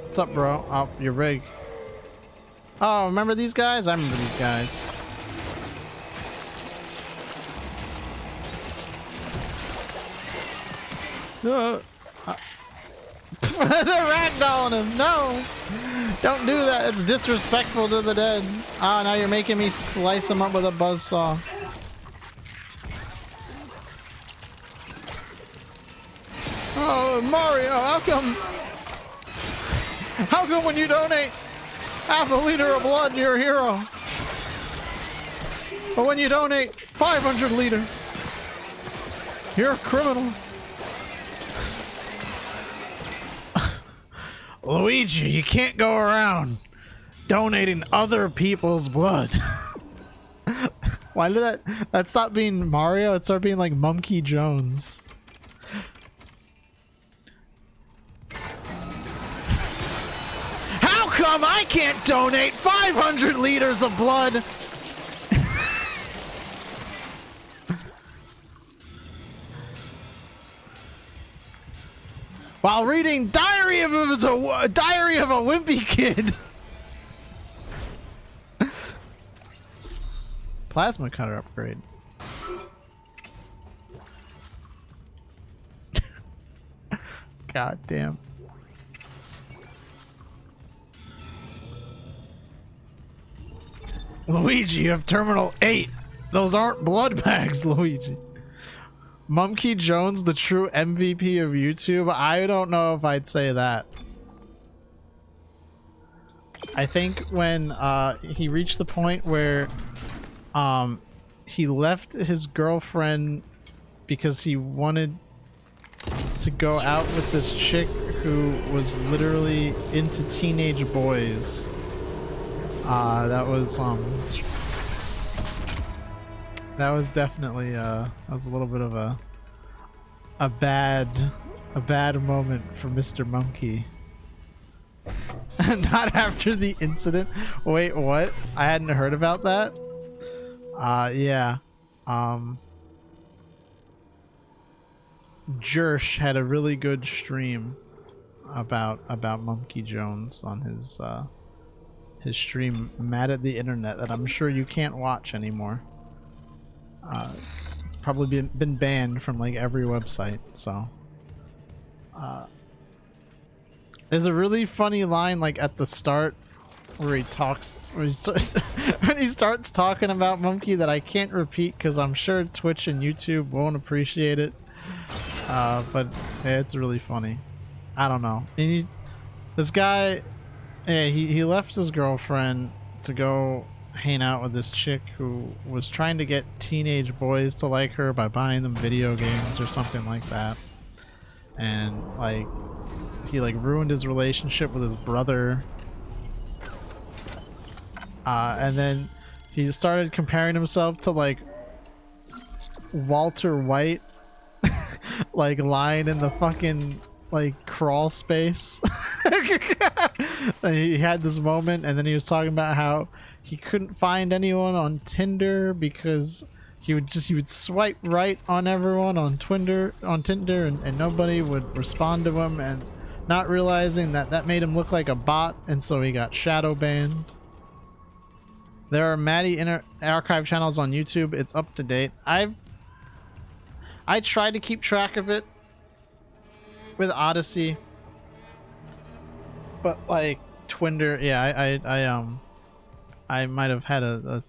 What's up, bro? Oh, your rig. Oh, remember these guys? I remember these guys. They're ragdolling him. No. Don't do that. It's disrespectful to the dead. Ah, now you're making me slice them up with a buzzsaw. Oh, Mario, how come when you donate half a liter of blood, you're a hero? But when you donate 500 liters, you're a criminal. Luigi, you can't go around donating other people's blood. Why did that stop being Mario? It started being like Monkey Jones. How come I can't donate 500 liters of blood? While reading Diary of a Wimpy Kid. Plasma cutter upgrade. God damn. Luigi, you have Terminal 8. Those aren't blood bags, Luigi. Monkey Jones, the true MVP of YouTube? I don't know if I'd say that. I think when he reached the point where he left his girlfriend because he wanted to go out with this chick who was literally into teenage boys. That was definitely that was a little bit of a bad moment for Mr. Monkey. Not after the incident. Wait, what? I hadn't heard about that. Yeah. Jersh had a really good stream about Monkey Jones on his stream Mad at the Internet that I'm sure you can't watch anymore. It's probably been banned from like every website, so there's a really funny line like at the start where he starts talking about Monkey that I can't repeat because I'm sure Twitch and YouTube won't appreciate it, but yeah, it's really funny. I don't know. This guy, yeah, he left his girlfriend to go hang out with this chick who was trying to get teenage boys to like her by buying them video games or something like that, and like he like ruined his relationship with his brother, and then he started comparing himself to like Walter White, like lying in the fucking like crawl space. He had this moment, and then he was talking about how he couldn't find anyone on Tinder because he would swipe right on everyone on Tinder and nobody would respond to him, and not realizing that made him look like a bot, and so he got shadow banned. There are Maddie archive channels on YouTube. It's up to date. I tried to keep track of it with Odyssey, but like Twinder, yeah, I might have had a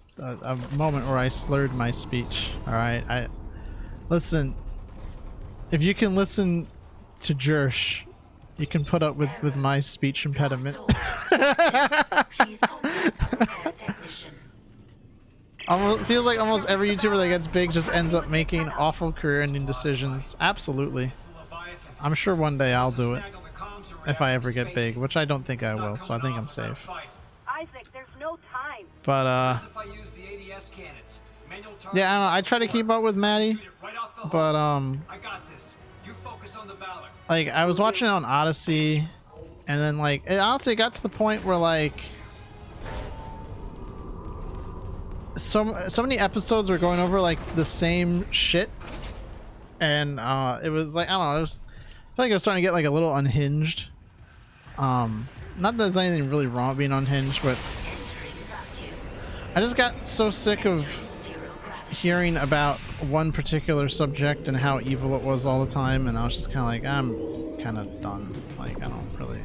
moment where I slurred my speech. All right, listen. If you can listen to Jersh, you can put up with my speech impediment. Feels like almost every YouTuber that gets big just ends up making awful career-ending decisions. Absolutely. I'm sure one day I'll do it if I ever get big, which I don't think I will, so I think I'm safe. Isaac, there's no time. But yeah, I don't know. I try to keep up with Maddie, but like I was watching it on Odyssey, and then like it honestly got to the point where like so many episodes were going over like the same shit, and it was like I don't know, I feel like I was starting to get like a little unhinged, Not that there's anything really wrong with being unhinged, but I just got so sick of hearing about one particular subject and how evil it was all the time, and I was just kind of like, I'm kind of done. Like, I don't really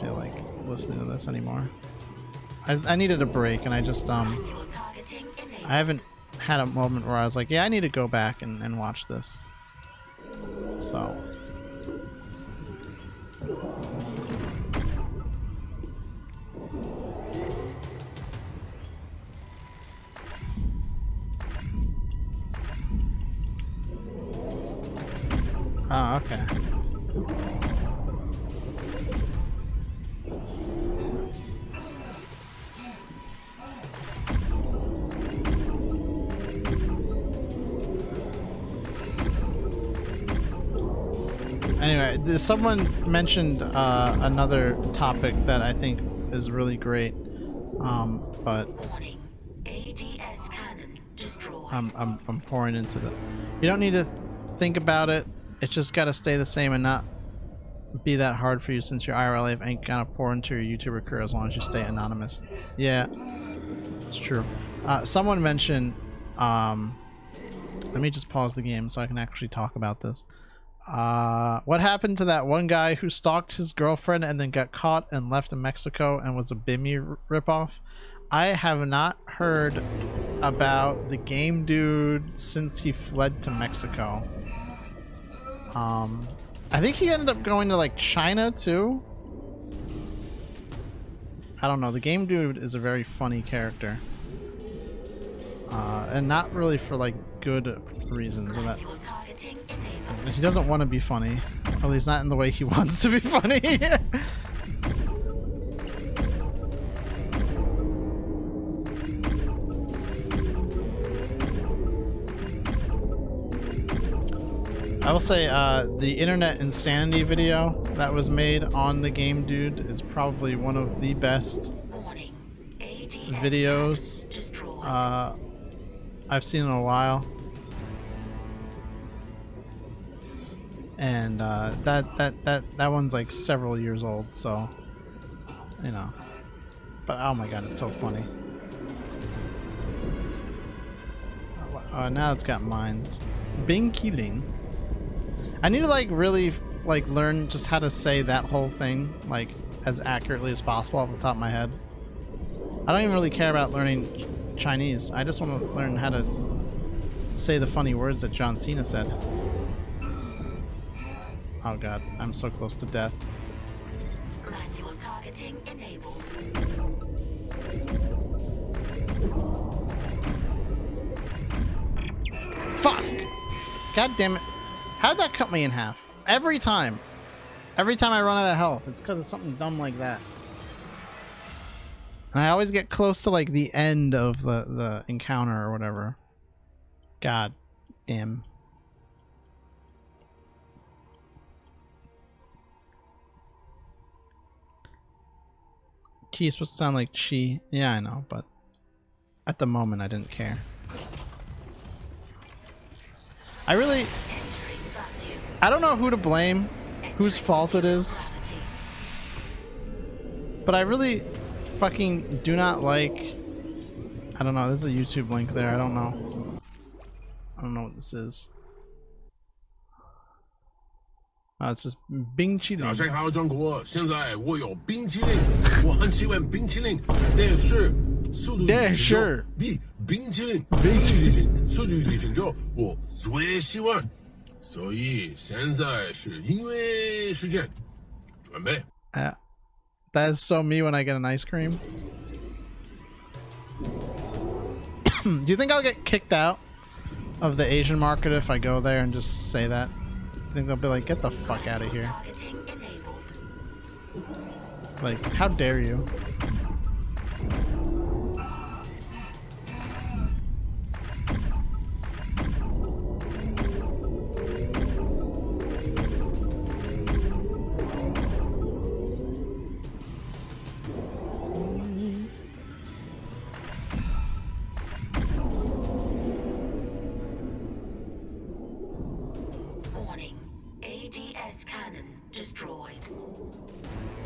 feel like listening to this anymore. I needed a break, and I just I haven't had a moment where I was like, yeah, I need to go back and watch this. So oh, okay. Anyway, someone mentioned another topic that I think is really great, but I'm pouring into the. You don't need to think about it. It's just got to stay the same and not be that hard for you, since your IRL life ain't gonna pour into your YouTuber career as long as you stay anonymous. Yeah, it's true. Someone mentioned. Let me just pause the game so I can actually talk about this. What happened to that one guy who stalked his girlfriend and then got caught and left in Mexico and was a Bimmy ripoff? I have not heard about the game dude since he fled to Mexico. I think he ended up going to like China too. I don't know. The game dude is a very funny character. And not really for like good reasons. Or that he doesn't want to be funny. At least not in the way he wants to be funny. I will say the internet insanity video that was made on the game dude is probably one of the best videos I've seen in a while. And that one's like several years old, so you know. But oh my god, it's so funny. Now it's got mines. Bing Keeling. I need to like really like learn just how to say that whole thing like as accurately as possible off the top of my head. I don't even really care about learning Chinese. I just want to learn how to say the funny words that John Cena said. Oh god, I'm so close to death. Manual targeting enabled. Fuck! God damn it. How did that cut me in half? Every time. Every time I run out of health. It's because of something dumb like that. And I always get close to like the end of the encounter or whatever. God damn. Key's supposed to sound like chi. Yeah, I know, but at the moment I didn't care. I don't know who to blame, whose fault it is, but I really fucking do not like. I don't know. There's a YouTube link there. I don't know. I don't know what this is. Oh, it says 冰淇淋。早上好，中国！现在我有冰淇淋，我很喜欢冰淇淋，但是速度比冰淇淋速度与成就我最喜欢，所以现在是音乐时间，准备。That is so me when I get an ice cream. Do you think I'll get kicked out of the Asian market if I go there and just say that? I think they'll be like, get the fuck out of here. Like, how dare you?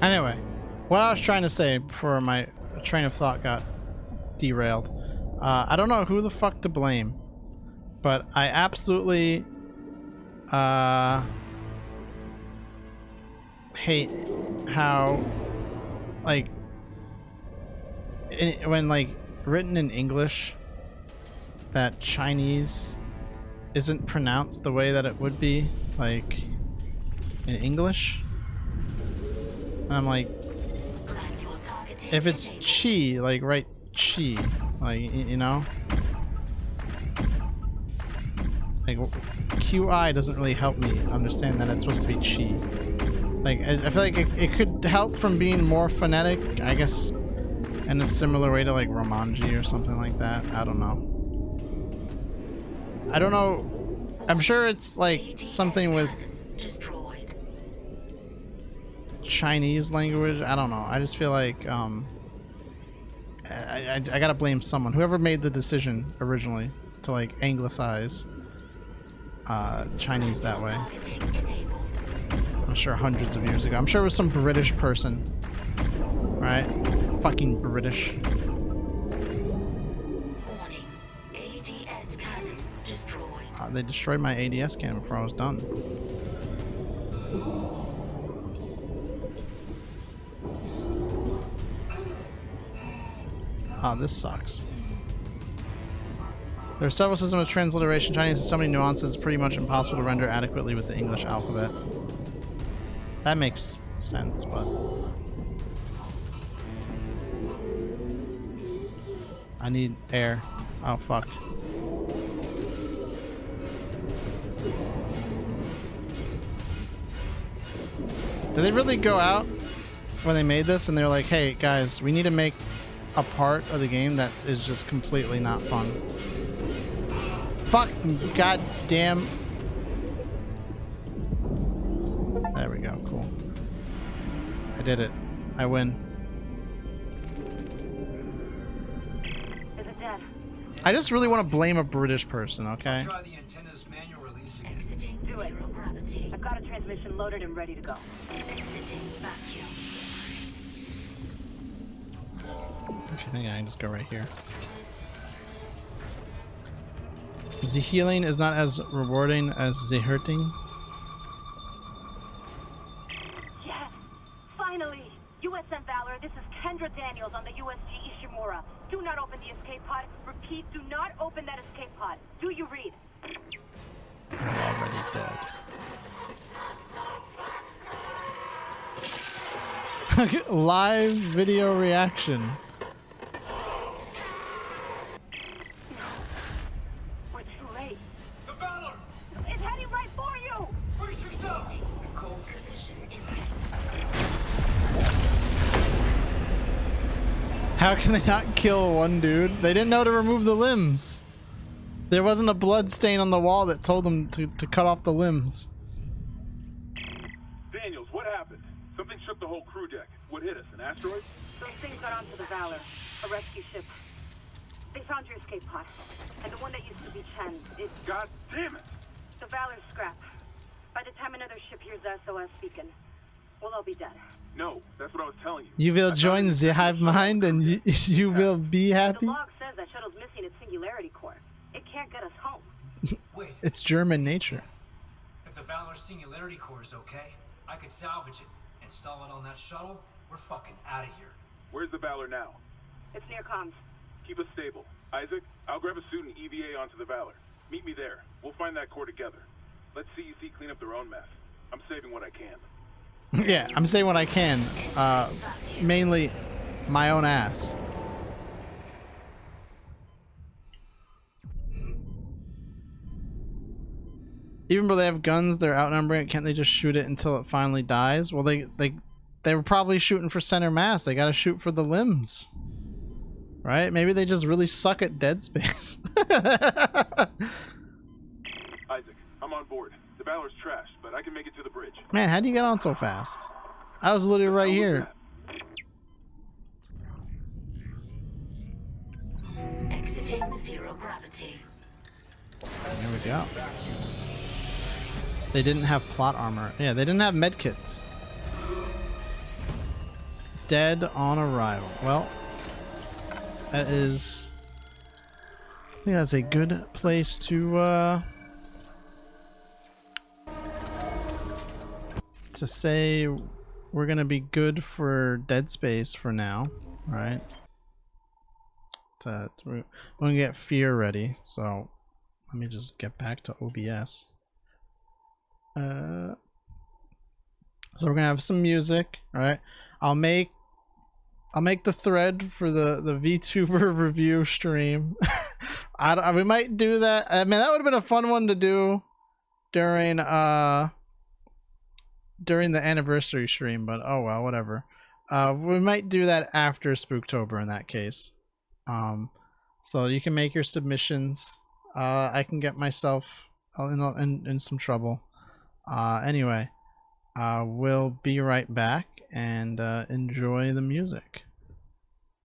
Anyway, what I was trying to say before my train of thought got derailed. I don't know who the fuck to blame, but I absolutely hate how, like, when, like, written in English, that Chinese isn't pronounced the way that it would be, like, in English. And I'm like, if it's chi, like, write chi, like, you know? Like, QI doesn't really help me understand that it's supposed to be chi. Like, I feel like it could help from being more phonetic, I guess, in a similar way to, like, Romanji or something like that. I don't know. I don't know. I'm sure it's, like, something with Chinese language. I don't know. I just feel like, I gotta blame someone. Whoever made the decision originally to, like, anglicize Chinese that way. I'm sure hundreds of years ago. I'm sure it was some British person. Right? Fucking British. They destroyed my ADS cannon before I was done. Oh, this sucks. There are several systems of transliteration. Chinese has so many nuances, it's pretty much impossible to render adequately with the English alphabet. That makes sense, but... I need air. Oh, fuck. Did they really go out when they made this and they're like, hey, guys, we need to make a part of the game that is just completely not fun? Fuck, goddamn. There we go, cool. I did it. I win. Is it dead? I just really want to blame a British person, okay? Try the antenna's manual release. Do it. I've got a transmission loaded and ready to go. Okay, I think I can just go right here. The healing is not as rewarding as the hurting. Yes! Finally! USM Valor, this is Kendra Daniels on the USG Ishimura. Do not open the escape pod. Repeat, do not open that escape pod. Do you read? I'm already dead. Live video reaction. We're too late. The Valor! It's heading right for you! Brace yourself! How can they not kill one dude? They didn't know to remove the limbs. There wasn't a blood stain on the wall that told them to cut off the limbs. Daniels, what happened? Something shook the whole crew deck. What hit us? An asteroid? Those things got onto the Valor, a rescue ship. They found your escape pod, and the one that used to be Chen. It's... God damn it! The Valor's scrap. By the time another ship hears the SOS beacon, we'll all be dead. No, that's what I was telling you. You will join the hive mind and you will be happy. The log says that shuttle's missing its singularity core. It can't get us home. Wait, It's German nature. if the Valor's singularity core is okay, I could salvage it, install it on that shuttle. We're fucking out of here. Where's the Valor now? It's near comms. Keep us stable. Isaac, I'll grab a suit and EVA onto the Valor. Meet me there. We'll find that core together. Let CEC clean up their own mess. I'm saving what I can. Yeah, I'm saying what I can. Mainly my own ass. Even though they have guns, they're outnumbering it. Can't they just shoot it until it finally dies? Well, they were probably shooting for center mass. They gotta shoot for the limbs. Right? Maybe they just really suck at dead space. Isaac, I'm on board. The Valor's trashed, but I can make it to the bridge. Man, how do you get on so fast? I was literally right here. Exiting zero gravity. There we go. They didn't have plot armor. Yeah, they didn't have medkits. dead on arrival. Well, that is... I think that's a good place to say we're gonna be good for Dead Space for now, right? We're gonna get Fear ready, so let me just get back to OBS. So we're gonna have some music, right? I'll make the thread for the VTuber review stream. We might do that. I mean, that would have been a fun one to do during the anniversary stream, but oh well, whatever. We might do that after Spooktober in that case. So you can make your submissions. I can get myself in some trouble. Anyway, we'll be right back and enjoy the music.